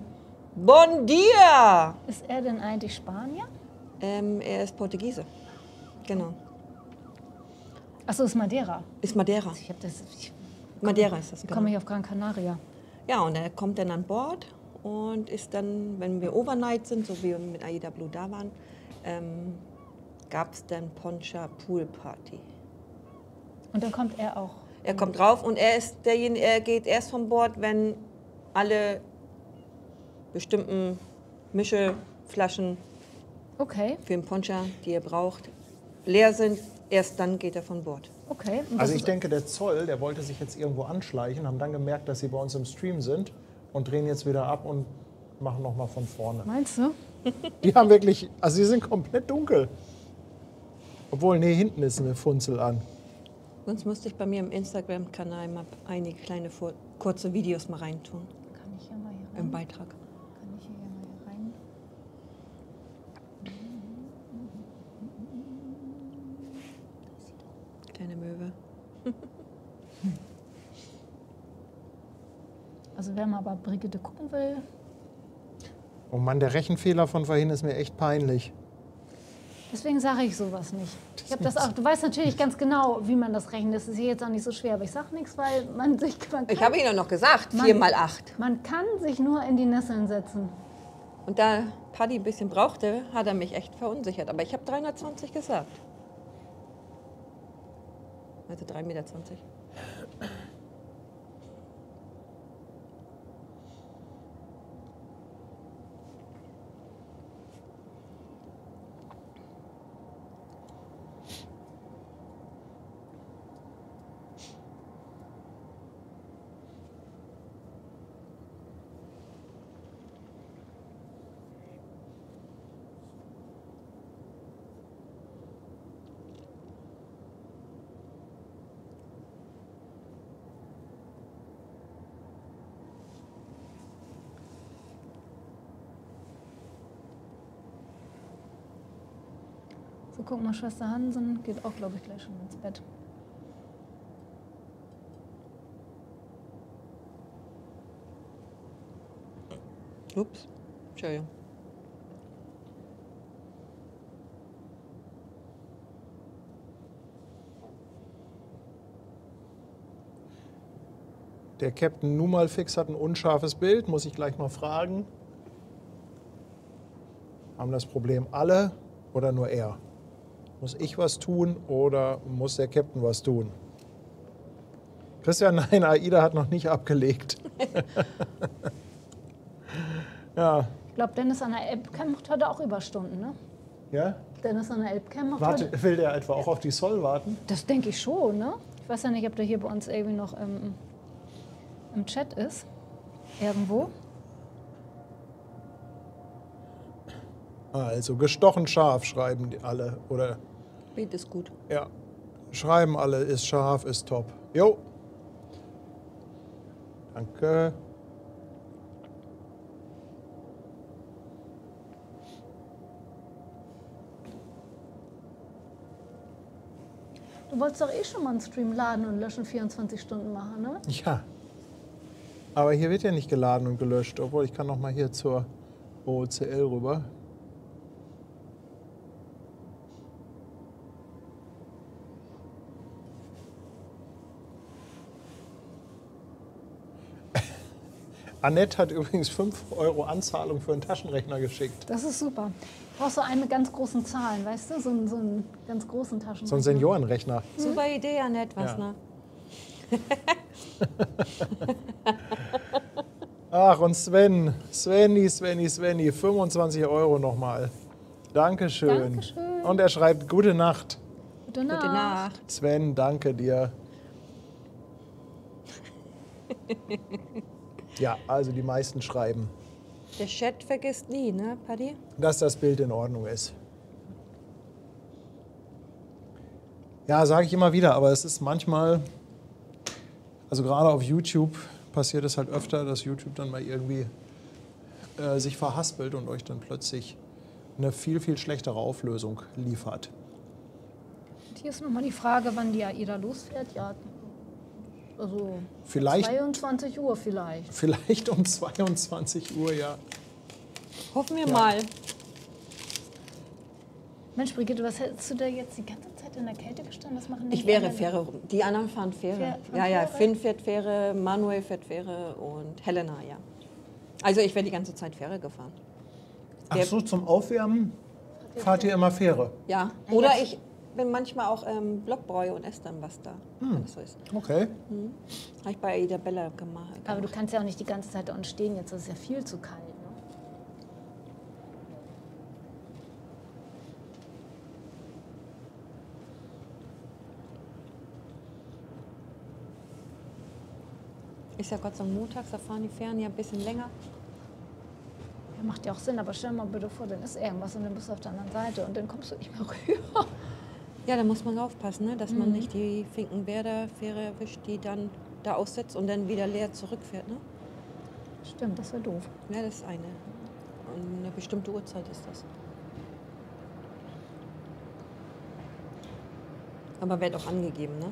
bon dia. Ist er denn eigentlich Spanier? Er ist Portugiese, genau. Achso, ist Madeira. Ist Madeira. Madeira ist das, Ich genau. komme ich auf Gran Canaria. Ja, und er kommt dann an Bord und ist dann, wenn wir Overnight sind, so wie wir mit AIDA Blue da waren, gab es dann Poncha Pool Party. Und dann kommt er auch. Er kommt drauf und er ist derjenige, er geht erst von Bord, wenn alle bestimmten Mischeflaschen Okay, für den Poncha, die er braucht, leer sind. Erst dann geht er von Bord. okay. Und Also das ich denke, der Zoll, der wollte sich jetzt irgendwo anschleichen, haben dann gemerkt, dass sie bei uns im Stream sind und drehen jetzt wieder ab und machen nochmal von vorne. meinst du? Die haben wirklich, also die sind komplett dunkel. Obwohl, nee, hinten ist eine Funzel an. Sonst müsste ich bei mir im Instagram-Kanal mal einige kleine kurze Videos mal reintun Kann ich hier mal hier rein? im Beitrag. Kann ich hier mal hier rein? Kleine Möwe. Also wer mal bei Brigitte gucken will, Oh Mann, der Rechenfehler von vorhin ist mir echt peinlich. deswegen sage ich sowas nicht. Ich habe das auch. Du weißt natürlich ganz genau, wie man das rechnet. Das ist hier jetzt auch nicht so schwer, aber ich sage nichts, weil man sich. Ich habe Ihnen noch gesagt, Mann. 4 mal 8. Man kann sich nur in die Nesseln setzen. Und da Paddy ein bisschen brauchte, hat er mich echt verunsichert. Aber ich habe 320 gesagt. Also 3,20 Meter. So, guck mal, Schwester Hansen geht auch, glaube ich, gleich schon ins Bett. Ups, Entschuldigung. Der Captain Numalfix hat ein unscharfes Bild, muss ich gleich mal fragen. Haben das Problem alle oder nur er? Muss ich was tun oder muss der Captain was tun? Christian, nein, AIDA hat noch nicht abgelegt. Ja. Ich glaube, Dennis an der Elbcam macht heute auch Überstunden, ne? Ja? Dennis an der Elbcam macht heute... Warte, will der etwa auch auf die Sol warten? Das denke ich schon, ne? Ich weiß ja nicht, ob der hier bei uns irgendwie noch im Chat ist. Irgendwo. Also gestochen scharf schreiben die alle. Oder Bild ist gut. ja, schreiben alle, ist scharf, ist top. Jo. Danke. Du wolltest doch eh schon mal einen Stream laden und löschen 24 Stunden machen, ne? Ja. Aber hier wird ja nicht geladen und gelöscht, obwohl ich kann noch mal hier zur OOCL rüber. Annette hat übrigens 5 € Anzahlung für einen Taschenrechner geschickt. Das ist super. Du brauchst so einen mit ganz großen Zahlen, weißt du? So einen ganz großen Taschenrechner. So ein Seniorenrechner. Super Idee, Annette, was, Ja. ne? Ach, und Svenny, 25 € nochmal. Dankeschön. Dankeschön. Und er schreibt, gute Nacht. Gute Nacht. Gute Nacht. Sven, danke dir. Ja, also die meisten schreiben, Der Chat vergisst nie, ne, Paddy? dass das Bild in Ordnung ist. Ja, sage ich immer wieder, aber es ist manchmal, also gerade auf YouTube passiert es halt öfter, dass YouTube dann mal irgendwie sich verhaspelt und euch dann plötzlich eine viel, viel schlechtere Auflösung liefert. Und hier ist nochmal die Frage, wann die AIDA losfährt. Ja, also Vielleicht, 22 Uhr vielleicht. vielleicht um 22 Uhr, ja. Hoffen wir mal. Mensch, Brigitte, was hättest du da jetzt die ganze Zeit in der Kälte gestanden? Was machen denn Ich die wäre anderen? Fähre. Die anderen fahren Fähre. Fahren Ja, ja, Fähre? Finn fährt Fähre, Manuel fährt Fähre und Helena, ja. Also ich wäre die ganze Zeit Fähre gefahren. Ach so, zum Aufwärmen fahrt ihr immer Fähre? Ja. Oder ich bin manchmal auch Blockbräu und esse dann was da, wenn das so ist. Okay. Habe ich bei Ida Bella gemacht. Aber du kannst ja auch nicht die ganze Zeit da unten stehen. Jetzt ist es ja viel zu kalt. Ne? Ist ja Gott sei Dank montags, da fahren die Fähren ja ein bisschen länger. Ja, macht ja auch Sinn, aber stell dir mal bitte vor, dann ist irgendwas und dann bist du auf der anderen Seite und dann kommst du nicht mehr rüber. Ja, da muss man aufpassen, ne? Dass man nicht die Finkenwerder Fähre erwischt, die dann da aussetzt und dann wieder leer zurückfährt. Ne? Stimmt, das wäre doof. Ja, das ist eine. Und eine bestimmte Uhrzeit ist das. Aber wird auch angegeben, ne?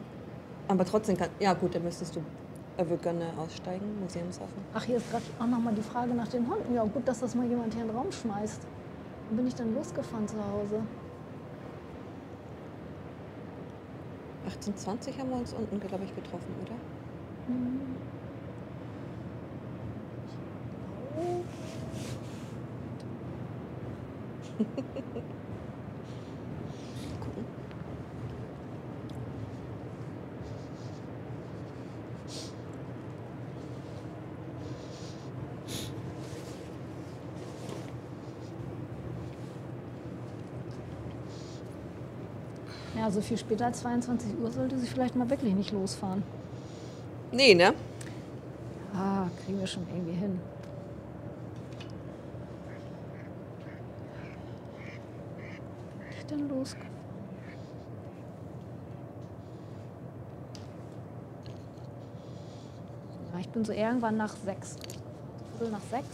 Aber trotzdem kann. Ja, gut, dann müsstest du gerne aussteigen, Museumshafen. Ach, hier ist gerade auch nochmal die Frage nach den Hunden. Ja, gut, dass das mal jemand hier in den Raum schmeißt. Dann bin ich dann losgefahren zu Hause. 18:20 haben wir uns unten, glaube ich, getroffen, oder? Gucken. Ja, so viel später als 22 Uhr sollte sie vielleicht mal wirklich nicht losfahren. Nee, ne? Ah, kriegen wir schon irgendwie hin. Bin ich denn los? Ja, ich bin so irgendwann nach 6. Viertel nach 6.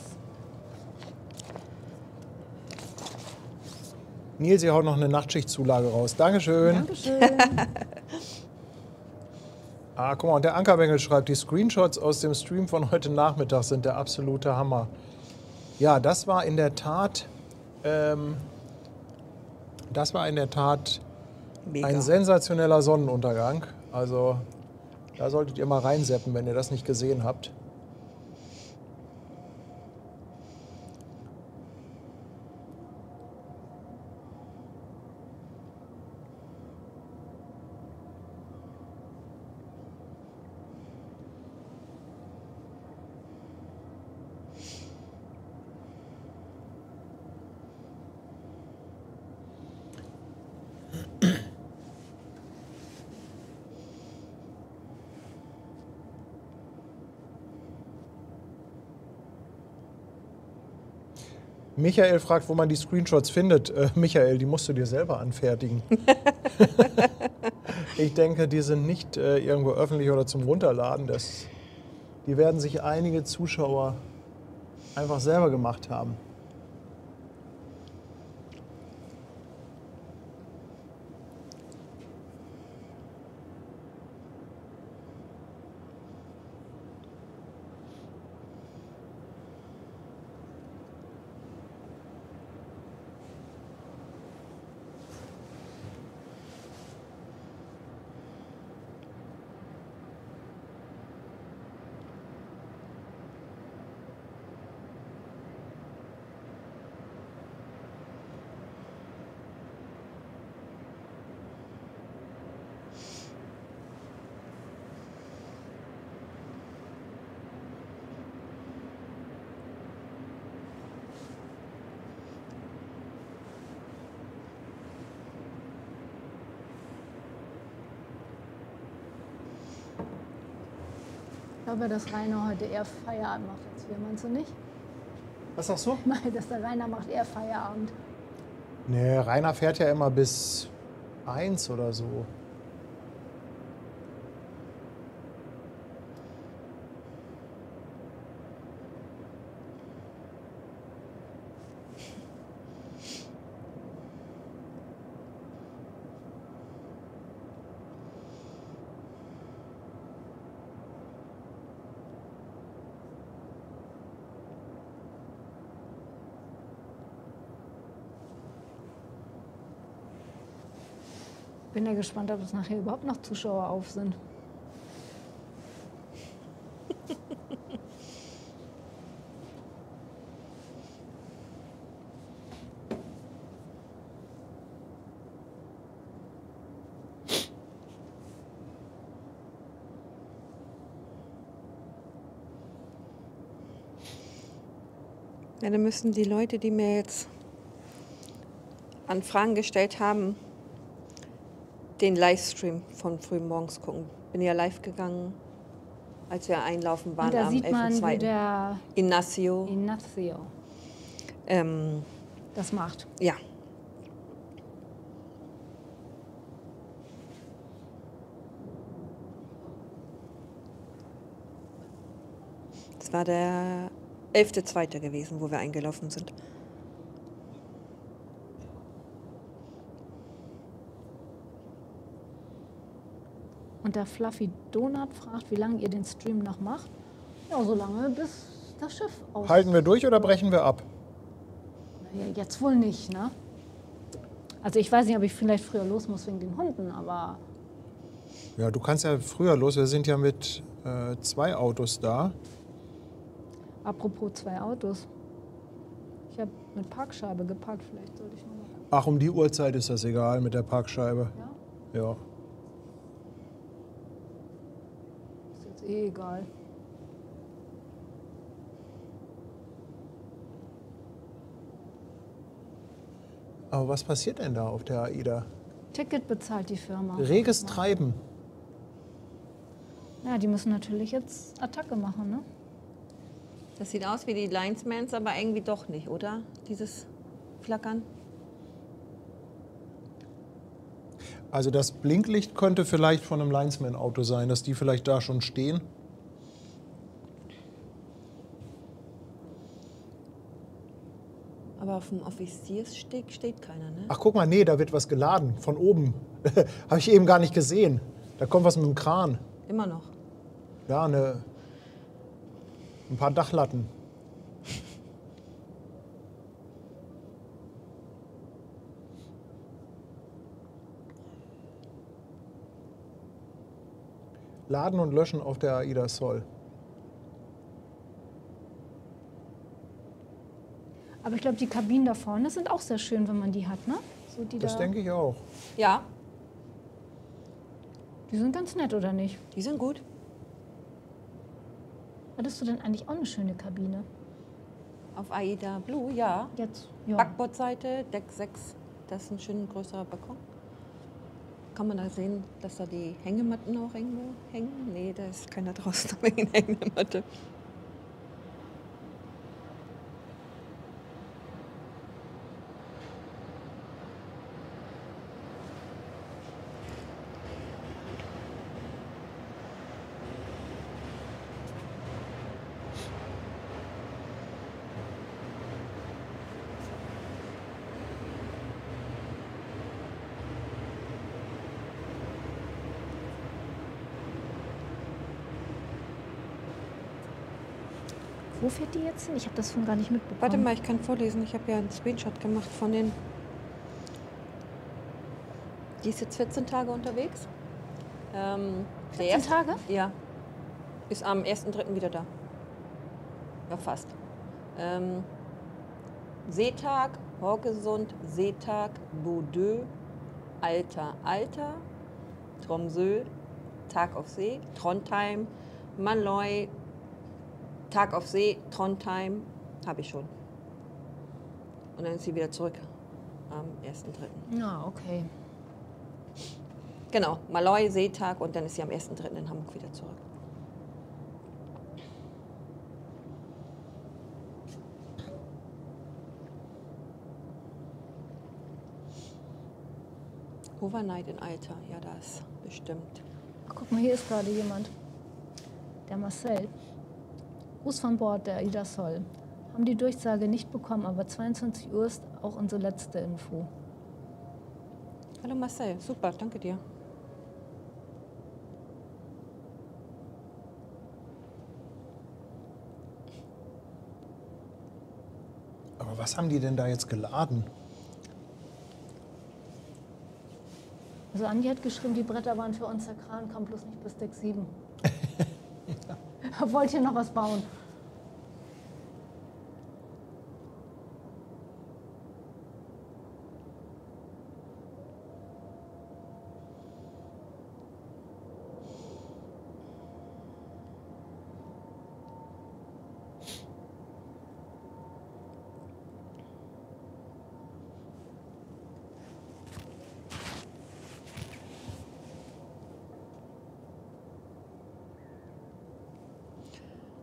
Nils, ihr haut noch eine Nachtschichtzulage raus. Dankeschön. Dankeschön. Ah, guck mal, und der Ankerbengel schreibt, die Screenshots aus dem Stream von heute Nachmittag sind der absolute Hammer. Ja, das war in der Tat, Mega. ein sensationeller Sonnenuntergang. Also da solltet ihr mal reinseppen, wenn ihr das nicht gesehen habt. Michael fragt, wo man die Screenshots findet. Michael, die musst du dir selber anfertigen. Ich denke, die sind nicht irgendwo öffentlich oder zum Runterladen. Die werden sich einige Zuschauer einfach selber gemacht haben. glaube, dass Rainer heute eher Feierabend macht als wir, meinst du nicht? Was sagst du? Ich meine, dass der Rainer macht eher Feierabend. Nee, Rainer fährt ja immer bis 1 oder so. Bin ja gespannt, ob es nachher überhaupt noch Zuschauer auf sind. Ja, dann müssen die Leute, die mir jetzt an Fragen gestellt haben, den Livestream von frühmorgens gucken. Bin ja live gegangen, als wir einlaufen waren Und da am sieht man, wie 11.2. der Ignacio. das macht. Ja. Das war der 11.2. gewesen, wo wir eingelaufen sind. Und der Fluffy Donut fragt, wie lange ihr den Stream noch macht. Ja, so lange, bis das Schiff aus... Halten wir durch oder brechen wir ab? Ja, jetzt wohl nicht, ne? Also ich weiß nicht, ob ich vielleicht früher los muss wegen den Hunden, aber... Ja, du kannst ja früher los. Wir sind ja mit 2 Autos da. Apropos 2 Autos. Ich habe mit Parkscheibe geparkt, vielleicht sollte ich nochmal... Ach, um die Uhrzeit ist das egal mit der Parkscheibe. Ja? Ja. Ist jetzt eh egal. Aber was passiert denn da auf der AIDA? Ticket bezahlt die Firma. Reges Treiben. Ja, die müssen natürlich jetzt Attacke machen, ne? Das sieht aus wie die Linesmans, aber irgendwie doch nicht, oder? Dieses Flackern. Also das Blinklicht könnte vielleicht von einem Linesman-Auto sein, dass die vielleicht da schon stehen. Aber auf dem Offizierssteg steht keiner, ne? Ach, guck mal, nee, da wird was geladen, von oben. Habe ich eben gar nicht gesehen. Da kommt was mit dem Kran. Immer noch. Ja, ein paar Dachlatten. Laden und löschen auf der AIDA Sol. Aber ich glaube, die Kabinen da vorne sind auch sehr schön, wenn man die hat, ne? So, die Das da, denke ich auch. Ja, die sind ganz nett, oder nicht? die sind gut. Hattest du denn eigentlich auch eine schöne Kabine? Auf AIDA Blue, ja. Jetzt, ja. Backbordseite, Deck 6, das ist ein schön größerer Balkon. Kann man da sehen, dass da die Hängematten auch irgendwo hängen? Nee, da ist keiner draußen wegen der Hängematte. Wo fährt die jetzt hin? Ich habe das von gar nicht mitbekommen. Warte mal, ich kann vorlesen. Ich habe ja einen Screenshot gemacht von den... Die ist jetzt 14 Tage unterwegs. 14 Tage? Ja. Ist am 1.3. wieder da. Ja, fast. Seetag, Horgesund, Seetag, Bodø, Alta, Tromsø, Tag auf See, Trondheim, Maløy, Tag auf See, Trondheim, habe ich schon. Und dann ist sie wieder zurück am 1.3. Ja, okay. Genau, Maløy, Seetag und dann ist sie am 1.3. in Hamburg wieder zurück. Overnight in Alter, ja, das bestimmt. Guck mal, hier ist gerade jemand. Der Marcel. Gruß von Bord der Aida Sol. Haben die Durchsage nicht bekommen, aber 22 Uhr ist auch unsere letzte Info. Hallo Marcel, super, danke dir. Aber was haben die denn da jetzt geladen? Also Andi hat geschrieben, die Bretter waren für uns, der Kran kam bloß nicht bis Deck 7. Wollt ihr noch was bauen?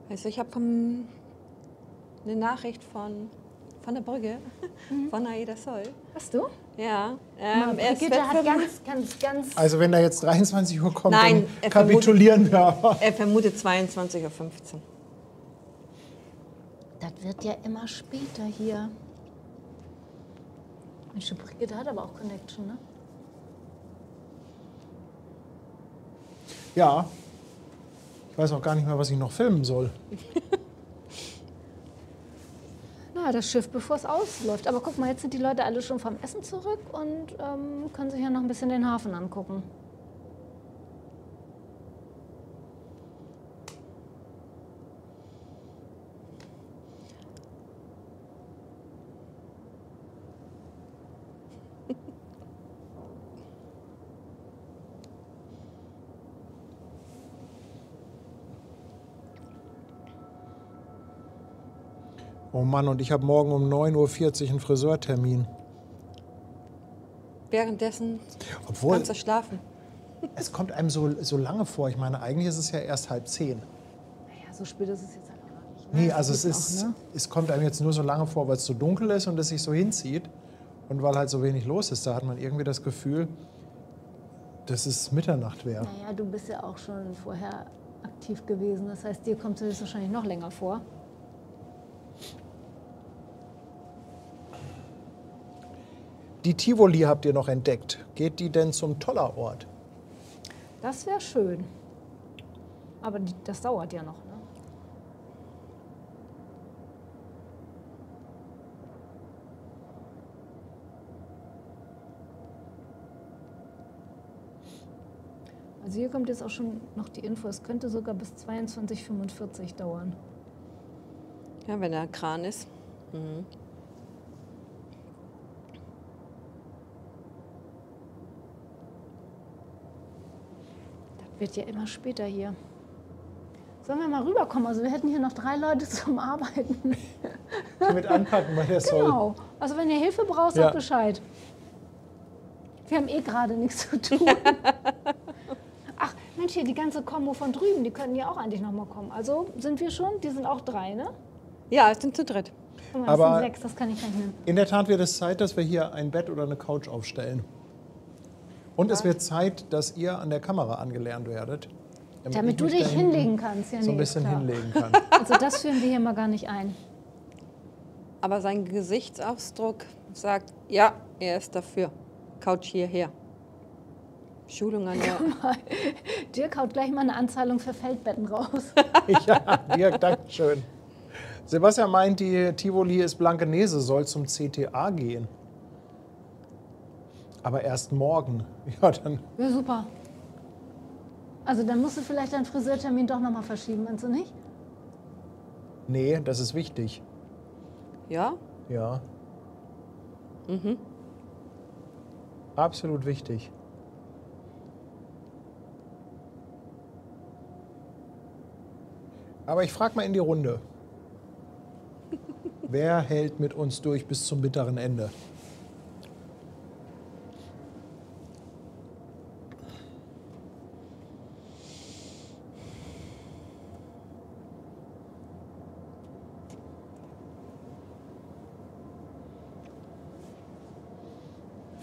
Also ich habe eine Nachricht von der Brügge, von Aida Sol. Hast du? Ja. Brigitte hat ganz... Also wenn da jetzt 23 Uhr kommt, Nein, dann kapitulieren wir aber. Er vermutet 22:15 Uhr. Das wird ja immer später hier. Mensch, die Brigitte hat aber auch Connection, ne? Ja. Ich weiß auch gar nicht mehr, was ich noch filmen soll. Na, das Schiff, bevor es ausläuft. Aber guck mal, jetzt sind die Leute alle schon vom Essen zurück und können sich ja noch ein bisschen den Hafen angucken. Oh Mann, und ich habe morgen um 9:40 Uhr einen Friseurtermin. Währenddessen Obwohl, kannst du schlafen. es kommt einem so lange vor. Ich meine, eigentlich ist es ja erst 9:30. Naja, so spät ist es jetzt halt gar nicht. Ne? Nee, Das also geht auch, ne? es kommt einem jetzt nur so lange vor, weil es so dunkel ist und es sich so hinzieht. Und weil halt so wenig los ist, da hat man irgendwie das Gefühl, dass es Mitternacht wäre. Naja, du bist ja auch schon vorher aktiv gewesen. Das heißt, dir kommt es wahrscheinlich noch länger vor. Die Tivoli habt ihr noch entdeckt. Geht die denn zum Tollerort? Das wäre schön. Aber das dauert ja noch, ne? Also hier kommt jetzt auch schon noch die Info, es könnte sogar bis 22:45 Uhr dauern. Ja, wenn der Kran ist. Mhm. Das wird ja immer später hier. Sollen wir mal rüberkommen? Also wir hätten hier noch 3 Leute zum Arbeiten. Mit anpacken bei der Sol. Genau. Also wenn ihr Hilfe braucht, Ja. sagt Bescheid. Wir haben eh gerade nichts zu tun. Ach, Mensch, hier die ganze Kombo von drüben, die können ja auch eigentlich noch mal kommen. Also sind wir schon? Die sind auch 3, ne? Ja, es sind zu dritt. Guck mal, das Aber- sind 6, das kann ich rechnen. In der Tat wird es Zeit, dass wir hier ein Bett oder eine Couch aufstellen. Und es wird Zeit, dass ihr an der Kamera angelernt werdet. Damit ich du mich dich da hinten hinlegen kannst. Ja, so ein nee, ist bisschen klar. hinlegen kann. Also das führen wir hier mal gar nicht ein. Aber sein Gesichtsausdruck sagt, ja, er ist dafür. Couch hierher. Schulung an der... Dirk haut gleich mal eine Anzahlung für Feldbetten raus. Ja, Dirk, danke schön. Sebastian meint, die Tivoli ist Blankenese, soll zum CTA gehen. Aber erst morgen. Ja, dann. Ja, super. Also dann musst du vielleicht deinen Friseurtermin doch noch mal verschieben, meinst du nicht? Nee, das ist wichtig. Ja? Ja. Absolut wichtig. Aber ich frage mal in die Runde. Wer hält mit uns durch bis zum bitteren Ende?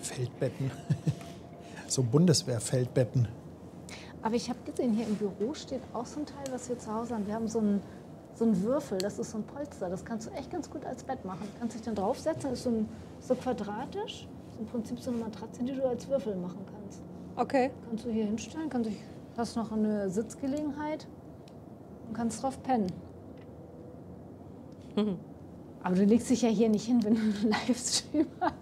Feldbetten. So Bundeswehrfeldbetten. Aber ich habe gesehen, hier im Büro steht auch so ein Teil, was wir zu Hause haben. Wir haben so einen Würfel, das ist so ein Polster. Das kannst du echt ganz gut als Bett machen. Du kannst dich dann draufsetzen, das ist so quadratisch. Das ist im Prinzip so eine Matratze, die du als Würfel machen kannst. Okay. Kannst du hier hinstellen, hast noch eine Sitzgelegenheit und kannst drauf pennen. Aber du legst dich ja hier nicht hin, wenn du einen Livestream hast.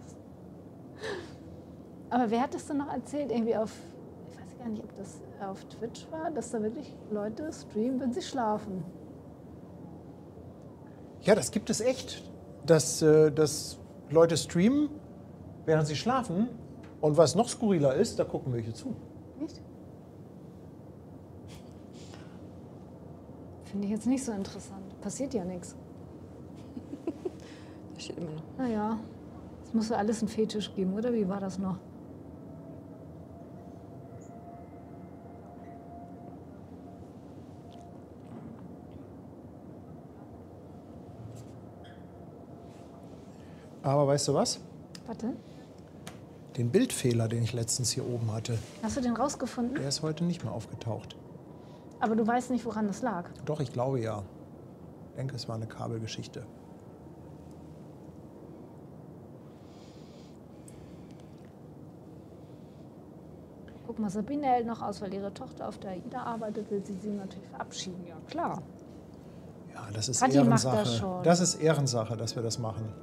Aber wer hat das denn noch erzählt? Irgendwie ich weiß gar nicht, ob das auf Twitch war, dass da wirklich Leute streamen, wenn sie schlafen. Ja, das gibt es echt. Dass Leute streamen, während sie schlafen. Und was noch skurriler ist, da gucken welche zu. Nicht? Finde ich jetzt nicht so interessant. Passiert ja nichts. Das steht immer noch. Naja, es muss ja alles einen Fetisch geben, oder? Wie war das noch? Aber weißt du was? Warte, Den Bildfehler, den ich letztens hier oben hatte, hast du den rausgefunden? der ist heute nicht mehr aufgetaucht. Aber du weißt nicht, woran das lag. Doch, ich glaube ja. Ich denke, es war eine Kabelgeschichte. Guck mal, Sabine hält noch aus, weil ihre Tochter auf der AIDA arbeitet, will sie natürlich verabschieden. Ja, klar. Ja, das ist Kathi macht Ehrensache. das schon. Das ist Ehrensache, dass wir das machen.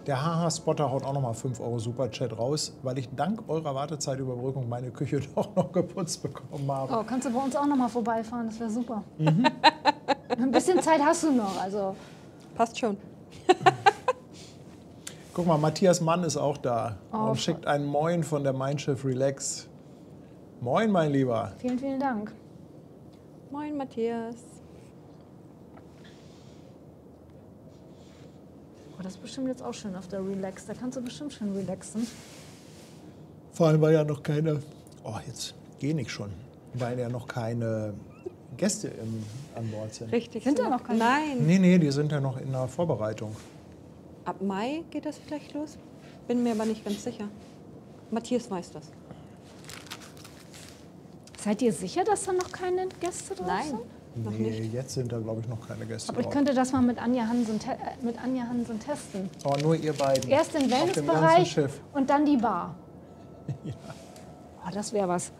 Der Haha-Spotter haut auch nochmal 5 € Superchat raus, weil ich dank eurer Wartezeitüberbrückung meine Küche doch noch geputzt bekommen habe. Oh, kannst du bei uns auch noch mal vorbeifahren? Das wäre super. Ein bisschen Zeit hast du noch, also. Passt schon. Guck mal, Matthias Mann ist auch da Oh, und schickt einen Moin von der Mein Schiff Relax. Moin, mein Lieber. Vielen, vielen Dank. Moin, Matthias. Oh, das ist bestimmt jetzt auch schön auf der Relax. Da kannst du bestimmt schön relaxen. Vor allem, weil ja noch keine, jetzt geh nicht schon, weil ja noch keine Gäste an Bord sind. Richtig. Sind da noch keine? Nein. Nee, die sind ja noch in der Vorbereitung. Ab Mai geht das vielleicht los? Bin mir aber nicht ganz sicher. Matthias weiß das. Seid ihr sicher, dass da noch keine Gäste drauf Nein, sind? noch Nee, nicht. jetzt sind da, glaube ich, noch keine Gäste Aber ich drauf. könnte das mal mit Anja Hansen testen. Oh, nur ihr beiden. Erst den Auf dem ganzen Wellnessbereich Schiff. und dann die Bar. Oh, das wäre was.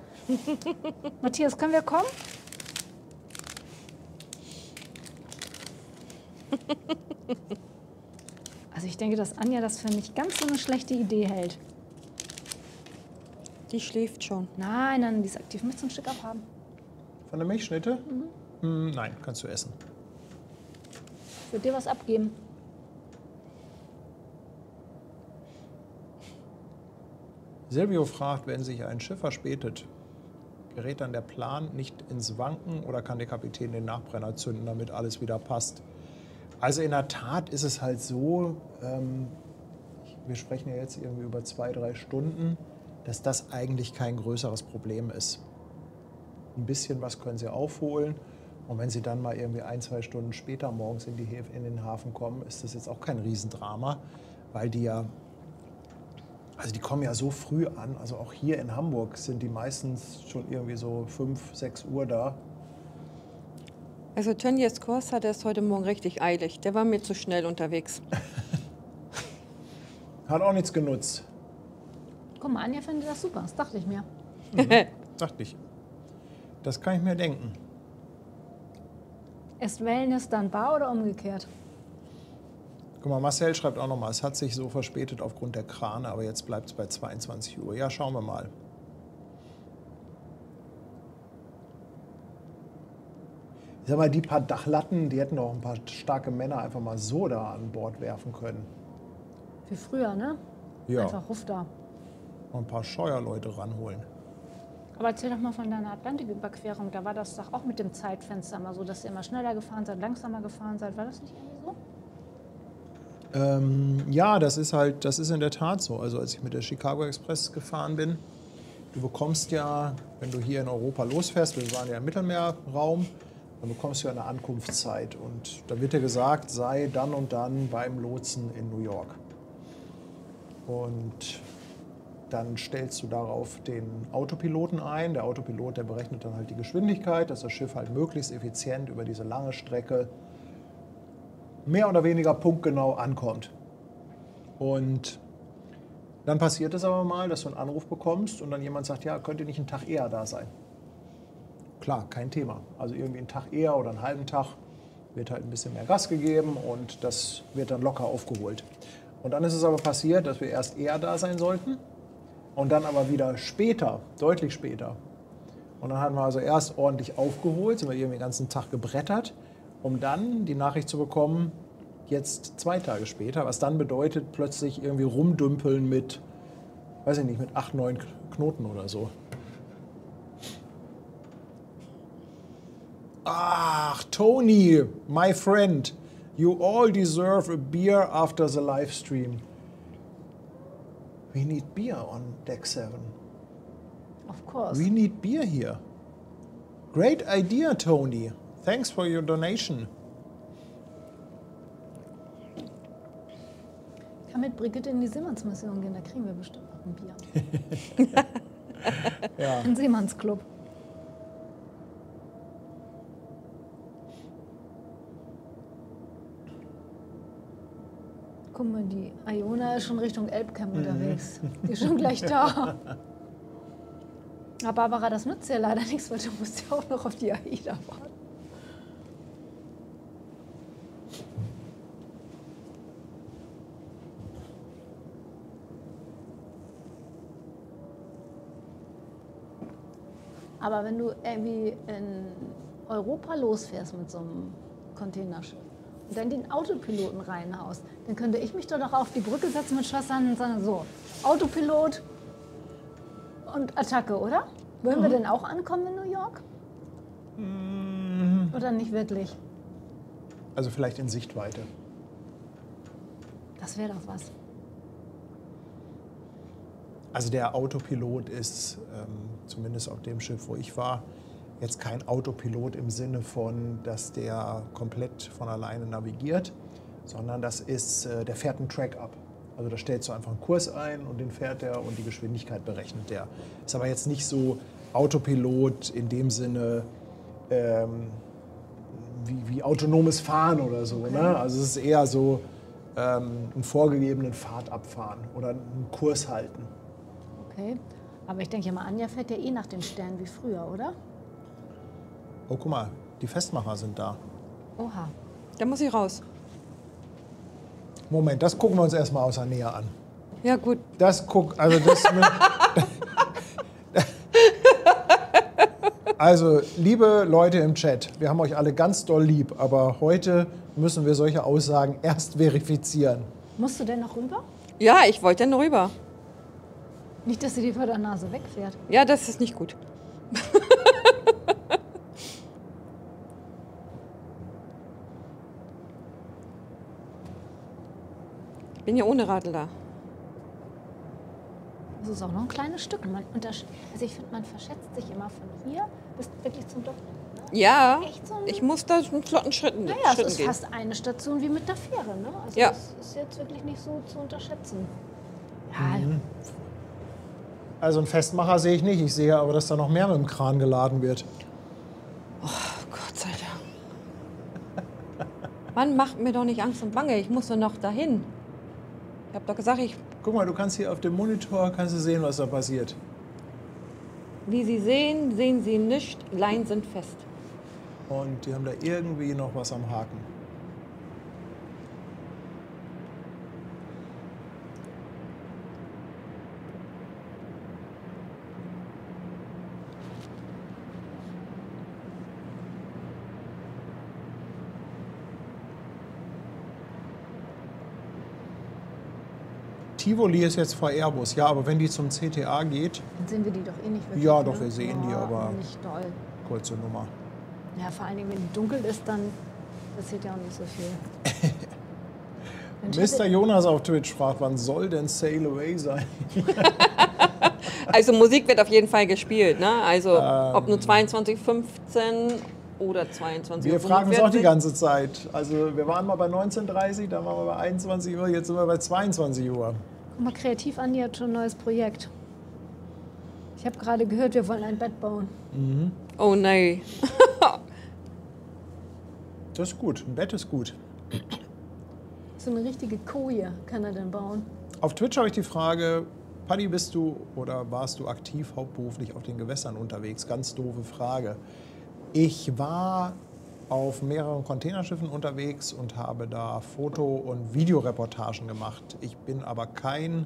Matthias, können wir kommen? Also ich denke, dass Anja das für nicht ganz so eine schlechte Idee hält. Die schläft schon. Nein, die ist aktiv. Möchtest du ein Stück abhaben? Von der Milchschnitte? Nein, kannst du essen. Ich würde dir was abgeben. Silvio fragt, wenn sich ein Schiff verspätet, gerät dann der Plan nicht ins Wanken oder kann der Kapitän den Nachbrenner zünden, damit alles wieder passt? Also in der Tat ist es halt so, wir sprechen ja jetzt irgendwie über 2-3 Stunden, dass das eigentlich kein größeres Problem ist. Ein bisschen was können Sie aufholen. Und wenn Sie dann mal irgendwie 1-2 Stunden später morgens in den Hafen kommen, ist das jetzt auch kein Riesendrama, weil die kommen ja so früh an. Also auch hier in Hamburg sind die meistens schon irgendwie so 5-6 Uhr da. Also Tönnies Kurs hatte es heute Morgen richtig eilig. Der war mir zu schnell unterwegs. Hat auch nichts genutzt, Guck mal, Anja findet das super. Das dachte ich mir. dachte ich. Das kann ich mir denken. Erst Wellness, dann Bar oder umgekehrt? Guck mal, Marcel schreibt auch nochmal, es hat sich so verspätet aufgrund der Krane, aber jetzt bleibt es bei 22 Uhr. Ja, schauen wir mal. Ich sag mal, die paar Dachlatten, die hätten doch ein paar starke Männer einfach mal so da an Bord werfen können. Wie früher, ne? Ja, Einfach Ruf da. noch ein paar Scheuerleute ranholen. Aber erzähl doch mal von deiner Atlantiküberquerung. Da war das doch auch mit dem Zeitfenster mal so, dass ihr immer schneller gefahren seid, langsamer gefahren seid. War das nicht irgendwie so? Ja, das ist in der Tat so. Also als ich mit der Chicago Express gefahren bin, du bekommst ja, wenn du hier in Europa losfährst, wir waren ja im Mittelmeerraum, dann bekommst du ja eine Ankunftszeit. Und da wird dir gesagt, sei dann und dann beim Lotsen in New York. Und Dann stellst du darauf den Autopiloten ein. Der Autopilot, der berechnet dann halt die Geschwindigkeit, dass das Schiff halt möglichst effizient über diese lange Strecke mehr oder weniger punktgenau ankommt. Und dann passiert es aber mal, dass du einen Anruf bekommst und dann jemand sagt, ja, könnt ihr nicht einen Tag eher da sein? Klar, kein Thema. Also irgendwie einen Tag eher oder einen halben Tag wird halt ein bisschen mehr Gas gegeben und das wird dann locker aufgeholt. Und dann ist es aber passiert, dass wir erst eher da sein sollten und dann aber wieder später, deutlich später. Und dann haben wir also erst ordentlich aufgeholt, sind wir irgendwie den ganzen Tag gebrettert, um dann die Nachricht zu bekommen, jetzt 2 Tage später, was dann bedeutet, plötzlich irgendwie rumdümpeln mit, weiß ich nicht, mit 8, 9 Knoten oder so. Ach, Tony, my friend, you all deserve a beer after the live stream. We need beer on deck 7. Of course. We need beer here. Great idea, Tony. Thanks for your donation. Ich kann mit Brigitte in die Seemannsmission gehen, da kriegen wir bestimmt auch ein Bier. Ja. Ein Seemannsclub. Guck mal, die Iona ist schon Richtung Elbcamp unterwegs. Die ist schon gleich da. Aber Barbara, das nützt ja leider nichts, weil du musst ja auch noch auf die AIDA warten. Aber wenn du irgendwie in Europa losfährst mit so einem Containerschiff und dann den Autopiloten reinhaust, dann könnte ich mich doch auf die Brücke setzen mit Schlossern und sagen, so, Autopilot und Attacke, oder? Wollen wir denn auch ankommen in New York? Oder nicht wirklich? Also vielleicht in Sichtweite. Das wäre doch was. Also der Autopilot ist, zumindest auf dem Schiff, wo ich war, jetzt kein Autopilot im Sinne von, dass der komplett von alleine navigiert, sondern das ist, der fährt einen Track ab. Also da stellst du einfach einen Kurs ein und den fährt er und die Geschwindigkeit berechnet der. Ist aber jetzt nicht so Autopilot in dem Sinne wie autonomes Fahren oder so. Okay. Ne? Also es ist eher so einen vorgegebenen Pfad abfahren oder einen Kurs halten. Okay, aber ich denke ja mal, Anja fährt ja eh nach den Sternen wie früher, oder? Oh, guck mal, die Festmacher sind da. Oha. Da muss ich raus. Moment, das gucken wir uns erstmal aus der Nähe an. Ja, gut. Also, liebe Leute im Chat, wir haben euch alle ganz doll lieb, aber heute müssen wir solche Aussagen erst verifizieren. Musst du denn noch rüber? Ja, ich wollte dann rüber. Nicht, dass sie dir vor der Nase wegfährt. Ja, das ist nicht gut. Ich bin ja ohne Radl da. Das ist auch noch ein kleines Stück. Also ich finde, man verschätzt sich immer von hier bis wirklich zum Doktor. Ja, Echt so ich muss da einen flotten Schritten Naja, es ist gehen. fast eine Station wie mit der Fähre. Ne? Also Ja. das ist jetzt wirklich nicht so zu unterschätzen. Ja, Also einen Festmacher sehe ich nicht, ich sehe aber, dass da noch mehr mit dem Kran geladen wird. Oh, Gott sei Dank. Mann, macht mir doch nicht Angst und Bange. Ich muss doch noch dahin. Ich habe doch gesagt, Guck mal, du kannst hier auf dem Monitor sehen, was da passiert. wie Sie sehen, sehen Sie nichts. Leinen sind fest. Und die haben da irgendwie noch was am Haken. Tivoli ist jetzt vor Airbus, ja, aber wenn die zum CTA geht, dann sehen wir die doch eh nicht wirklich. Ja, doch, ne? wir sehen die, Ja, aber- nicht doll. kurze Nummer. Ja, vor allen Dingen, wenn es dunkel ist, dann passiert ja auch nicht so viel. Mensch, Mr. Jonas auf Twitch fragt, wann soll denn Sail Away sein? Also Musik wird auf jeden Fall gespielt, ne? Also ob nur 22:15 oder 22:45 Wir fragen uns auch die ganze Zeit. Also wir waren mal bei 19:30, dann waren wir bei 21 Uhr, jetzt sind wir bei 22 Uhr. Guck mal, Kreativ Andi hat schon ein neues Projekt. Ich habe gerade gehört, wir wollen ein Bett bauen. Oh nein. Das ist gut. Ein Bett ist gut. So eine richtige Koje kann er denn bauen. Auf Twitch habe ich die Frage, Paddy, bist du oder warst du aktiv hauptberuflich auf den Gewässern unterwegs? Ganz doofe Frage. Ich war auf mehreren Containerschiffen unterwegs und habe da Foto- und Videoreportagen gemacht. Ich bin aber kein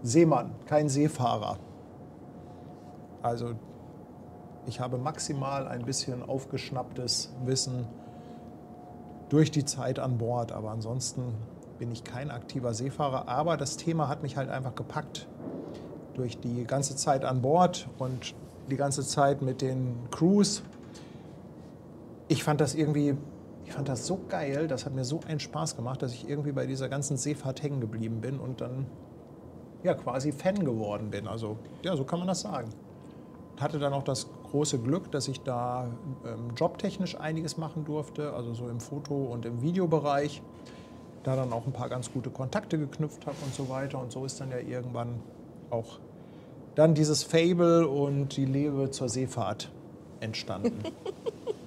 Seemann, kein Seefahrer. Also ich habe maximal ein bisschen aufgeschnapptes Wissen durch die Zeit an Bord, aber ansonsten bin ich kein aktiver Seefahrer. Aber das Thema hat mich halt einfach gepackt durch die ganze Zeit an Bord und die ganze Zeit mit den Crews. Ich fand das so geil, das hat mir so einen Spaß gemacht, dass ich irgendwie bei dieser ganzen Seefahrt hängen geblieben bin und dann ja quasi Fan geworden bin. Also ja, so kann man das sagen. Hatte dann auch das große Glück, dass ich da jobtechnisch einiges machen durfte, also so im Foto- und im Videobereich. Da dann auch ein paar ganz gute Kontakte geknüpft habe und so weiter. Und so ist dann ja irgendwann auch dann dieses Fable und die Liebe zur Seefahrt entstanden.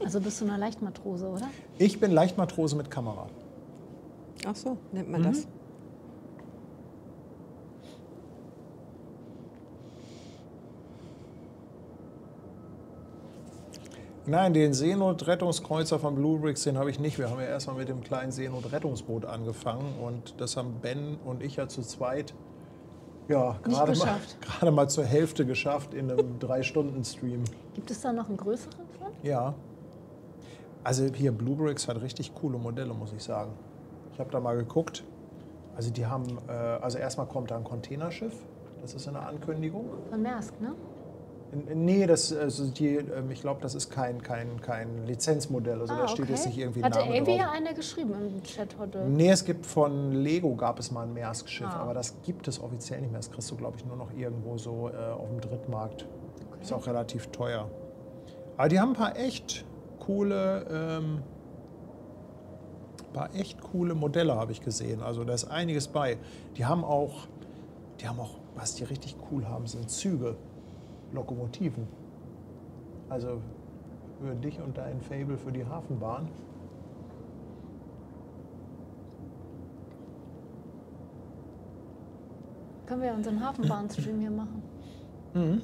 Also bist du eine Leichtmatrose, oder? Ich bin Leichtmatrose mit Kamera. Ach so, nennt man das. Nein, den Seenotrettungskreuzer von Blue Bricks, den habe ich nicht. Wir haben ja erstmal mit dem kleinen Seenotrettungsboot angefangen und das haben Ben und ich ja zu zweit ja, gerade mal zur Hälfte geschafft in einem 3-Stunden-Stream. Gibt es da noch einen größeren von? Ja. Also hier Blue Bricks hat richtig coole Modelle, muss ich sagen. Ich habe da mal geguckt. Also die haben, also erstmal kommt da ein Containerschiff. Das ist eine Ankündigung. Von Maersk, ne? Nee, ich glaube, das ist kein Lizenzmodell. Also da steht jetzt nicht irgendwie ein Hatte Name Avi drauf. einer geschrieben im Chat heute? Nee, es gibt von Lego gab es mal ein Maersk-Schiff, Ah. aber das gibt es offiziell nicht mehr. Das kriegst du, glaube ich, nur noch irgendwo so auf dem Drittmarkt. Okay. Ist auch relativ teuer. Aber die haben ein paar echt coole Modelle, habe ich gesehen. Also da ist einiges bei. Die haben auch, was die richtig cool haben, sind Züge. Lokomotiven. Also für dich und dein Fable für die Hafenbahn. Können wir unseren Hafenbahn-Stream hier machen? Mhm.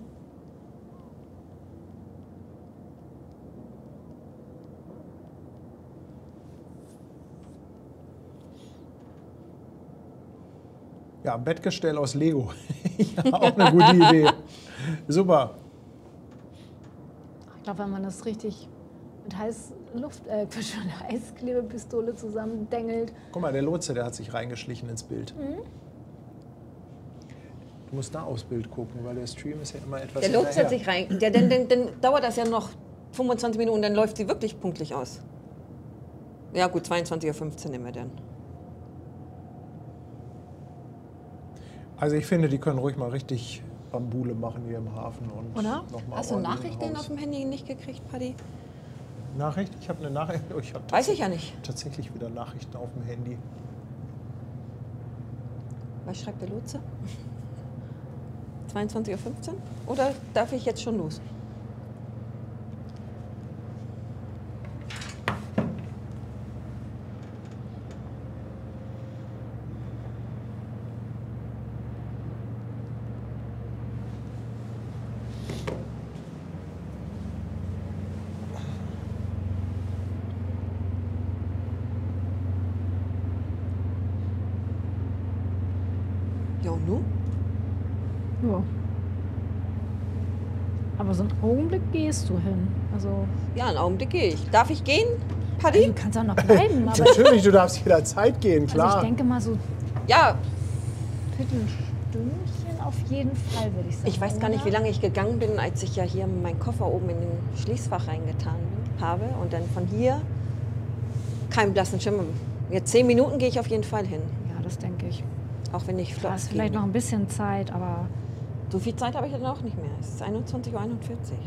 Ja, ein Bettgestell aus Lego. Ja, auch eine gute Idee. Super. Ich glaube, wenn man das richtig mit Heißklebepistole zusammendengelt. Guck mal, der Lotse, der hat sich reingeschlichen ins Bild. Du musst da aufs Bild gucken, weil der Stream ist ja immer etwas Der Lotse hinterher. hat sich rein. Dann dauert das ja noch 25 Minuten, dann läuft sie wirklich pünktlich aus. Ja gut, 22:15 Uhr nehmen wir dann. Also ich finde, die können ruhig mal richtig Bambule machen hier im Hafen. Und Oder? noch mal Hast du ordentlich Nachrichten raus. auf dem Handy nicht gekriegt, Paddy? Nachricht? Ich habe eine Nachricht. Oh, ich habe Weiß ich ja nicht. tatsächlich wieder Nachrichten auf dem Handy. Was schreibt der Lotse? 22:15 Uhr? Oder darf ich jetzt schon los? Ja, und nun? Ja. Aber so einen Augenblick gehst du hin. Also, Ja, einen Augenblick gehe ich. Darf ich gehen, du Paddy? kannst auch noch bleiben, aber Natürlich, du darfst jederzeit gehen, also klar. ich denke mal so Ja, Viertelstündchen auf jeden Fall, würde ich sagen. ich weiß gar nicht, wie oder? lange ich gegangen bin, als ich ja hier meinen Koffer oben in den Schließfach reingetan habe. Und dann von hier kein blassen Schimmer. Jetzt 10 Minuten gehe ich auf jeden Fall hin. Ja, das denke ich. Auch wenn ich Da flott ist vielleicht gehe. noch ein bisschen Zeit, aber So viel Zeit habe ich dann auch nicht mehr. Es ist 21:41 Uhr.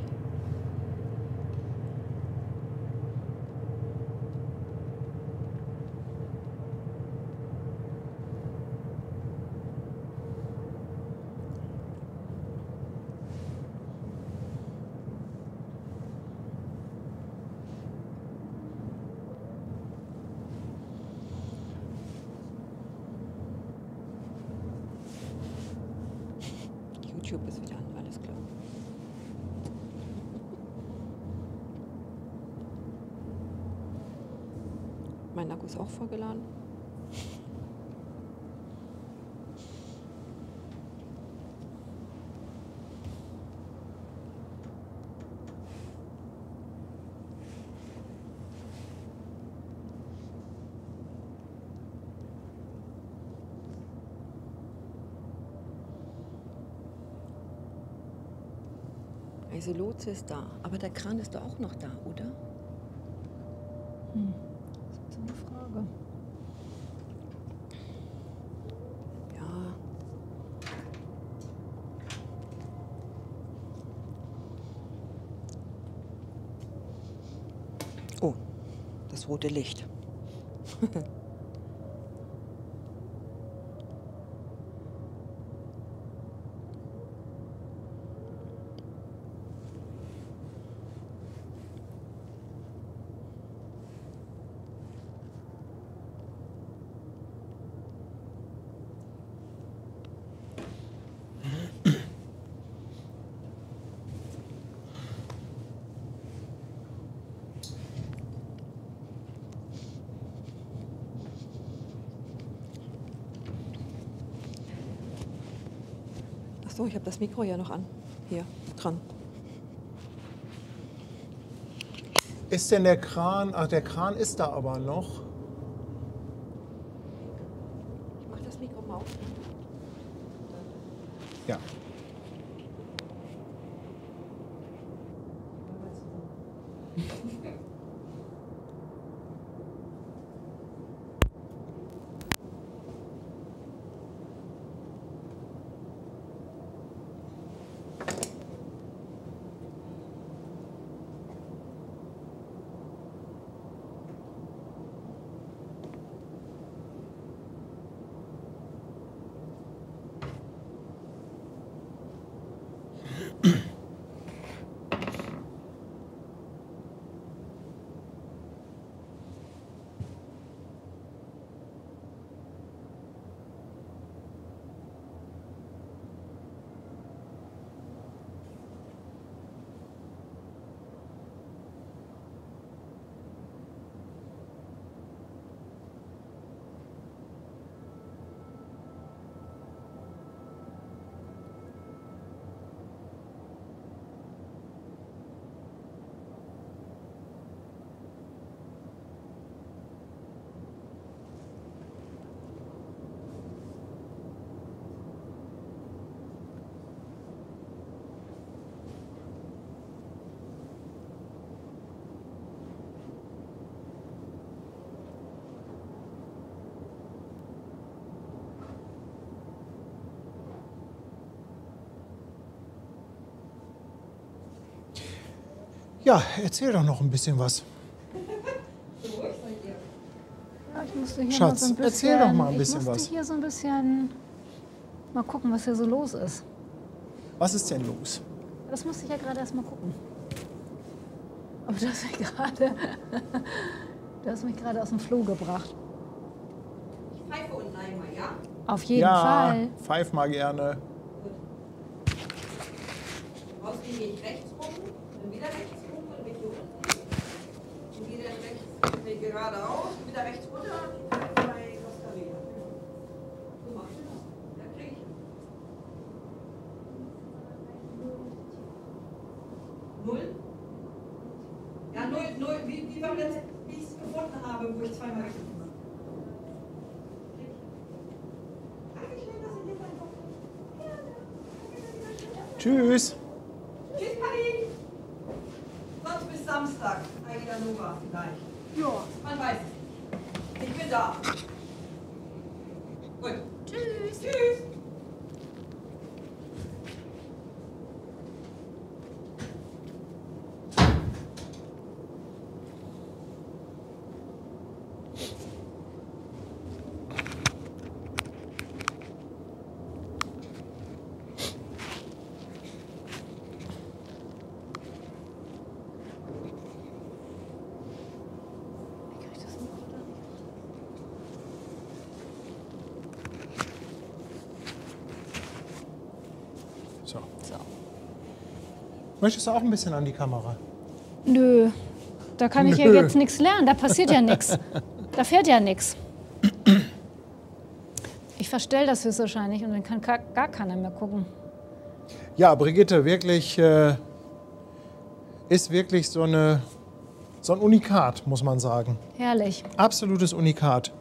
YouTube ist wieder an, alles klar. Mein Akku ist auch vollgeladen. Also Lotse ist da, aber der Kran ist doch auch noch da, oder? Das ist eine Frage. Ja. Oh, das rote Licht. Ach so, ich habe das Mikro ja noch an. Hier, dran. Ist denn der Kran, ach der Kran ist da aber noch. Ich mache das Mikro mal auf. Ja. Ja, erzähl doch noch ein bisschen was. Ja, ich musste hier Schatz, mal so ein bisschen, erzähl doch mal ein bisschen ich musste was. hier so ein bisschen mal gucken, was hier so los ist. Was ist denn los? Das musste ich ja gerade erst mal gucken. Aber du hast mich gerade aus dem Floh gebracht. Ich pfeife unten einmal, ja? Auf jeden Ja, Fall. pfeif mal gerne. Rausgehen gehe ich rechts rum, dann wieder rechts rum und bin hier unten. Und wieder rechts, bin geradeaus, wieder rechts runter und bei Costa Rica. So mach ich das. Ja, krieg ich. 0? Ja, 0, wie beim letzten, wie ich es gefunden habe, wo ich zweimal gefunden habe. Dankeschön, dass ihr hier seid. Tschüss. Tschüss, Paddy! Sonst bis Samstag. Aida Nova vielleicht. Ja, man weiß es nicht. Ich bin da. Gut. Tschüss. Tschüss. So. So. Möchtest du auch ein bisschen an die Kamera? Nö, da kann ich ja Nö. jetzt nichts lernen. Da passiert ja nichts. Da fährt ja nichts. Ich verstelle das höchstwahrscheinlich und dann kann gar keiner mehr gucken. Ja, Brigitte, wirklich ist wirklich so ein Unikat, muss man sagen. Herrlich. Absolutes Unikat.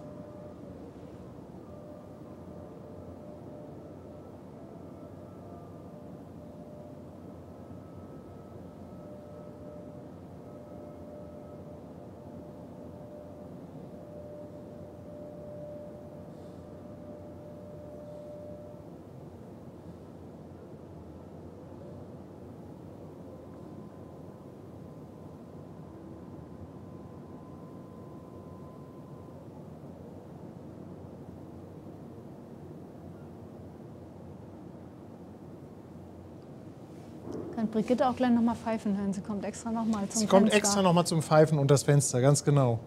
Kann Brigitte auch gleich noch mal pfeifen hören. Sie kommt extra noch mal zum Sie kommt Fenster. extra noch mal zum Pfeifen und das Fenster, ganz genau.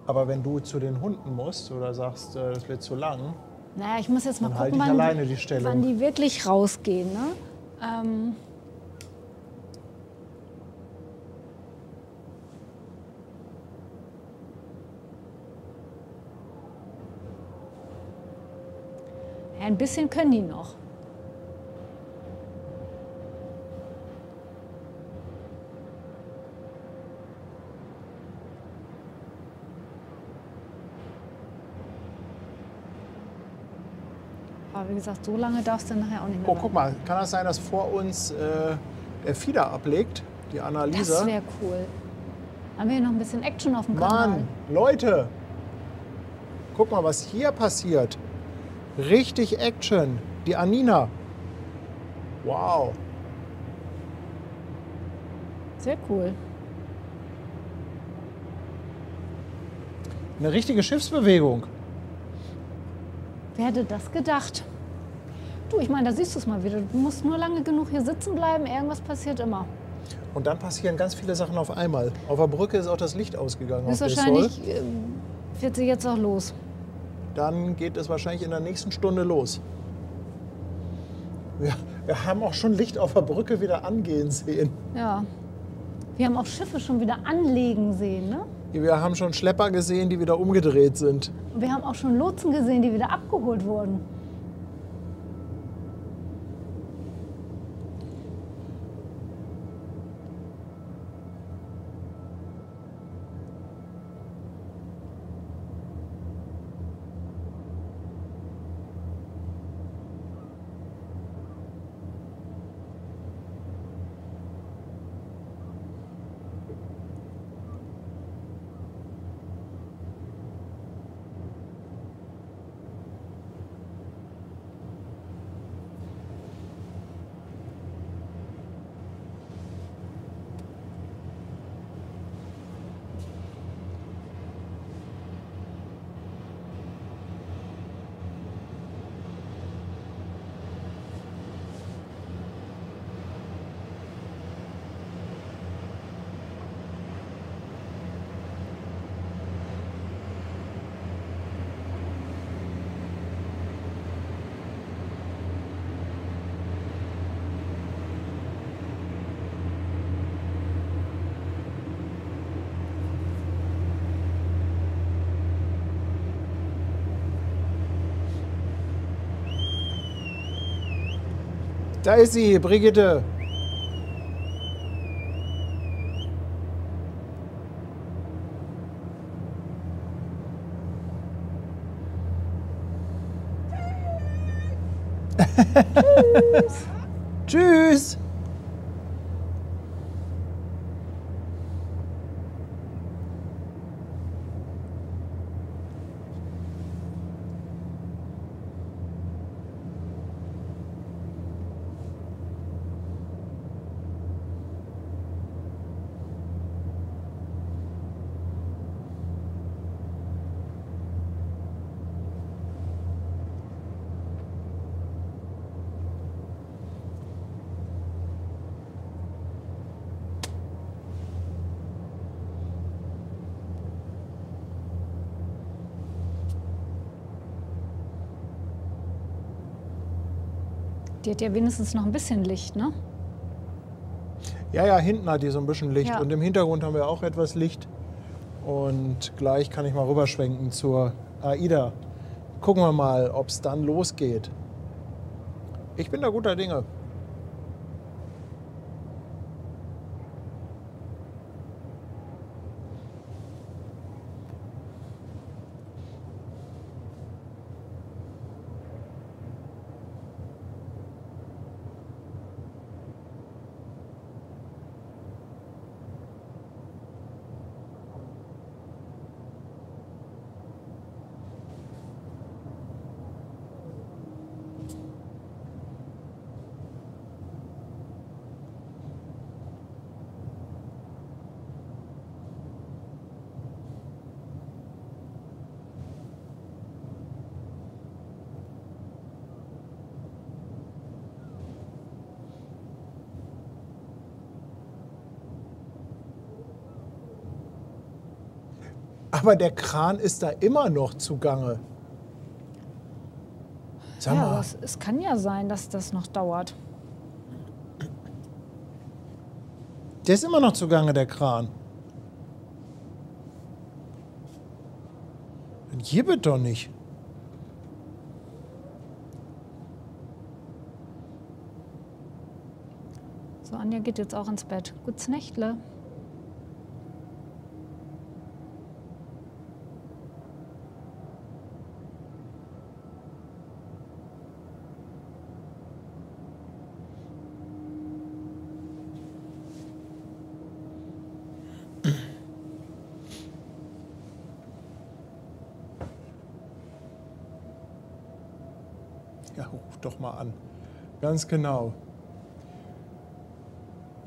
Aber wenn du zu den Hunden musst oder sagst, das wird zu lang, Naja, ich muss jetzt mal dann gucken, halte ich alleine die Stellung. wann die wirklich rausgehen. Ne? Ja, ein bisschen können die noch. Aber wie gesagt, so lange darfst du nachher auch nicht mehr. Oh, guck mal, kann das sein, dass vor uns der Fieder ablegt, die Das Annalisa? wäre cool. Haben wir hier noch ein bisschen Action auf dem Kanal? Mann, Leute, guck mal, was hier passiert. Richtig Action. Die Anina. Wow. Sehr cool. Eine richtige Schiffsbewegung. Wer hätte das gedacht? Du, ich meine, da siehst du es mal wieder. Du musst nur lange genug hier sitzen bleiben, irgendwas passiert immer. Und dann passieren ganz viele Sachen auf einmal. Auf der Brücke ist auch das Licht ausgegangen. Auf der Sol. Höchstwahrscheinlich wird sie jetzt auch los. Dann geht es wahrscheinlich in der nächsten Stunde los. Wir haben auch schon Licht auf der Brücke wieder angehen sehen. Ja. Wir haben auch Schiffe schon wieder anlegen sehen, ne? Wir haben schon Schlepper gesehen, die wieder umgedreht sind. Und wir haben auch schon Lotsen gesehen, die wieder abgeholt wurden. Da ist sie, Brigitte. Tschüss. Die hat ja wenigstens noch ein bisschen Licht, ne? Ja, hinten hat die so ein bisschen Licht Ja. und im Hintergrund haben wir auch etwas Licht. Und gleich kann ich mal rüberschwenken zur AIDA. Gucken wir mal, ob es dann losgeht. Ich bin da guter Dinge. Aber der Kran ist da immer noch zugange. Sag Ja, mal, aber es kann ja sein, dass das noch dauert. der ist immer noch zugange, der Kran. Dann jibbet doch nicht. So, Anja geht jetzt auch ins Bett. Gutes Nächtle. Ja, ruf doch mal an. Ganz genau.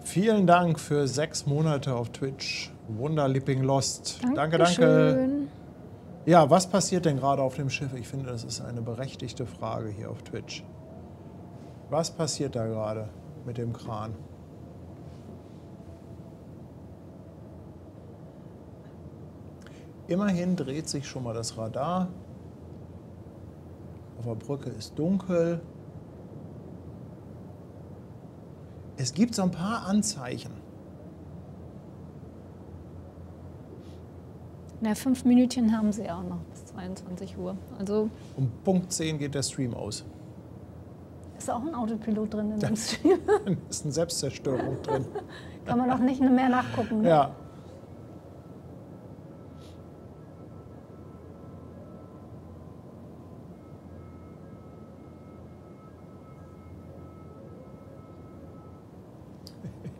Vielen Dank für 6 Monate auf Twitch. Wunderlipping Lost. Danke, danke. Dankeschön. Ja, was passiert denn gerade auf dem Schiff? Ich finde, das ist eine berechtigte Frage hier auf Twitch. Was passiert da gerade mit dem Kran? Immerhin dreht sich schon mal das Radar. Auf der Brücke ist dunkel. Es gibt so ein paar Anzeichen. Na, 5 Minütchen haben sie auch noch bis 22 Uhr. Also Um Punkt 10 geht der Stream aus. ist auch ein Autopilot drin in dem Stream. Dann ist eine Selbstzerstörung drin. Kann man auch nicht mehr nachgucken. Ne? Ja.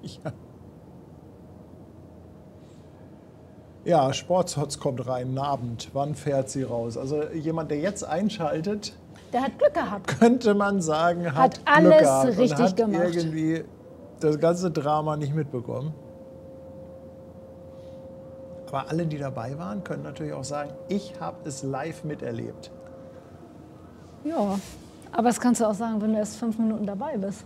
Ja. Ja, Sportshots kommt rein, einen Abend. Wann fährt sie raus? Also jemand, der jetzt einschaltet, Der hat Glück gehabt. könnte man sagen, Hat Glück alles gehabt und richtig hat gemacht. irgendwie das ganze Drama nicht mitbekommen. Aber alle, die dabei waren, können natürlich auch sagen, ich habe es live miterlebt. Ja, aber das kannst du auch sagen, wenn du erst 5 Minuten dabei bist.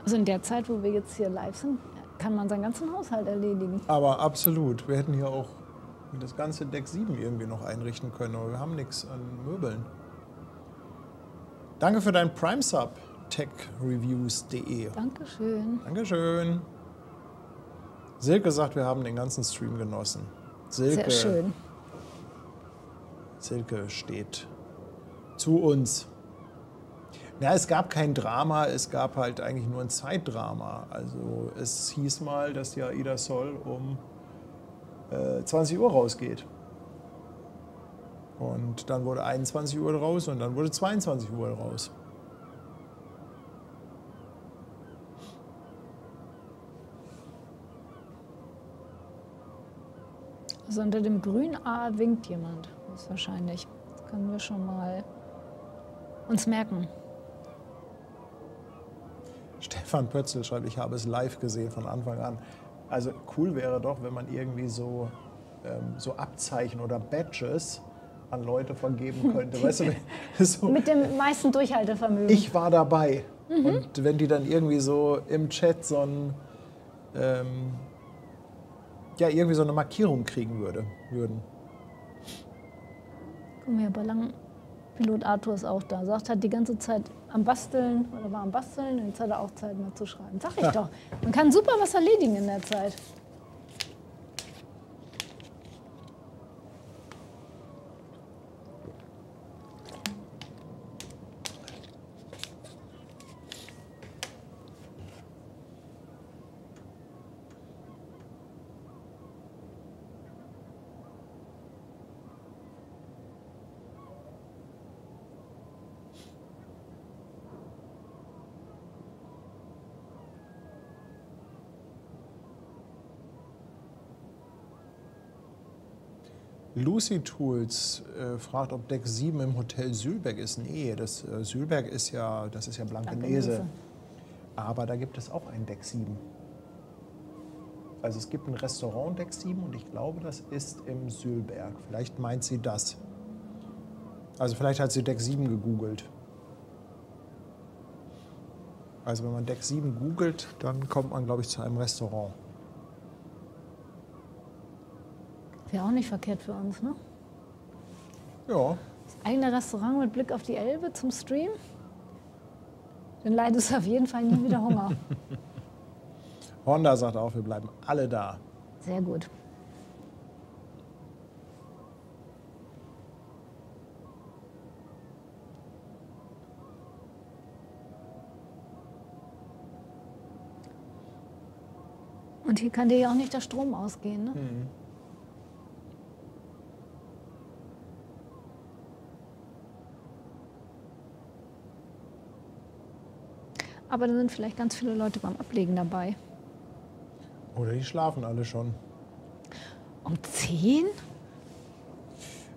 Also in der Zeit, wo wir jetzt hier live sind, kann man seinen ganzen Haushalt erledigen. Aber absolut, wir hätten hier auch das ganze Deck 7 irgendwie noch einrichten können, aber wir haben nichts an Möbeln. Danke für deinen Prime-Sub, techreviews.de. Dankeschön. Dankeschön. Silke sagt, wir haben den ganzen Stream genossen. Sehr schön. Silke steht zu uns. Ja, es gab kein Drama, es gab halt eigentlich nur ein Zeitdrama. Also es hieß mal, dass die AIDA Sol um 20 Uhr rausgeht. Und dann wurde 21 Uhr raus und dann wurde 22 Uhr raus. Also unter dem grünen A winkt jemand. Das ist wahrscheinlich. Das können wir schon mal uns merken. Stefan Pötzl schreibt, ich habe es live gesehen von Anfang an. Also cool wäre doch, wenn man irgendwie so so Abzeichen oder Badges an Leute vergeben könnte. Weißt du, so, Mit dem meisten Durchhaltevermögen. ich war dabei. Und wenn die dann irgendwie so im Chat so ein, ja, irgendwie so eine Markierung kriegen würden. Guck mal, Ballonpilot Arthur ist auch da. Sagt, hat die ganze Zeit am Basteln oder war am Basteln und jetzt hat er auch Zeit mal zu schreiben. Sag ich doch. Man kann super was erledigen in der Zeit. Lucy Tools fragt, ob Deck 7 im Hotel Sülberg ist. Nee, das Sülberg ist ja, das ist ja Blankenese. Aber da gibt es auch ein Deck 7. Also es gibt ein Restaurant Deck 7 und ich glaube, das ist im Sülberg. Vielleicht meint sie das. Also vielleicht hat sie Deck 7 gegoogelt. Also wenn man Deck 7 googelt, dann kommt man, glaube ich, zu einem Restaurant. Wäre auch nicht verkehrt für uns, ne? Ja. Das eigene Restaurant mit Blick auf die Elbe zum Stream. Dann leidest du auf jeden Fall nie wieder Hunger. Honda sagt auch, wir bleiben alle da. Sehr gut. Und hier kann dir ja auch nicht der Strom ausgehen, ne? Aber da sind vielleicht ganz viele Leute beim Ablegen dabei. Oder die schlafen alle schon. Um 10?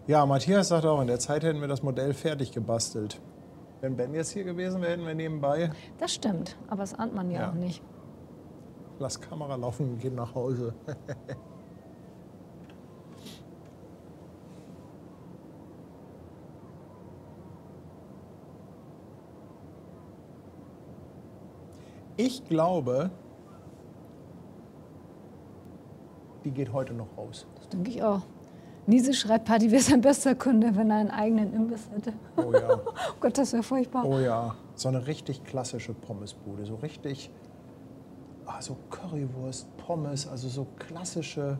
Ja, Matthias sagt auch, in der Zeit hätten wir das Modell fertig gebastelt. Wenn Ben jetzt hier gewesen wäre, hätten wir nebenbei. Das stimmt, aber das ahnt man ja auch nicht. Lass Kamera laufen und gehen nach Hause. Ich glaube, die geht heute noch raus. Das denke ich auch. Niese schreibt, Paddy wäre sein bester Kunde, wenn er einen eigenen Imbiss hätte. Oh ja. Oh Gott, das wäre furchtbar. Oh ja. So eine richtig klassische Pommesbude. So richtig, so Currywurst, Pommes, also so klassischer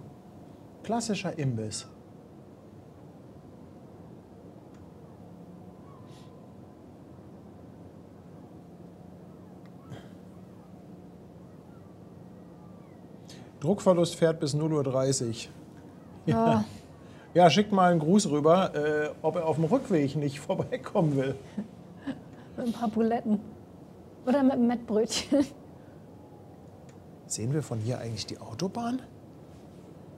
Imbiss. Druckverlust fährt bis 0:30 Uhr. Ja. Ja, schickt mal einen Gruß rüber, ob er auf dem Rückweg nicht vorbeikommen will. Mit ein paar Buletten. Oder mit einem Mettbrötchen. Sehen wir von hier eigentlich die Autobahn?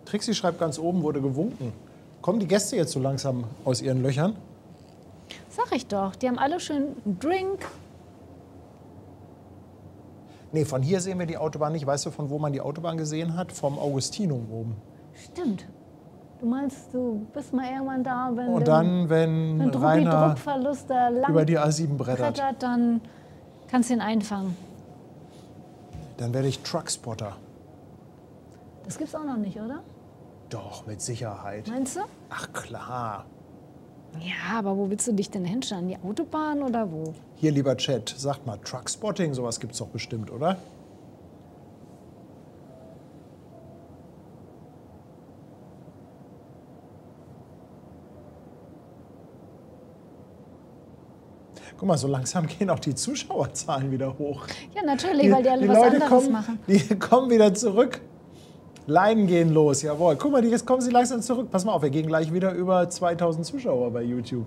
Trixie schreibt ganz oben, wurde gewunken. Kommen die Gäste jetzt so langsam aus ihren Löchern? Sag ich doch, die haben alle schön einen Drink. Nee, von hier sehen wir die Autobahn nicht. Weißt du, von wo man die Autobahn gesehen hat? Vom Augustinum oben. Stimmt. Du meinst, du bist mal irgendwann da, wenn, Und dann, wenn Rainer Druckverlust da lang über die A7 brettert, dann kannst du ihn einfangen. dann werde ich Truckspotter. Das gibt's auch noch nicht, oder? Doch, mit Sicherheit. Meinst du? Ach klar. Ja, aber wo willst du dich denn hinstellen? Die Autobahn oder wo? Hier, lieber Chat, sagt mal, Truckspotting, sowas gibt's doch bestimmt, oder? Guck mal, so langsam gehen auch die Zuschauerzahlen wieder hoch. Ja, natürlich, weil die alle was Leute anderes kommen, machen. Die kommen wieder zurück. Leinen gehen los, jawohl. Guck mal, jetzt kommen sie langsam zurück. Pass mal auf, wir gehen gleich wieder über 2000 Zuschauer bei YouTube.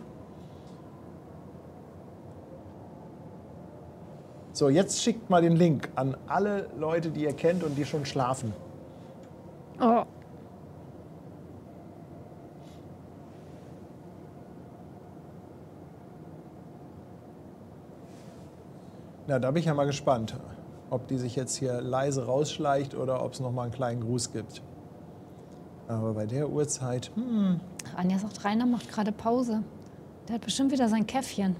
So, jetzt schickt mal den Link an alle Leute, die ihr kennt und die schon schlafen. Oh. Na, da bin ich ja mal gespannt, ob die sich jetzt hier leise rausschleicht oder ob es noch mal einen kleinen Gruß gibt. Aber bei der Uhrzeit, Anja sagt, Rainer macht gerade Pause. Der hat bestimmt wieder sein Käffchen.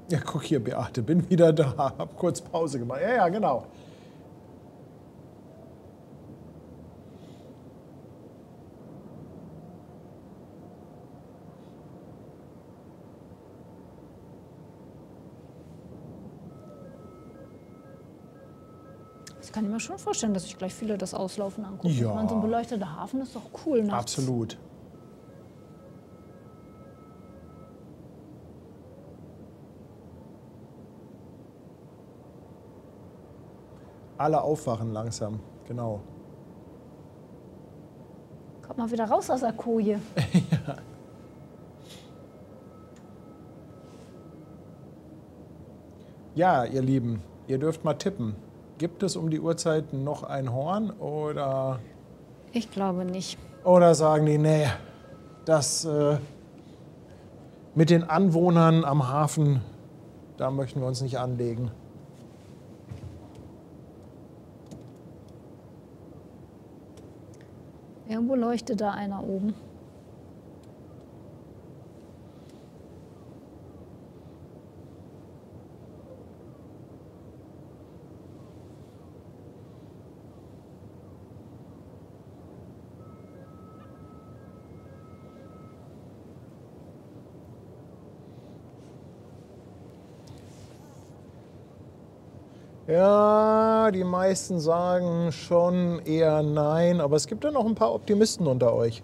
ja, guck hier, Beate, bin wieder da. Hab kurz Pause gemacht. Ja, ja, genau. Das kann ich mir schon vorstellen, dass sich gleich viele das Auslaufen angucken. Ja. Ich meine, so ein beleuchteter Hafen ist doch cool nachts. Absolut. Alle aufwachen langsam, genau. Kommt mal wieder raus aus der Koje. Ja, ihr Lieben, ihr dürft mal tippen. Gibt es um die Uhrzeit noch ein Horn oder Ich glaube nicht. sagen die, nee, das mit den Anwohnern am Hafen, da möchten wir uns nicht anlegen. Irgendwo leuchtet da einer oben. Ja, die meisten sagen schon eher nein, aber es gibt ja noch ein paar Optimisten unter euch.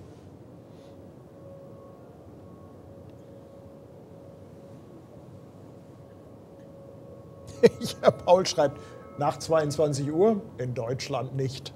Ja, Paul schreibt, nach 22 Uhr in Deutschland nicht.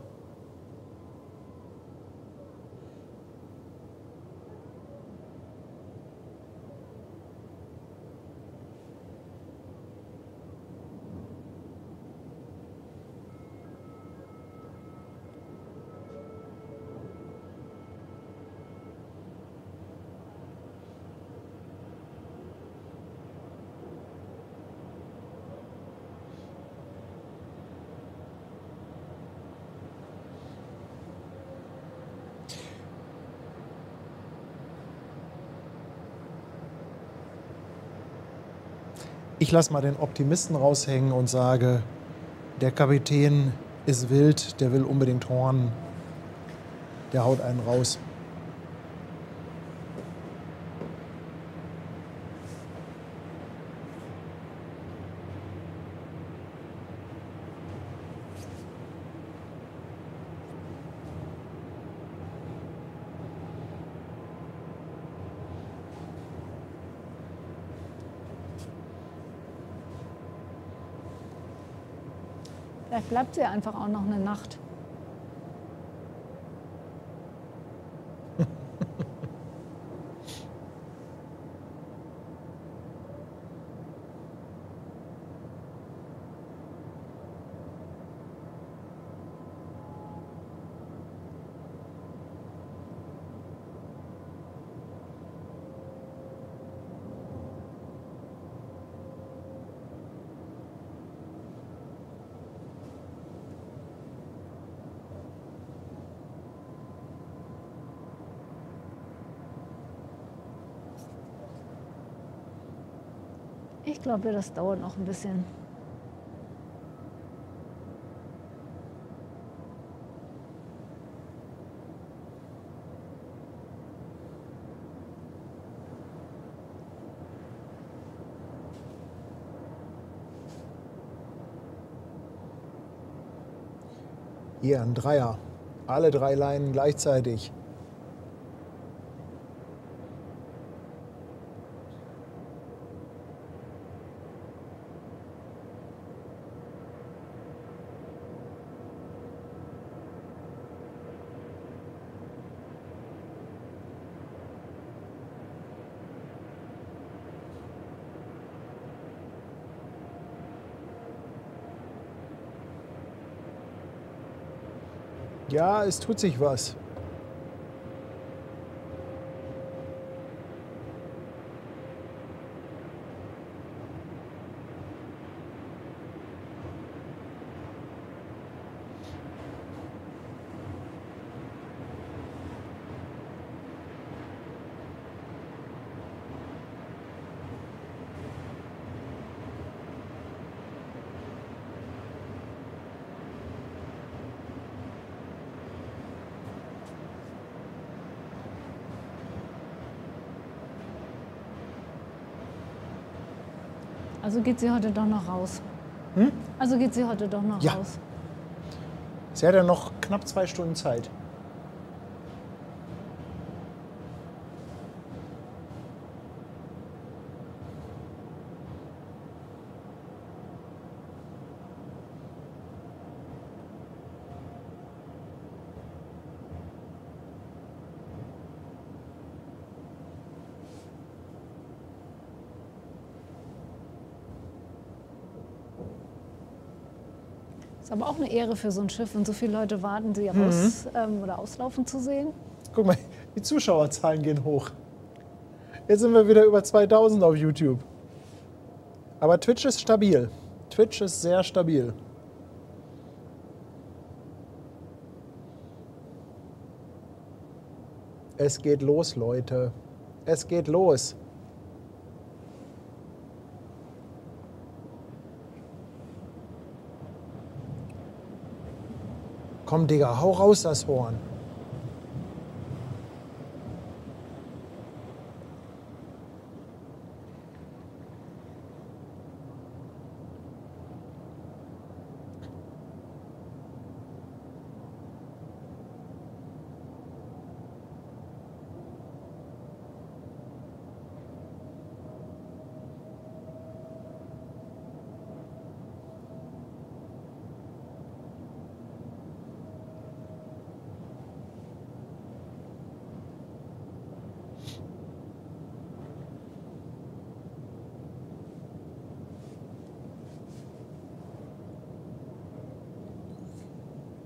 Ich lasse mal den Optimisten raushängen und sage, der Kapitän ist wild, der will unbedingt Horn, der haut einen raus. Vielleicht bleibt sie einfach auch noch eine Nacht. Ich glaube, das dauert noch ein bisschen. Hier ein Dreier. Alle 3 Leinen gleichzeitig. Ja, es tut sich was. Also geht sie heute doch noch raus. Also geht sie heute doch noch Ja. raus. Sie hat ja noch knapp 2 Stunden Zeit. Ist aber auch eine Ehre für so ein Schiff, wenn so viele Leute warten, sie raus oder auslaufen zu sehen. Guck mal, die Zuschauerzahlen gehen hoch. Jetzt sind wir wieder über 2000 auf YouTube. Aber Twitch ist stabil. Twitch ist sehr stabil. Es geht los, Leute. Es geht los. Komm, Digga, hau raus das Horn.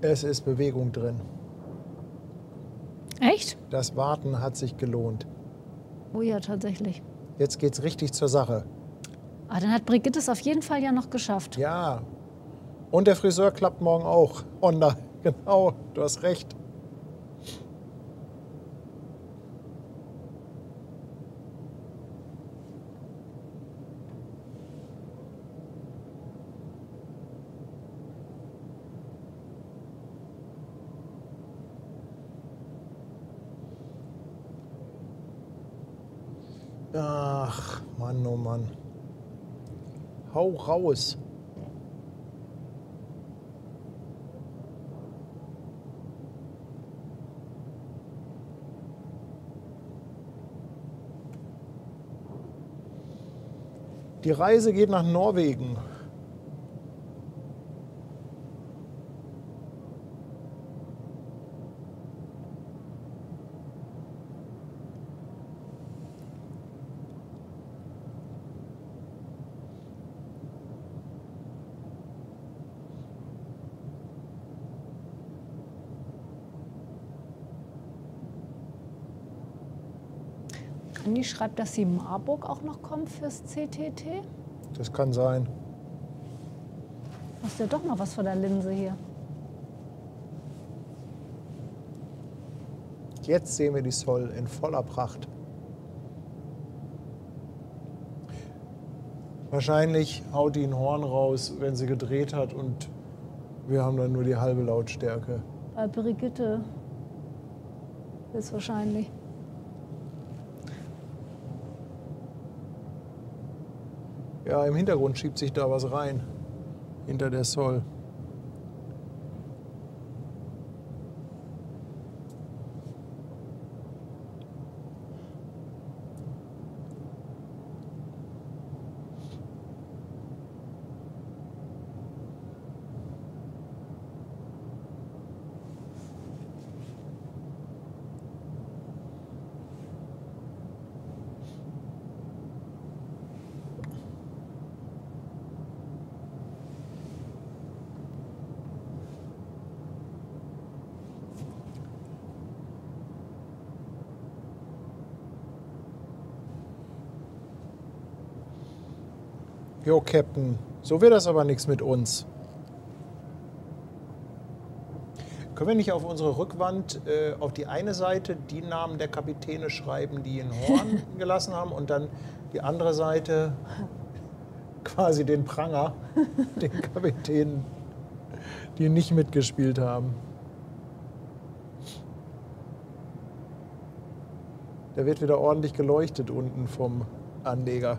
Es ist Bewegung drin. Echt? Das Warten hat sich gelohnt. Oh ja, tatsächlich. Jetzt geht's richtig zur Sache. Ah, dann hat Brigitte es auf jeden Fall ja noch geschafft. Ja. Und der Friseur klappt morgen auch. Honda, genau, du hast recht. Ach, Mann, oh Mann. Hau raus. Die Reise geht nach Norwegen. Andi schreibt, dass sie Marburg auch noch kommt fürs CTT. Das kann sein. Hast du ja doch noch was von der Linse hier. Jetzt sehen wir die Sol in voller Pracht. Wahrscheinlich haut die ein Horn raus, wenn sie gedreht hat und wir haben dann nur die halbe Lautstärke. Bei Brigitte ist wahrscheinlich. Ja, im Hintergrund schiebt sich da was rein. Hinter der Sol. Jo, Captain, so wird das aber nichts mit uns. Können wir nicht auf unsere Rückwand auf die eine Seite die Namen der Kapitäne schreiben, die ein Horn gelassen haben und dann die andere Seite quasi den Pranger, den Kapitänen, die nicht mitgespielt haben. Da wird wieder ordentlich geleuchtet unten vom Anleger.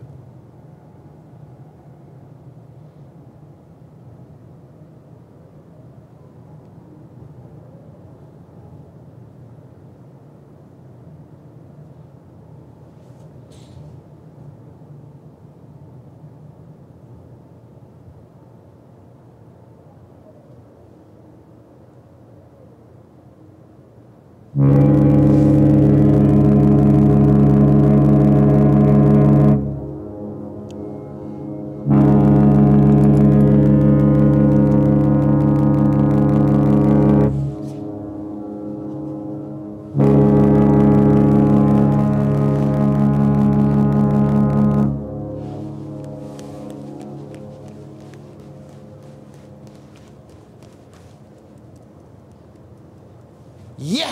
Ja!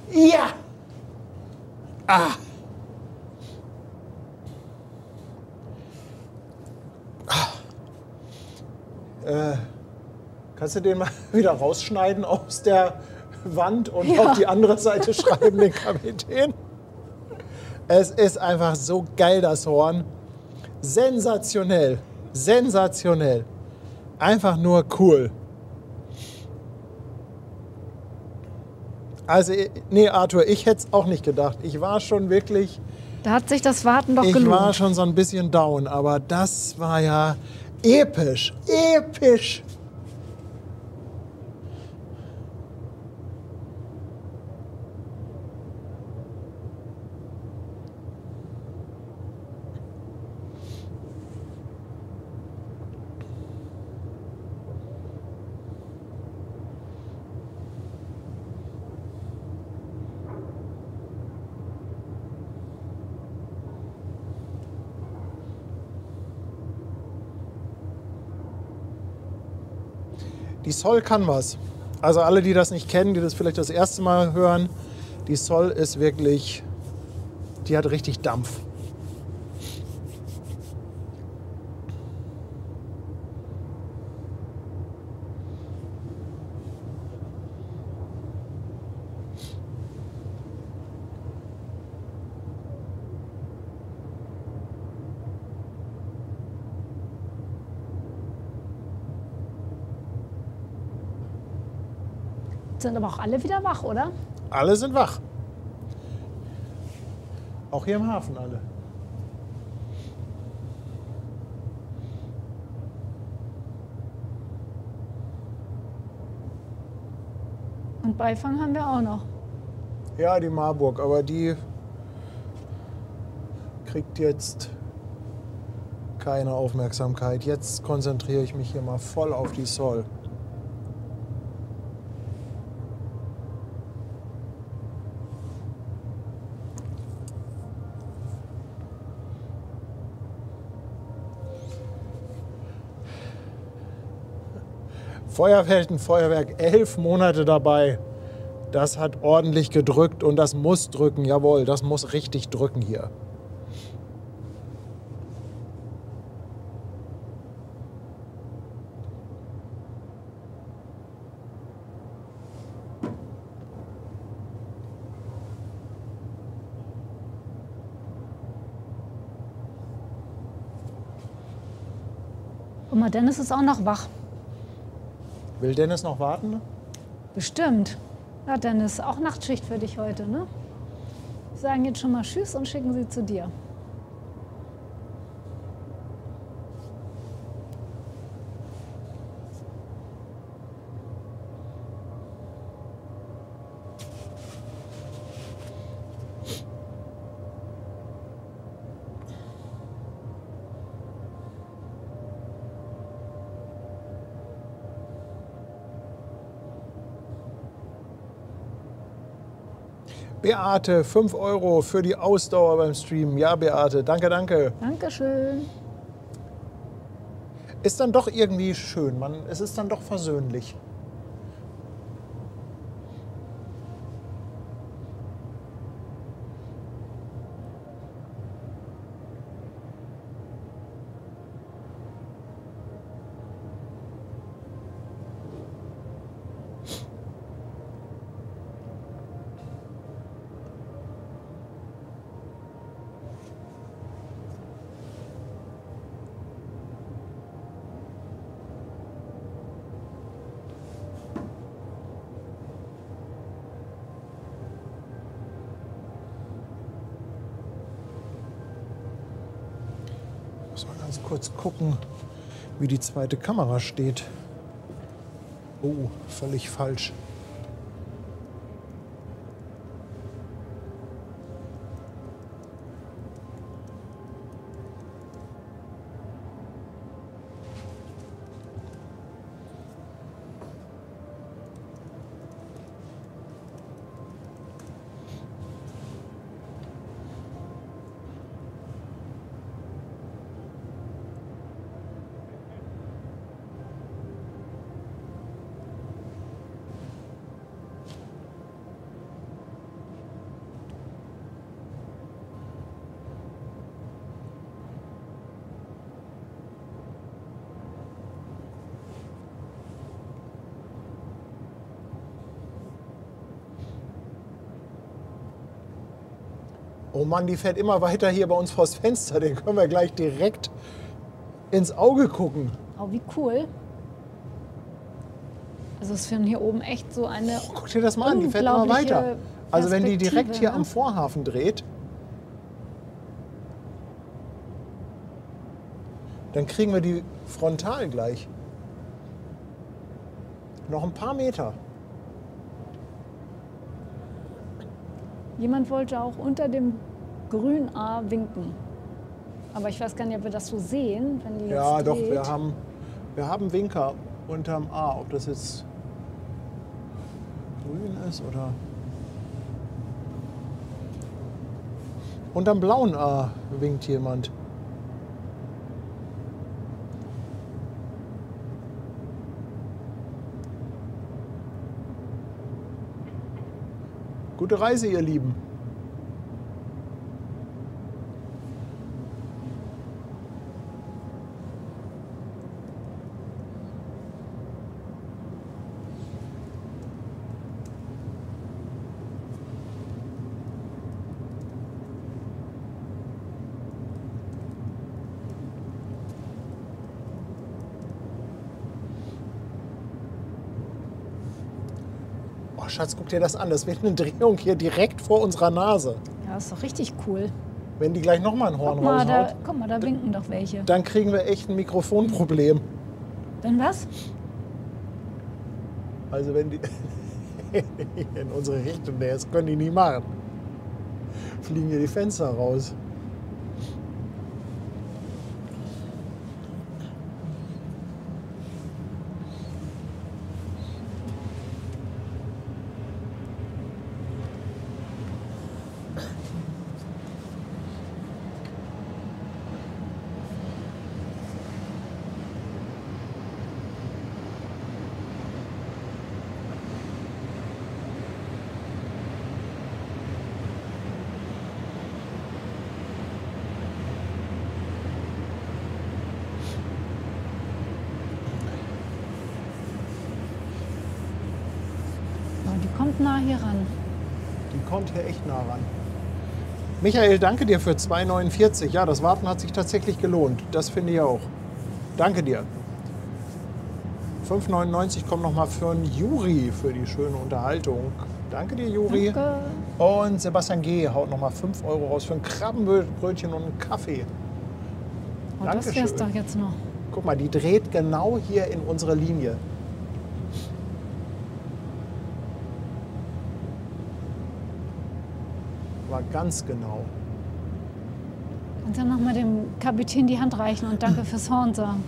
Ja! Ah! Kannst du den mal wieder rausschneiden aus der Wand und auf die andere Seite schreiben, den Kapitän? Es ist einfach so geil, das Horn. Sensationell. Sensationell. Einfach nur cool. Also, nee, Arthur, ich hätte es auch nicht gedacht. Ich war schon wirklich... Da hat sich das Warten doch gelohnt. Ich war schon so ein bisschen down, aber das war ja episch. Episch. Die Sol kann was. Also alle, die das nicht kennen, die das vielleicht das erste Mal hören, die Sol ist wirklich, die hat richtig Dampf. Sind aber auch alle wieder wach, oder? Alle sind wach. Auch hier im Hafen alle. Und Beifang haben wir auch noch. Ja, die Marburg, aber die kriegt jetzt keine Aufmerksamkeit. Jetzt konzentriere ich mich hier mal voll auf die Sol. Feuerwerk, 11 Monate dabei. Das hat ordentlich gedrückt und das muss drücken, jawohl, das muss richtig drücken hier. Guck mal, Dennis ist auch noch wach. Will Dennis noch warten? Bestimmt. Ja, Dennis, auch Nachtschicht für dich heute, ne? Wir sagen jetzt schon mal Tschüss und schicken sie zu dir. Beate, 5 € für die Ausdauer beim Stream. Ja, Beate, danke, danke. Dankeschön. Ist dann doch irgendwie schön. Es ist dann doch versöhnlich. Muss mal ganz kurz gucken, wie die zweite Kamera steht. Oh, völlig falsch. Oh Mann, die fährt immer weiter hier bei uns vors Fenster. Den können wir gleich direkt ins Auge gucken. Oh, wie cool. Also es ist hier oben echt so eine Oh, guck dir das mal an, die fährt immer unglaubliche weiter. Also wenn die direkt Perspektive, hier ne? am Vorhafen dreht, dann kriegen wir die frontal gleich. Noch ein paar Meter. Jemand wollte auch unter dem grünen A winken. Aber ich weiß gar nicht, ob wir das so sehen, wenn die jetzt Ja, doch, dreht. wir haben Winker unterm A. Ob das jetzt grün ist oder... Unterm blauen A winkt jemand. Gute Reise, ihr Lieben. Oh, Schatz, guck dir das an. Das wird eine Drehung hier direkt vor unserer Nase. Ja, ist doch richtig cool. Wenn die gleich nochmal ein Horn raushaut, Guck mal, da winken doch welche. dann kriegen wir echt ein Mikrofonproblem. Dann was? Also wenn die in unsere Richtung, nee, das können die nie machen. Fliegen hier die Fenster raus. Oh, die kommt nah hier ran. Die kommt hier echt nah ran. Michael, danke dir für 2,49. Ja, das Warten hat sich tatsächlich gelohnt. Das finde ich auch. Danke dir. 5,99 kommt nochmal für einen Juri für die schöne Unterhaltung. Danke dir, Juri. Danke. Und Sebastian G. haut nochmal 5 Euro raus für ein Krabbenbrötchen und einen Kaffee. Oh, das Dankeschön. wär's doch jetzt noch. Guck mal, die dreht genau hier in unsere Linie. Aber ganz genau. Kannst ja noch mal dem Kapitän die Hand reichen und danke fürs Horn sagen.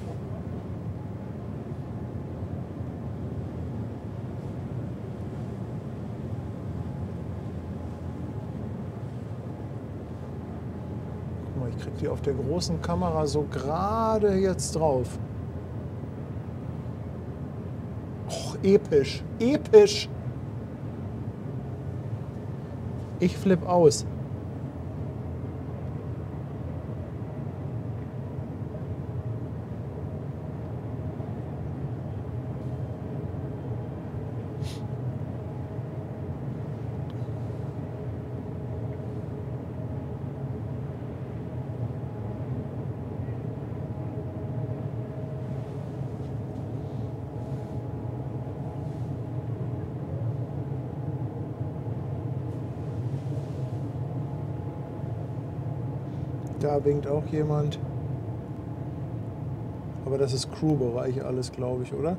Guck mal, ich krieg die auf der großen Kamera so gerade jetzt drauf. Och, episch, episch. Ich flipp aus. Da winkt auch jemand. Aber das ist Crew-Bereich alles, glaube ich, oder?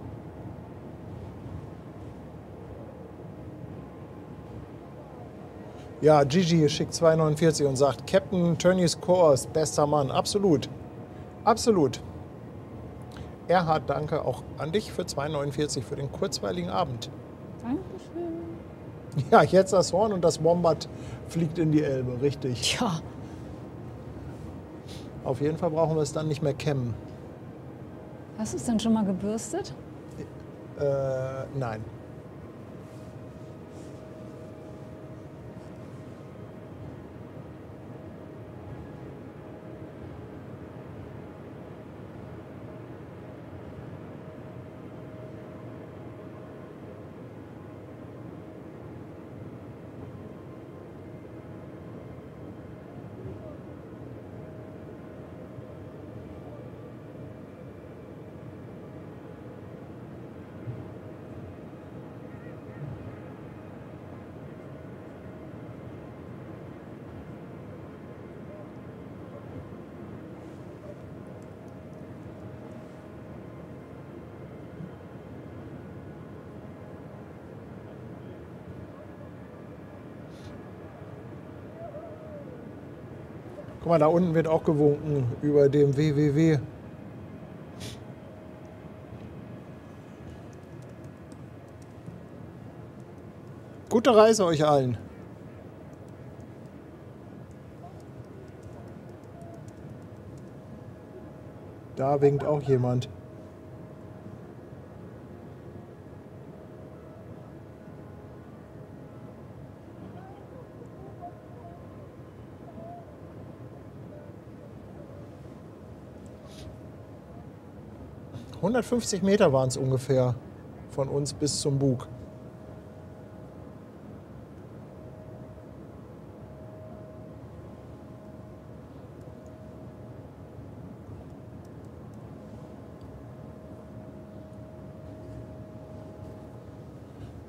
Ja, Gigi schickt 2,49 und sagt, Captain Tönnies Course, bester Mann. Absolut. Absolut. Erhard, danke auch an dich für 2,49 für den kurzweiligen Abend. Dankeschön. Ja, jetzt das Horn und das Wombat fliegt in die Elbe, richtig. Tja, Auf jeden Fall brauchen wir es dann nicht mehr kämmen. hast du es denn schon mal gebürstet? Nein. Guck mal, da unten wird auch gewunken über dem www. Gute Reise euch allen. Da winkt auch jemand. ...150 Meter waren es ungefähr von uns bis zum Bug.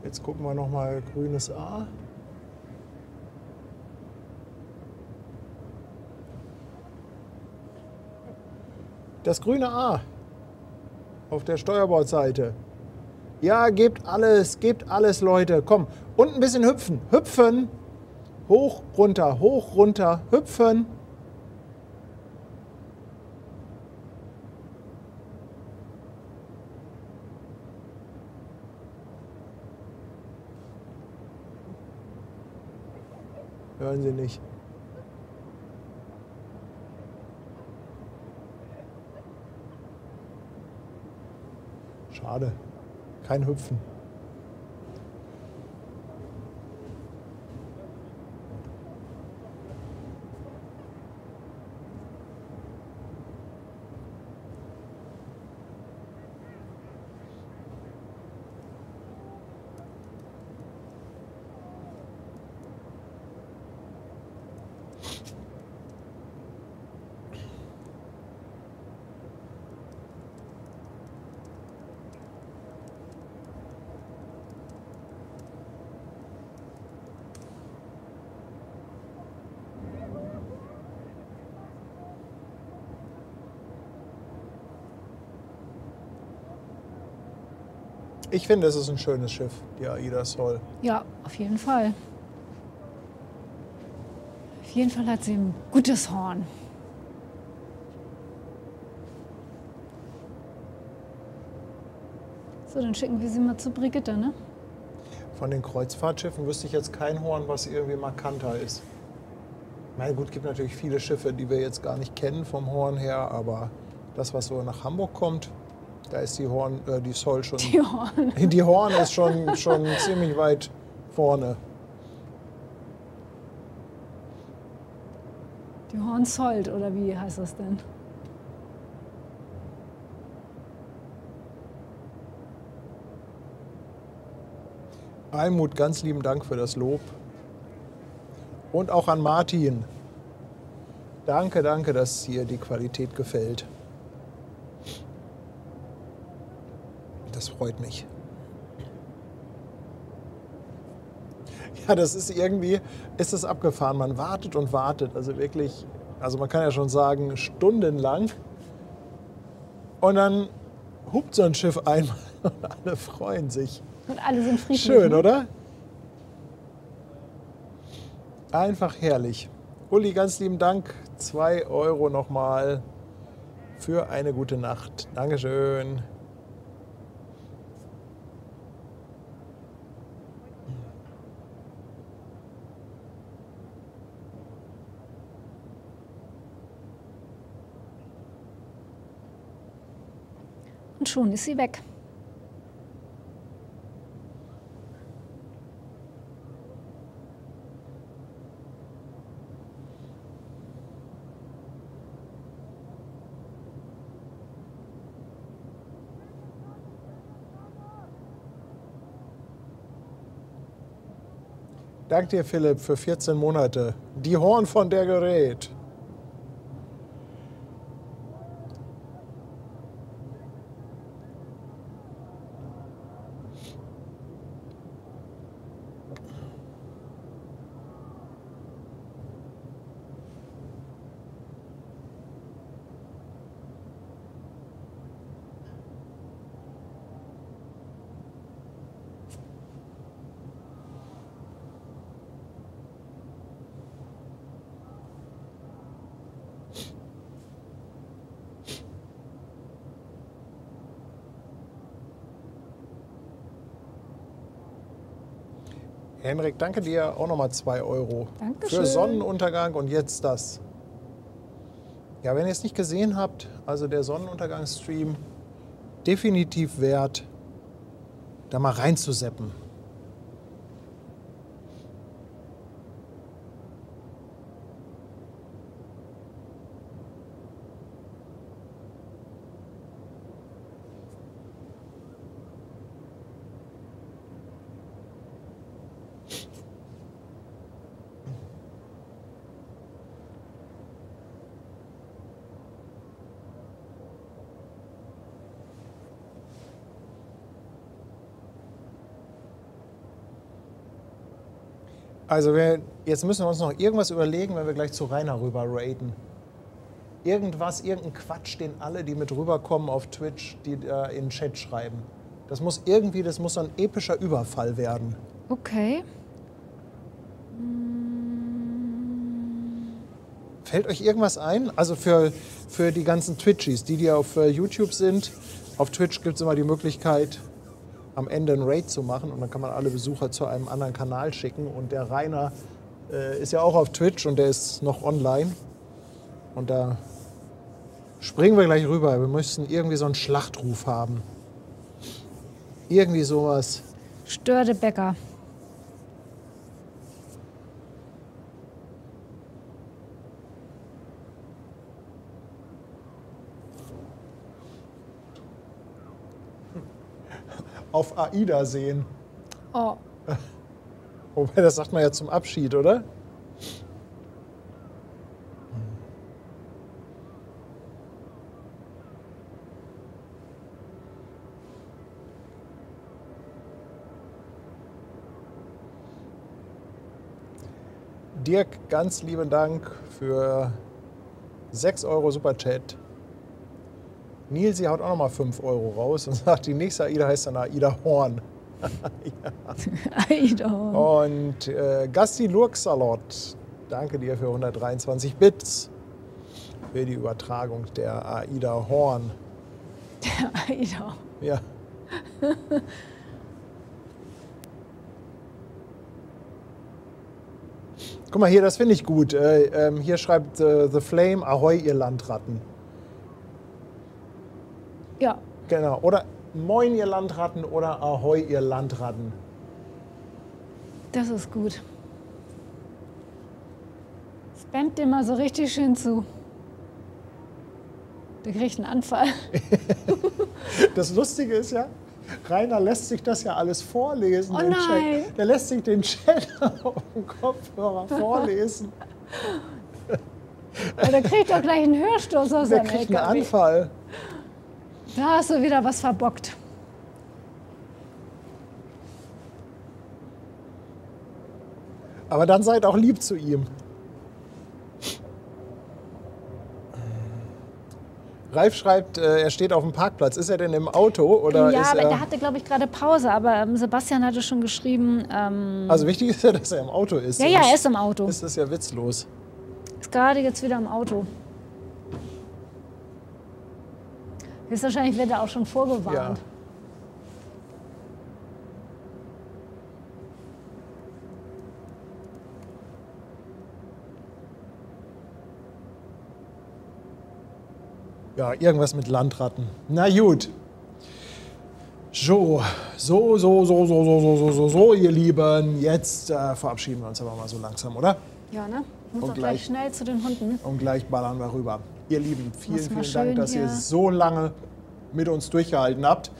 Jetzt gucken wir noch mal grünes A. Das grüne A auf der Steuerbordseite. Ja, gebt alles, Leute. Komm, und ein bisschen hüpfen. Hüpfen. Hoch, runter, hüpfen. Hören Sie nicht. Schade. Kein Hüpfen. Ich finde, es ist ein schönes Schiff, die Aida Sol. Ja, auf jeden Fall. Auf jeden Fall hat sie ein gutes Horn. So, dann schicken wir sie mal zu Brigitte, ne? Von den Kreuzfahrtschiffen wüsste ich jetzt kein Horn, was irgendwie markanter ist. Na gut, es gibt natürlich viele Schiffe, die wir jetzt gar nicht kennen vom Horn her, aber das, was so nach Hamburg kommt, da ist die Sol schon. Die Horn. Die Horn ist schon ziemlich weit vorne. Die Hornsold, oder wie heißt das denn? Almut, ganz lieben Dank für das Lob. Und auch an Martin. Danke, dass dir die Qualität gefällt. Das freut mich. Ja, das ist irgendwie, ist es abgefahren. Man wartet und wartet. Also wirklich, also man kann ja schon sagen, stundenlang. Und dann hupt so ein Schiff einmal und alle freuen sich. Und alle sind friedlich. Schön, ne? oder? Einfach herrlich. Uli, ganz lieben Dank. 2 € nochmal für eine gute Nacht. Dankeschön. Und schon ist sie weg. Dank dir, Philipp, für 14 Monate. Die Horn von der Gerät. Henrik, danke dir. Auch nochmal 2 Euro. Dankeschön. Für Sonnenuntergang und jetzt das. Ja, wenn ihr es nicht gesehen habt, also der Sonnenuntergangsstream, definitiv wert, da mal reinzuseppen. Also jetzt müssen wir uns noch irgendwas überlegen, wenn wir gleich zu Rainer rüber raiden. Irgendwas, irgendein Quatsch, den alle, die mit rüberkommen auf Twitch, die da in den Chat schreiben. Das muss irgendwie, das muss so ein epischer Überfall werden. Okay. Fällt euch irgendwas ein? Also für die ganzen Twitchies, die auf YouTube sind, auf Twitch gibt es immer die Möglichkeit, am Ende ein Raid zu machen und dann kann man alle Besucher zu einem anderen Kanal schicken. Und der Rainer ist ja auch auf Twitch und der ist noch online. Und da springen wir gleich rüber. Wir müssen irgendwie so einen Schlachtruf haben. Irgendwie sowas. Störde Bäcker. Auf AIDA sehen. Oh. Wobei, das sagt man ja zum Abschied, oder? Dirk, ganz lieben Dank für 6 Euro Superchat. Nilsi haut auch nochmal 5 Euro raus und sagt, die nächste AIDA heißt dann AIDA Horn. AIDA Horn. Und Gasti Lurksalot, danke dir für 123 Bits für die Übertragung der AIDA Horn. Der AIDA. Ja. Guck mal hier, das finde ich gut. Hier schreibt The Flame, Ahoi, ihr Landratten. Ja. Genau. Oder Moin, ihr Landratten oder Ahoi, ihr Landratten. Das ist gut. Spamt dir mal so richtig schön zu. Der kriegt einen Anfall. Das Lustige ist ja, Rainer lässt sich das ja alles vorlesen. Oh den nein. Chat. Der lässt sich den Chat auf dem Kopfhörer vorlesen. Aber der kriegt doch gleich einen Hörstoß aus Der seinem kriegt einen LKW. Anfall. Da hast du wieder was verbockt. Aber dann seid auch lieb zu ihm. Ralf schreibt, er steht auf dem Parkplatz. Ist er denn im Auto? Oder Ja, ist aber er... der hatte, glaube ich, gerade Pause. Aber Sebastian hatte schon geschrieben. Also wichtig ist ja, dass er im Auto ist. Ja, er sonst ist im Auto. ist das ja witzlos. Ist gerade jetzt wieder im Auto. Höchstwahrscheinlich wird er auch schon vorgewarnt. Ja. Ja, irgendwas mit Landratten. Na gut. So, ihr Lieben. Jetzt verabschieden wir uns aber mal so langsam, oder? Ja, ne? Muss Und doch gleich gleich- schnell zu den Hunden. Und gleich ballern wir rüber. Ihr Lieben, vielen, Muss mal vielen Dank, schön dass ihr hier- so lange mit uns durchgehalten habt.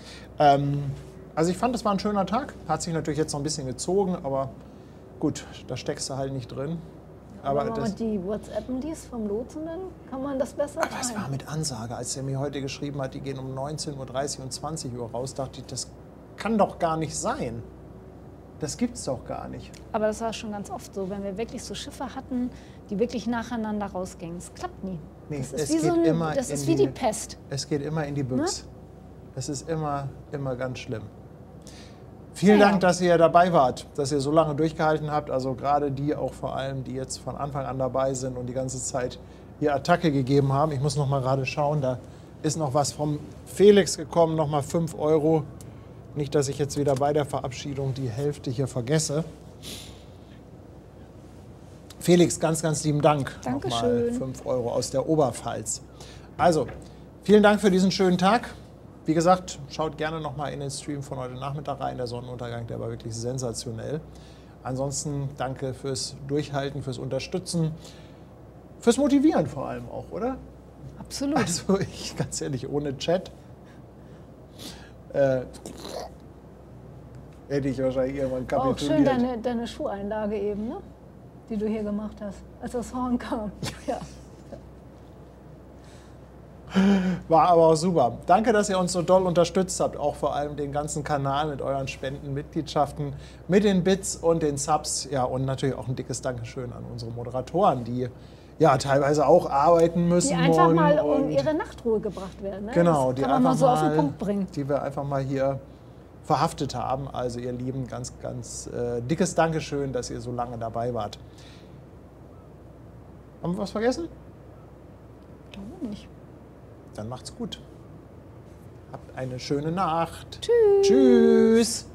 Also ich fand, es war ein schöner Tag. Hat sich natürlich jetzt noch ein bisschen gezogen, aber gut, da steckst du halt nicht drin. Aber Wenn man das, die WhatsAppen liest vom Lotsen, dann kann man das besser aber es war teilen. mit Ansage. Als er mir heute geschrieben hat, die gehen um 19:30 Uhr und 20 Uhr raus, dachte ich, das kann doch gar nicht sein. Das gibt's doch gar nicht. Aber das war schon ganz oft so, wenn wir wirklich so Schiffe hatten, die wirklich nacheinander rausgingen. Es klappt nie. Nee, das es ist wie, geht so ein, immer das in ist wie die die- Pest. Es geht immer in die Büchse. Es ist immer ganz schlimm. Vielen Ja. Dank, dass ihr dabei wart, dass ihr so lange durchgehalten habt. Also gerade die auch vor allem, die jetzt von Anfang an dabei sind und die ganze Zeit hier Attacke gegeben haben. Ich muss noch mal gerade schauen, da ist noch was vom Felix gekommen, noch mal 5 Euro. Nicht, dass ich jetzt wieder bei der Verabschiedung die Hälfte hier vergesse. Felix, ganz, ganz lieben Dank. Dankeschön. Nochmal 5 Euro aus der Oberpfalz. Also, vielen Dank für diesen schönen Tag. Wie gesagt, schaut gerne nochmal in den Stream von heute Nachmittag rein. Der Sonnenuntergang, der war wirklich sensationell. Ansonsten danke fürs Durchhalten, fürs Unterstützen, fürs Motivieren vor allem auch, oder? Absolut. Also ich, ganz ehrlich, ohne Chat hätte ich wahrscheinlich irgendwann War auch kapituliert. schön deine Schuheinlage eben, ne? Die du hier gemacht hast, als das Horn kam. Ja. War aber auch super. Danke, dass ihr uns so doll unterstützt habt, auch vor allem den ganzen Kanal mit euren Spenden, Mitgliedschaften, mit den Bits und den Subs. Ja, und natürlich auch ein dickes Dankeschön an unsere Moderatoren, die ja teilweise auch arbeiten müssen. Die einfach wollen mal um und ihre Nachtruhe gebracht werden. Ne? genau, Das die kann man mal einfach so auf den Punkt bringen. die wir einfach mal hier verhaftet haben. Also ihr Lieben, ganz, ganz dickes Dankeschön, dass ihr so lange dabei wart. Haben wir was vergessen? Ich glaube nicht. Dann macht's gut. Habt eine schöne Nacht. Tschüss. Tschüss.